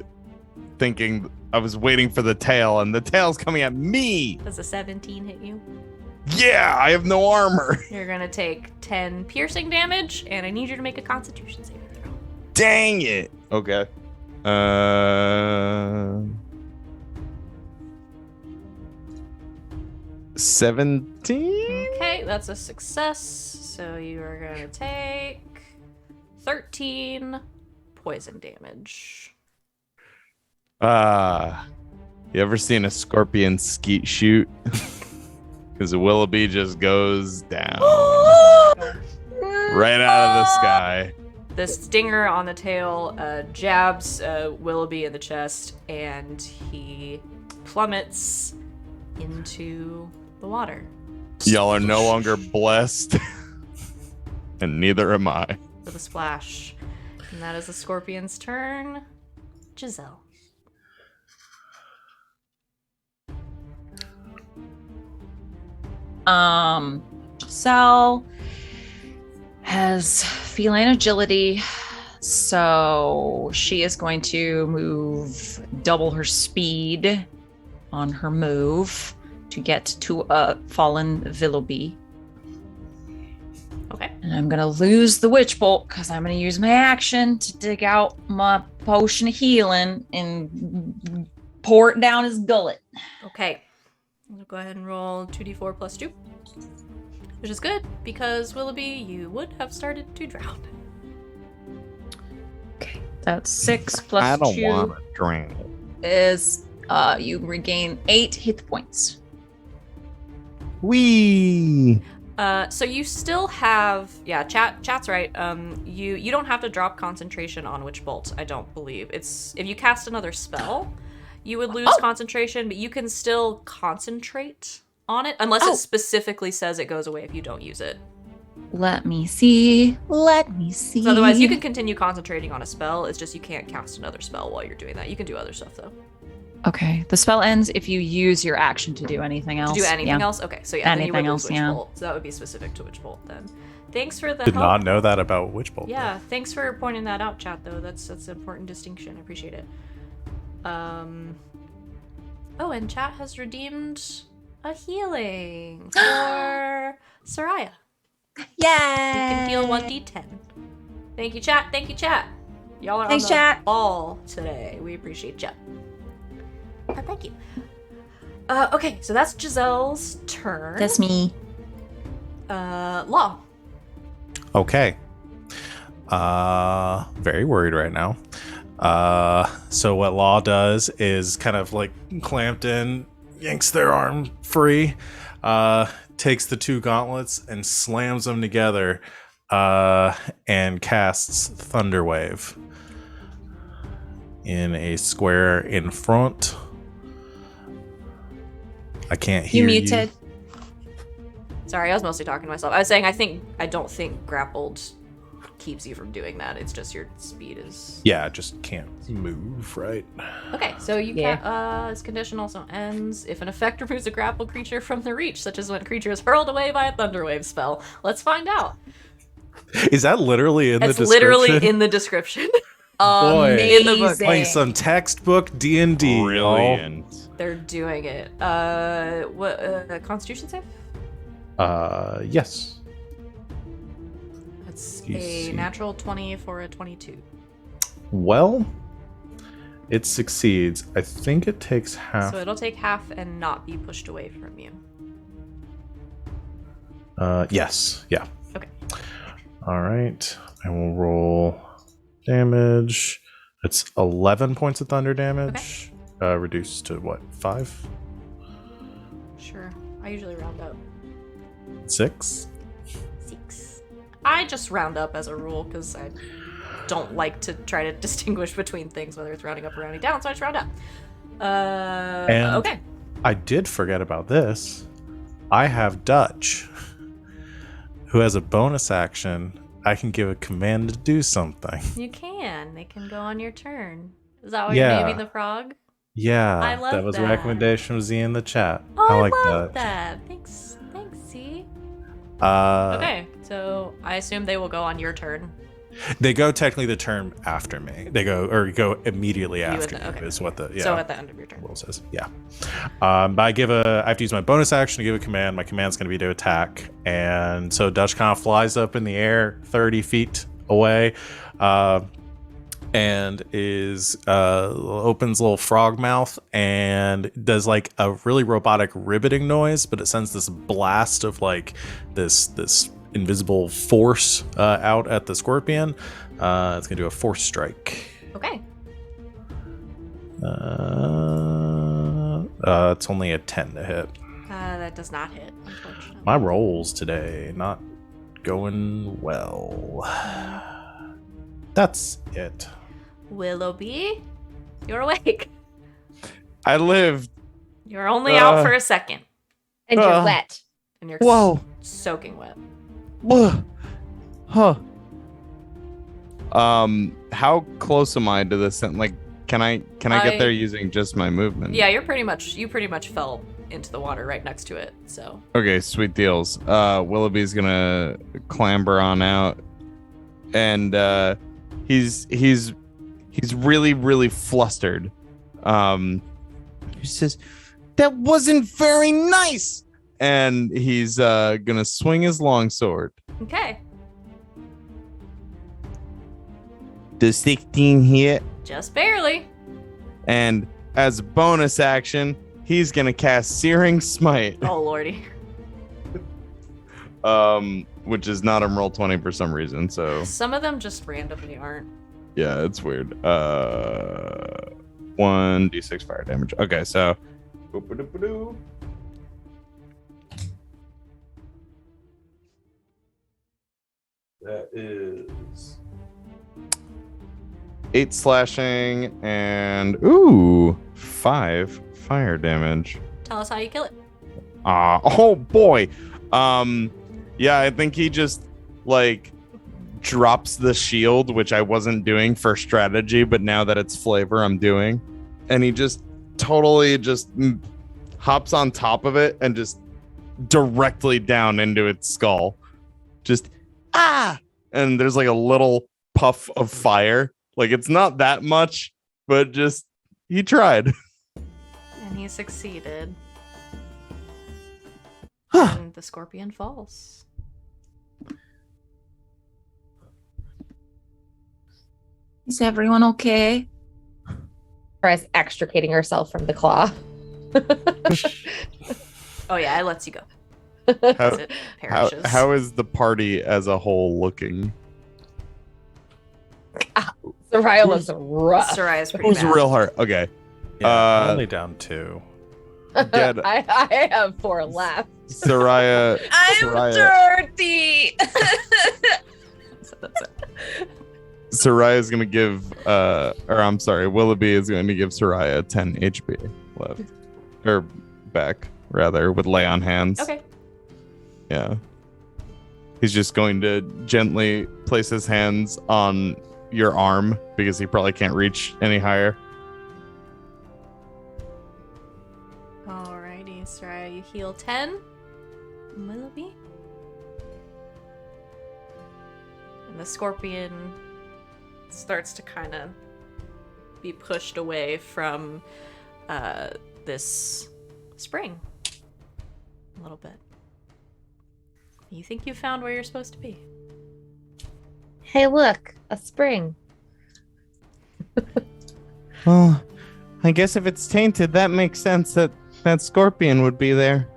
thinking I was waiting for the tail, and the tail's coming at me. Does a 17 hit you? Yeah, I have no armor. You're gonna take 10 piercing damage, and I need you to make a Constitution saving throw. Dang it. Okay. 17? Okay, that's a success. So you are gonna take 13 poison damage. You ever seen a scorpion skeet shoot? Because a Willoughby just goes down. Right out of the sky. The stinger on the tail jabs Willoughby in the chest, and he plummets into the water. Y'all are no longer blessed. And neither am I. With a splash. And that is the scorpion's turn. Giselle. Giselle has feline agility, so she is going to move double her speed on her move to get to a fallen Willoughby. Okay. And I'm gonna lose the witch bolt because I'm gonna use my action to dig out my potion of healing and pour it down his gullet. Okay. I'll go ahead and roll 2d4 plus 2. Which is good, because Willoughby, you would have started to drown. Okay, that's 6 I plus don't 2 want to drink. is you regain 8 hit points. Wee. So you still have, chat's right. You don't have to drop concentration on Witch Bolt, I don't believe. It's if you cast another spell, you would lose concentration, but you can still concentrate on it unless it specifically says it goes away if you don't use it. Let me see. So otherwise, you can continue concentrating on a spell. It's just you can't cast another spell while you're doing that. You can do other stuff though. Okay, the spell ends if you use your action to do anything else. To do anything else? Okay, so yeah, then you would Anything lose else, Witch yeah. Bolt. So that would be specific to Witch Bolt then. Thanks for the Did help. not know that about Witch Bolt. Yeah, thanks for pointing that out, chat, though. That's an important distinction. I appreciate it. Oh, and chat has redeemed a healing for Sereia. Yay! You can heal 1d10. Thank you, chat. Thank you, chat. Y'all are Thanks, on the chat. ball today. We appreciate you. Thank you. Okay, so that's Giselle's turn. That's me. Law. Okay. Very worried right now. So what Law does is kind of like clamped in, yanks their arm free, takes the 2 gauntlets and slams them together, and casts Thunderwave in a square in front. I can't hear You you. muted. Sorry, I was mostly talking to myself. I was saying I don't think grappled keeps you from doing that. It's just your speed is. Yeah, just can't move, right? Okay, so you Yeah. can. This condition also ends if an effect removes a grappled creature from the reach, such as when a creature is hurled away by a Thunderwave spell. Let's find out. Is that literally in the It's description? literally in the description. Boy. In the book. Playing some textbook D&D. Brilliant. They're doing it. What? Constitution save? Yes. That's You a see. natural 20 for a 22. Well, it succeeds. I think it takes half. So it'll take half and not be pushed away from you. Yes. Yeah. Okay. All right. I will roll damage. It's 11 points of thunder damage. Reduced to what? 5? Sure. I usually round up. 6? 6. I just round up as a rule because I don't like to try to distinguish between things, whether it's rounding up or rounding down, so I just round up. And okay. I did forget about this. I have Dutch, who has a bonus action. I can give a command to do something. You can. They can go on your turn. Is that why Yeah. you're naming the frog? Yeah, I love that was that. a recommendation from Z in the chat. Oh, I like love that. Thanks, Z. Uh, Okay, so I assume they will go on your turn. They go technically the turn after me. They go immediately You after would- me. okay. Is what the So at the end of your turn. rule says. Yeah. But I have to use my bonus action to give a command. My command's going to be to attack, and so Dutch kind of flies up in the air 30 feet away, and is opens little frog mouth and does like a really robotic ribbiting noise, but it sends this blast of like this invisible force out at the scorpion. It's gonna do a force strike. Okay. It's only a 10 to hit. That does not hit, unfortunately. My rolls today not going well. That's it. Willoughby, you're awake. I lived. You're only out for a second, And you're wet. and you're Whoa. soaking wet. Whoa. Huh. How close am I to this? Like, can I get there using just my movement? Yeah, you pretty much fell into the water right next to it. So Okay, sweet deals. Willoughby's gonna clamber on out, and he's really, really flustered. He says, "That wasn't very nice," and he's gonna swing his longsword. okay, Does 16 hit? just barely. And as a bonus action, he's gonna cast Searing Smite. Oh lordy. which is not on roll 20 for some reason. So Some of them just randomly aren't. yeah, it's weird. 1d6 fire damage. Okay, so that is 8 slashing and 5 fire damage. Tell us how you kill it. Oh boy. Yeah, I think he just like drops the shield, which I wasn't doing for strategy, but now that it's flavor, I'm doing. And he just totally just hops on top of it and just directly down into its skull. Just and there's like a little puff of fire. Like it's not that much, but just he tried. And he succeeded. And the scorpion falls. Is everyone okay? Tries extricating herself from the claw. Oh yeah, it lets you go. How, As it perishes. how is the party as a whole looking? Sereia looks rough. Soraya's It pretty was bad. real hard. Okay. Yeah, only down 2. Get I have 4 left. Sereia. Sereia. dirty. So that's it. Sereia is going to give, Willoughby is going to give Sereia 10 HP left. Or back, rather, with lay on hands. Okay. Yeah. He's just going to gently place his hands on your arm because he probably can't reach any higher. Alrighty, Sereia, you heal 10. Willoughby. And the scorpion starts to kind of be pushed away from this spring a little bit. You think you found where you're supposed to be. Hey, look, a spring. Well, I guess if it's tainted, that makes sense that that scorpion would be there.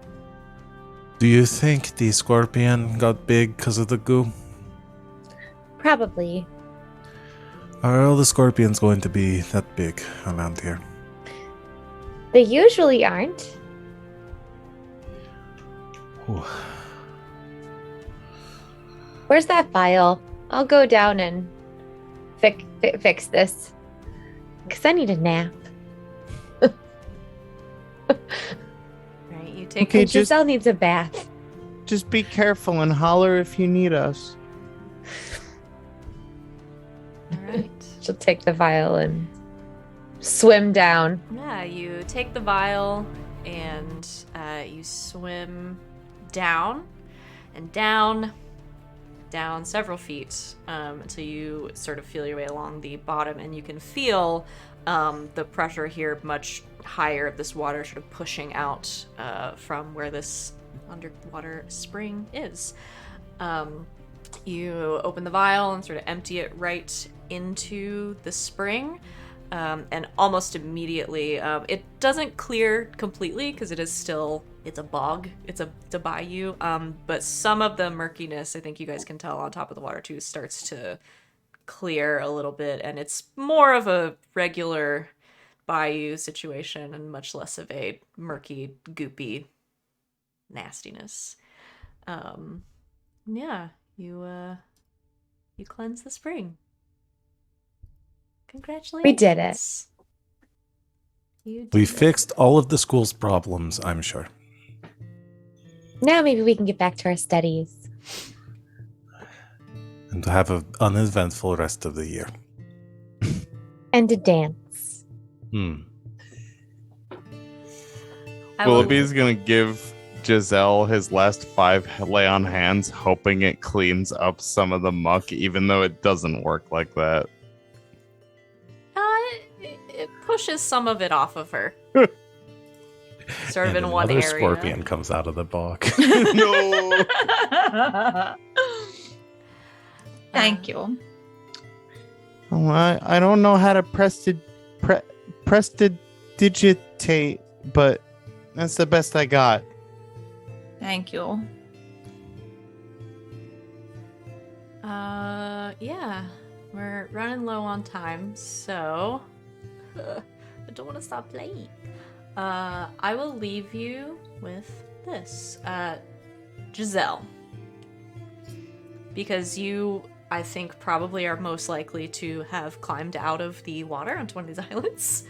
Do you think the scorpion got big because of the goo? Probably. Are all the scorpions going to be that big around here? They usually aren't. Ooh. Where's that file? I'll go down and fix this. Because I need a nap. Right, you take Okay, And Giselle needs a bath. Just be careful and holler if you need us. Alright. She'll take the vial and swim down. Yeah, you take the vial and you swim down and down several feet until you sort of feel your way along the bottom, and you can feel the pressure here much higher, this water sort of pushing out from where this underwater spring is. You open the vial and sort of empty it right into the spring. And almost immediately, it doesn't clear completely because it is still, it's a bog, it's a bayou. But some of the murkiness, I think you guys can tell on top of the water too, starts to clear a little bit, and it's more of a regular bayou situation and much less of a murky, goopy nastiness. Yeah, you cleanse the spring. Congratulations. We did it. You did We it. fixed all of the school's problems, I'm sure. Now maybe we can get back to our studies. And to have an uneventful rest of the year. And to dance. I will- Willoughby's going to give Giselle his last 5 lay on hands, hoping it cleans up some of the muck, even though it doesn't work like that. It pushes some of it off of her. Sort of And in one another area. scorpion comes out of the bog. No! Thank you. Oh, I don't know how to prestidigitate, but that's the best I got. Thank you. Yeah. We're running low on time, so I don't want to stop playing. I will leave you with this. Giselle. Because you, I think, probably are most likely to have climbed out of the water onto one of these islands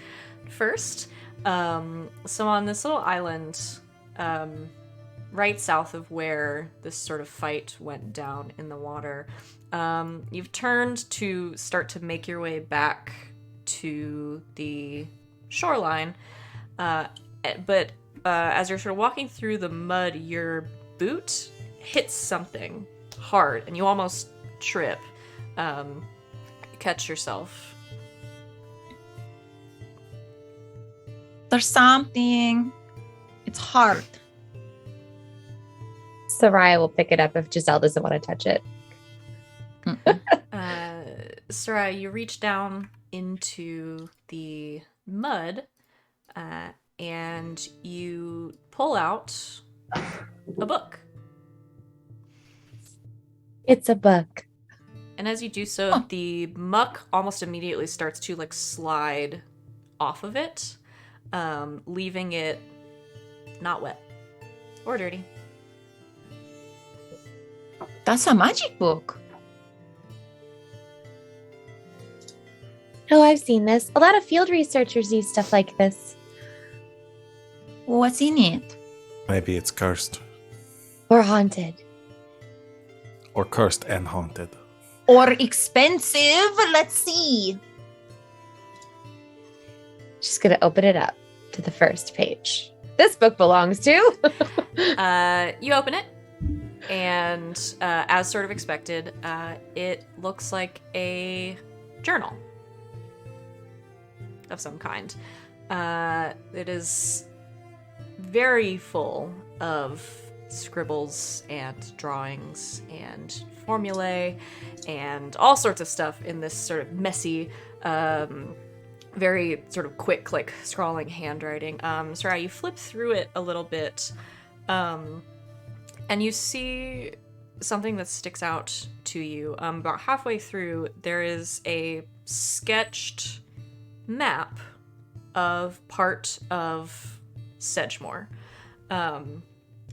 first. So on this little island, right south of where this sort of fight went down in the water, you've turned to start to make your way back to the shoreline, but as you're sort of walking through the mud, your boot hits something hard and you almost trip. You catch yourself. There's something. It's hard. Sereia will pick it up if Giselle doesn't want to touch it. Sereia, you reach down into the mud and you pull out a book. It's a book. And as you do so, the muck almost immediately starts to like slide off of it, leaving it not wet or dirty. That's a magic book. Oh, I've seen this. A lot of field researchers use stuff like this. What's in it? Maybe it's cursed. Or haunted. Or cursed and haunted. Or expensive? Let's see. She's going to open it up to the first page. This book belongs to. You open it, and as sort of expected, it looks like a journal of some kind. It is very full of scribbles and drawings and formulae and all sorts of stuff in this sort of messy, very sort of quick, like scrawling handwriting. Sereia, you flip through it a little bit, and you see something that sticks out to you. About halfway through, there is a sketched map of part of Sedgemoor.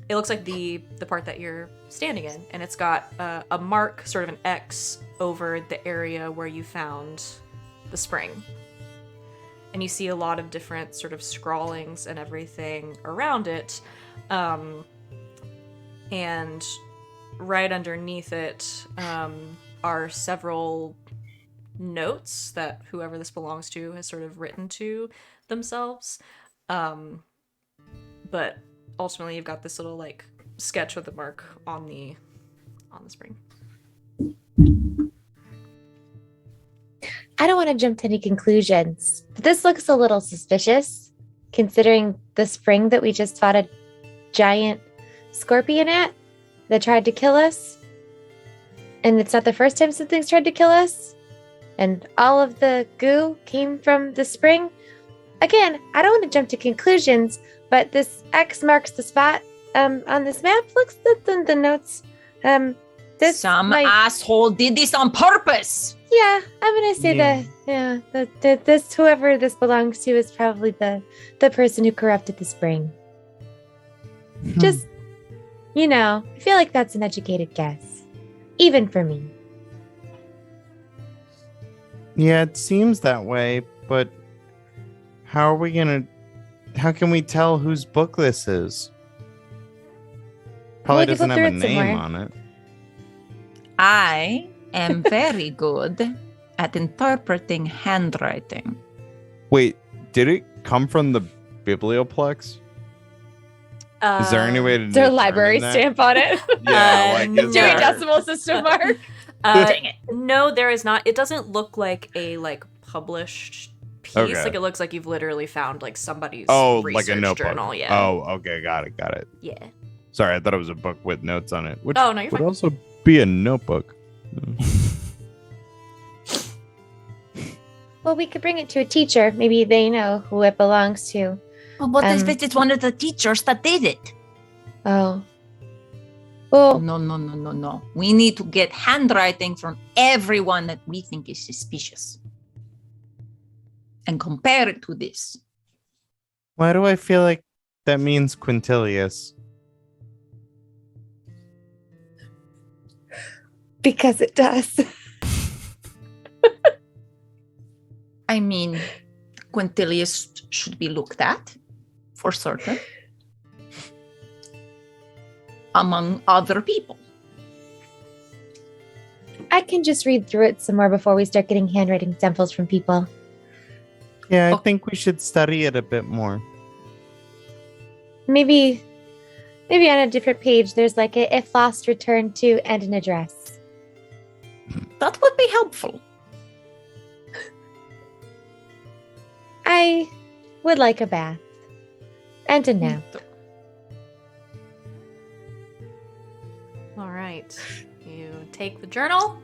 It looks like the part that you're standing in, and it's got a mark, sort of an X, over the area where you found the spring. And you see a lot of different sort of scrawlings and everything around it. And right underneath it are several notes that whoever this belongs to has sort of written to themselves. But ultimately you've got this little like sketch with a mark on the spring. I don't want to jump to any conclusions, but this looks a little suspicious, considering the spring that we just fought a giant scorpion at that tried to kill us. And it's not the first time something's tried to kill us. And all of the goo came from the spring. Again, I don't want to jump to conclusions, but this X marks the spot on this map. Looks at the notes. Some asshole did this on purpose. Yeah, I'm gonna say that this whoever this belongs to is probably the person who corrupted the spring. Just, I feel like that's an educated guess, even for me. Yeah, it seems that way, but how can we tell whose book this is? Probably doesn't have a name on it. I am very good at interpreting handwriting. Wait, did it come from the Biblioplex? Is there any way to Is there a determine library that? stamp on it? Yeah, like, is Dewey there- Decimal System mark? Dang it. No, there is not. It doesn't look like a published piece. Okay. Like it looks like you've literally found like somebody's like research a notebook. journal. Yeah. Oh, okay, got it. Yeah. Sorry, I thought it was a book with notes on it, which Oh, no, you're would fine. also be a notebook. Well, we could bring it to a teacher. Maybe they know who it belongs to. Well, what if it is one of the teachers that did it? Oh. Well, No. We need to get handwriting from everyone that we think is suspicious and compare it to this. Why do I feel like that means Quintilius? because it does. I mean, Quintilius should be looked at, for certain, among other people. I can just read through it some more before we start getting handwriting samples from people. Yeah, I Oh. think we should study it a bit more. Maybe on a different page, there's like a if lost, return to, and an address. That would be helpful. I would like a bath and a nap. All right. You take the journal,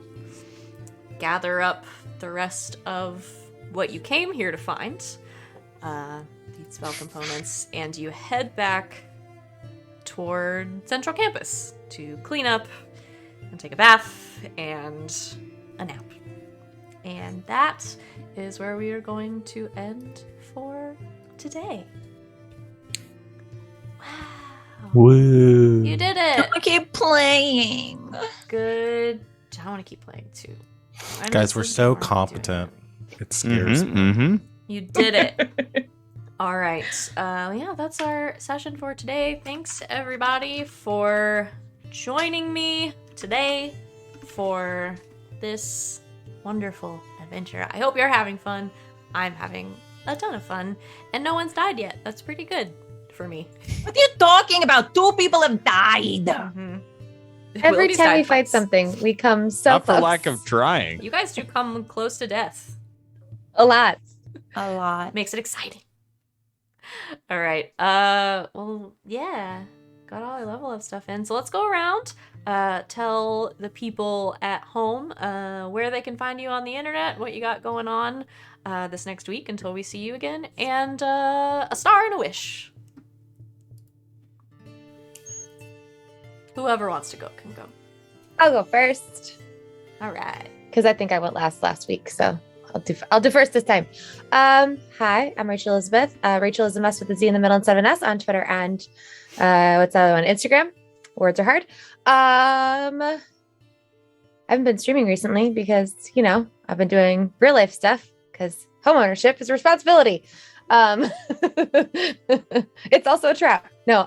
gather up the rest of what you came here to find, the spell components, and you head back toward Central Campus to clean up and take a bath and a nap. And that is where we are going to end for today. Wow. Woo. You did I it! keep playing. Good. I want to keep playing too. I know Guys, we're some so people aren't doing competent. It scares me. Mm-hmm. it. You did it. All right. Yeah, that's our session for today. Thanks everybody for joining me today for this wonderful adventure. I hope you're having fun. I'm having a ton of fun, and no one's died yet. That's pretty good for me. What are you talking about? 2 people have died. Mm-hmm. Every Willoughby's time died we fight twice. something, we come so Not for close. lack of trying. You guys do come close to death. A lot. A lot. Makes it exciting. All right. Well, yeah. Got all our level up stuff in. So let's go around. Tell the people at home where they can find you on the internet, what you got going on this next week until we see you again, and a star and a wish. Whoever wants to go can go. I'll go first All right. because I think I went last week, so I'll do first this time. Hi, I'm Rachel Elizabeth. Rachel is a mess with a Z in the middle and 7S on Twitter and what's the other one? Instagram. Words are hard. I haven't been streaming recently because I've been doing real life stuff because homeownership is a responsibility. It's also a trap. No.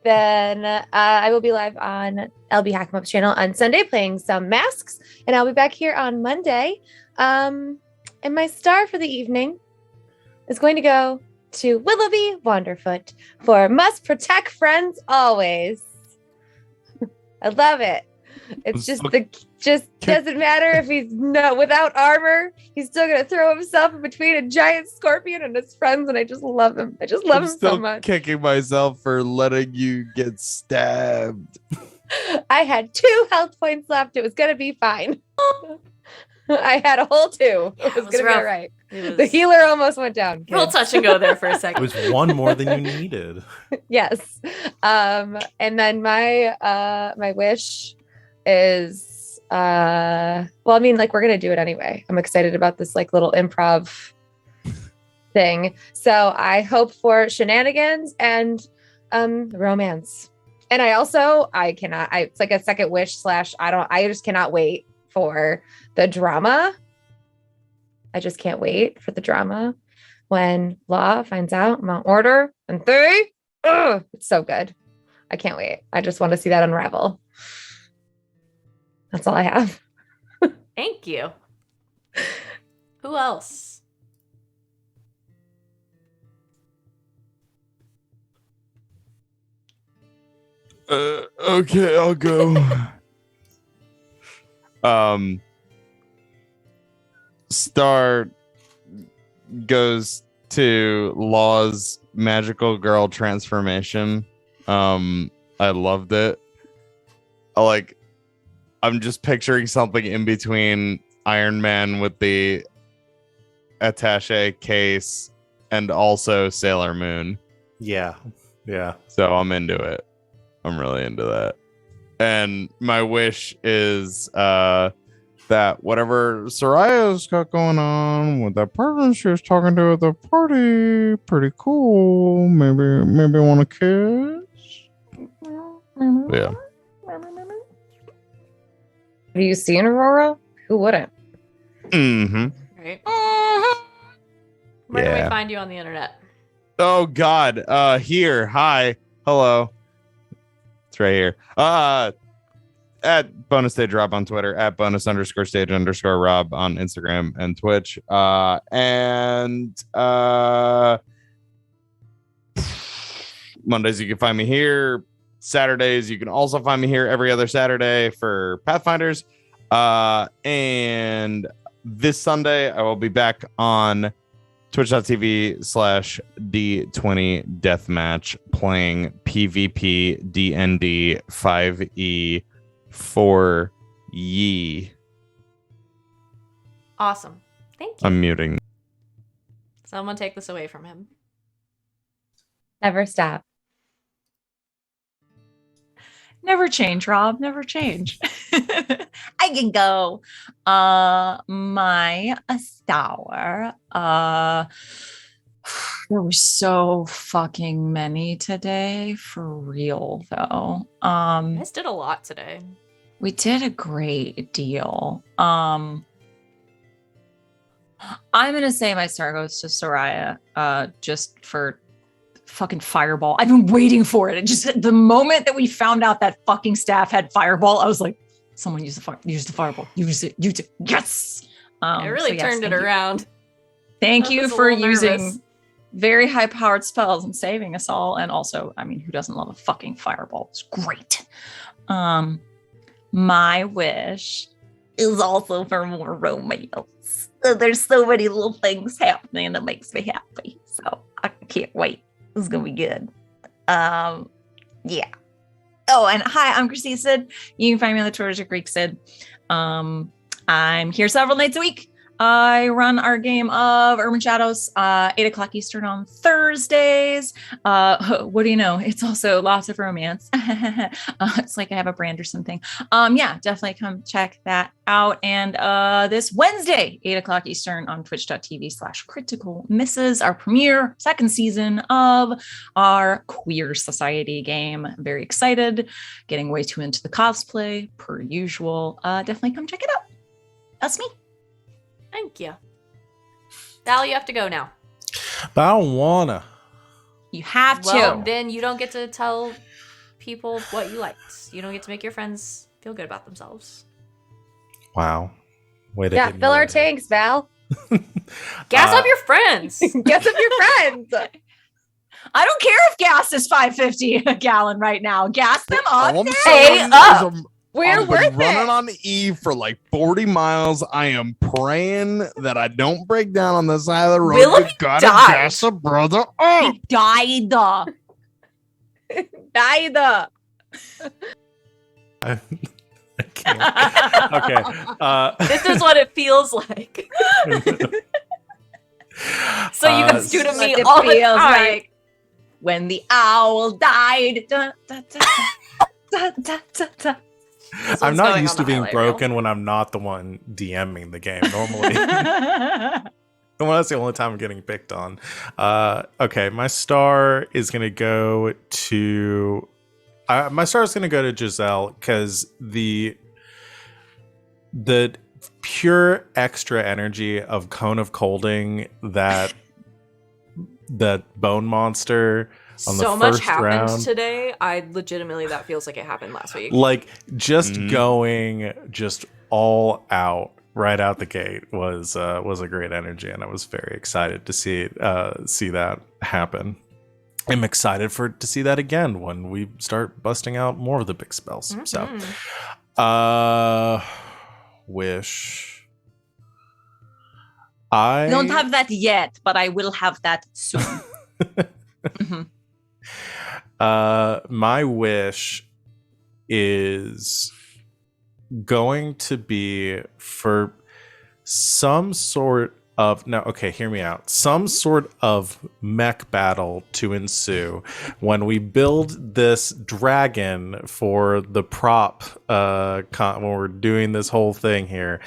Then I will be live on LB Hack'em-Up's channel on Sunday playing some masks, and I'll be back here on Monday. And my star for the evening is going to go to Willoughby Wanderfoot for must protect friends always. I love it. It's just doesn't matter if he's without armor. He's still gonna throw himself in between a giant scorpion and his friends, and I just love him. I just love I'm him still so much. kicking myself for letting you get stabbed. I had 2 health points left. It was gonna be fine. I had a whole 2. Yeah, It was it was gonna be rough. all right. It The was healer almost went down. real Good. touch and go there for a It second. was 1 more than you needed. Yes. And then my wish is we're gonna do it anyway. I'm excited about this little improv thing. So I hope for shenanigans and romance. And it's like a second wish / I just cannot wait for the drama. I just can't wait for the drama when Law finds out Mount Order and Theory. It's so good. I can't wait. I just want to see that unravel. That's all I have. Thank you. Who else? Okay, I'll go. Star goes to Law's magical girl transformation. I loved it. I'm just picturing something in between Iron Man with the attache case and also Sailor Moon. Yeah. So I'm into it. I'm really into that. And my wish is that whatever Sereia's got going on with that person she was talking to at the party, pretty cool. Maybe want to kiss. Yeah. Have you seen Aurora? Who wouldn't? Mm-hmm. Right. Where can we find you on the internet? Oh God. Here. Hi. Hello. It's right here. At bonus stage Rob on Twitter, at bonus_stage_Rob on Instagram and Twitch. Mondays you can find me here. Saturdays you can also find me here every other Saturday for Pathfinders. And this Sunday I will be back on twitch.tv/D20 Deathmatch playing PvP DND 5e for ye. Awesome. Thank you. I'm muting. Someone take this away from him. Never stop. Never change, Rob. Never change. I can go. My star. There were so fucking many today, for real though. You guys did a lot today. We did a great deal. I'm gonna say my star goes to Sereia, just for fucking fireball. I've been waiting for it. It just the moment that we found out that fucking staff had fireball, I was like, someone use the fireball. Use it. Yes. It really turned it around. Thank you for using nervous. very high powered spells and saving us all. And also, I mean, who doesn't love a fucking fireball? It's great. My wish is also for more romance. So there's so many little things happening that makes me happy. So I can't wait. This is gonna be good. Yeah. Oh, and hi, I'm Christy Sid. You can find me on the Twitter at Greek Sid. I'm here several nights a week. I run our game of Urban Shadows, 8:00 Eastern on Thursdays. What do you know? It's also lots of romance. It's like I have a brand or something. Yeah, definitely come check that out. And this Wednesday, 8:00 Eastern on twitch.tv/Critical Misses, our premiere second season of our Queer Society game. I'm very excited. Getting way too into the cosplay, per usual. Definitely come check it out. That's me. Thank you. Dal, you have to go now. But I don't wanna. You have to. Well, then you don't get to tell people what you liked. You don't get to make your friends feel good about themselves. Wow. Way to Yeah, hit me fill our with it. tanks, Val. Gas up your friends. Get some of your friends. I don't care if gas is $5.50 a gallon right now. Gas them up. All I'm Hey, saying up. is We're I've worth been running it. on E for like 40 miles. I am praying that I don't break down on the side of the road. Willoughby You gotta died. gas a brother up. He died. Neither. I can't. Okay. This is what it feels like. So you guys do to me What it all the feels time. like when the owl died. Da, da, da, da, da, da, da. This I'm one's not going used on to the being highlight reel. broken when I'm not the one DMing the game normally. Well, that's the only time I'm getting picked on. Okay, my star is gonna go to Giselle because the pure extra energy of Cone of Colding that bone monster on the So much first happened round. today. I legitimately, that feels like it happened last week. Like just Mhm. going just all out right out the gate was a great energy, and I was very excited to see that happen. I'm excited to see that again when we start busting out more of the big spells. Mhm. So, wish I Don't have that yet, but I will have that soon. Mhm. My wish is going to be for some sort of no, okay, hear me out. Some sort of mech battle to ensue when we build this dragon for the prop when we're doing this whole thing here.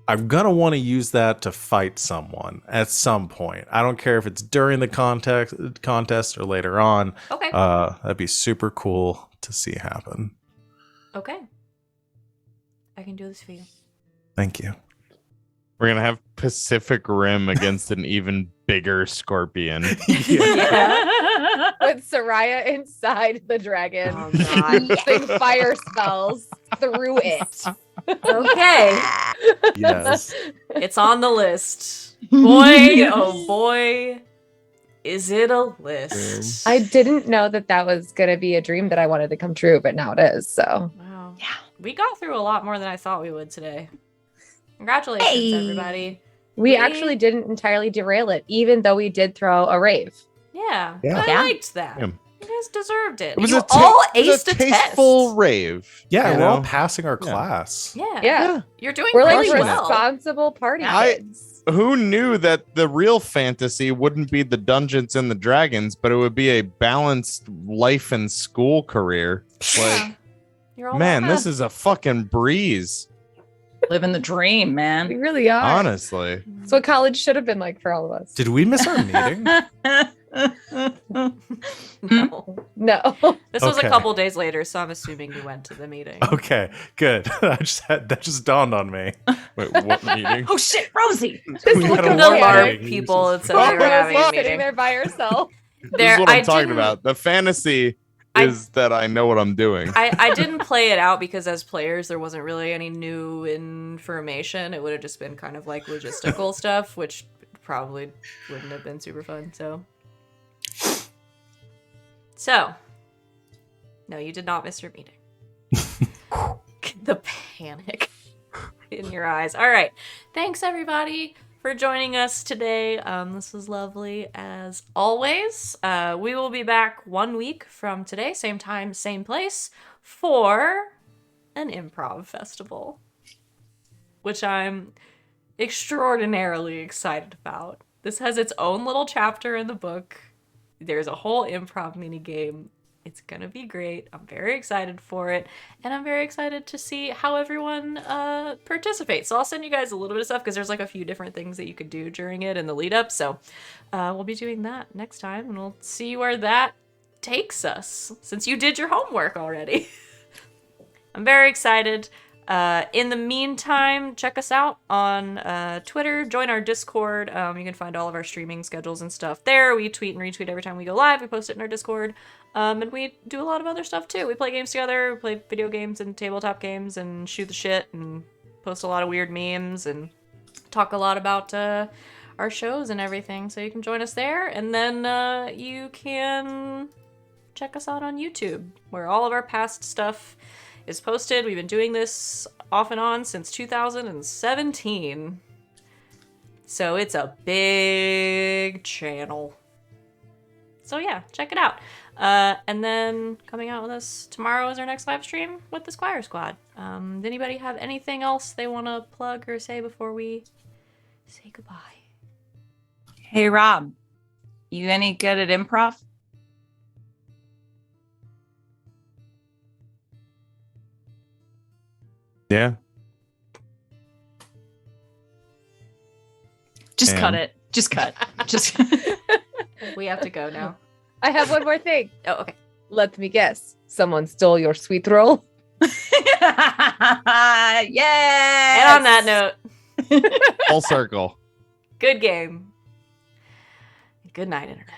I'm gonna want to use that to fight someone at some point. I don't care if it's during the contest or later on. Okay. That'd be super cool to see happen. Okay. I can do this for you. Thank you. We're gonna have Pacific Rim against an even bigger scorpion. Yeah. With Sereia inside the dragon. Oh, God. Using fire spells through it. Okay. Yes. It's on the list. Boy, oh boy, is it a list. I didn't know that was going to be a dream that I wanted to come true, but now it is. So, Wow. Yeah. We got through a lot more than I thought we would today. Congratulations, Hey. everybody. we actually didn't entirely derail it, even though we did throw a rave. Yeah. Yeah. I Yeah. liked that. Yeah. You guys deserved it. It was You a all it was aced a a tasteful test. rave. Yeah, you we're all know? passing our Yeah. class. Yeah. Yeah. You're doing We're like really crushing it. well. responsible party I- kids. Who knew that the real fantasy wouldn't be the Dungeons and the Dragons, but it would be a balanced life and school career? Yeah. You're all Man, welcome. this is a fucking breeze. Living the dream, We man. really are. Honestly. It's what college should have been like for all of us. Did we miss our meeting? No. No. This was a Okay. couple days later, so I'm assuming you went to the meeting. Okay, good. That just dawned on me. Wait, what meeting? Oh shit, Rosie! Just We look had a at The the LARP meeting. people had said Oh, they were having a Rosie's sitting meeting. there by herself. This is what I'm talking didn't- about. The fantasy I- is that I know what I'm doing. I didn't play it out because as players there wasn't really any new information. It would have just been kind of like logistical stuff, which probably wouldn't have been super fun. So no, you did not miss your meeting. The panic in your eyes. All right. Thanks everybody for joining us today. This was lovely as always. We will be back 1 week from today, same time, same place, for an improv festival, which I'm extraordinarily excited about. This has its own little chapter in the book. There's a whole improv mini game. It's gonna be great. I'm very excited for it, and I'm very excited to see how everyone participates. So I'll send you guys a little bit of stuff because there's like a few different things that you could do during it in the lead up. So we'll be doing that next time, and we'll see where that takes us. Since you did your homework already, I'm very excited. In the meantime, check us out on Twitter. Join our Discord. You can find all of our streaming schedules and stuff there. We tweet and retweet every time we go live. We post it in our Discord. And we do a lot of other stuff too. We play games together. We play video games and tabletop games and shoot the shit and post a lot of weird memes and talk a lot about our shows and everything. So you can join us there. And then you can check us out on YouTube, where all of our past stuff is posted. We've been doing this off and on since 2017. So it's a big channel. So yeah, check it out. And then coming out with us tomorrow is our next live stream with the Squire Squad. Does anybody have anything else they want to plug or say before we say goodbye? Hey Rob, you any good at improv? Yeah. Just cut And- it. Just cut. Just We have to go now. I have one more thing. Oh, okay. Let me guess. Someone stole your sweet roll. yeah. And on that note, Full circle. good game. Good night, Internet.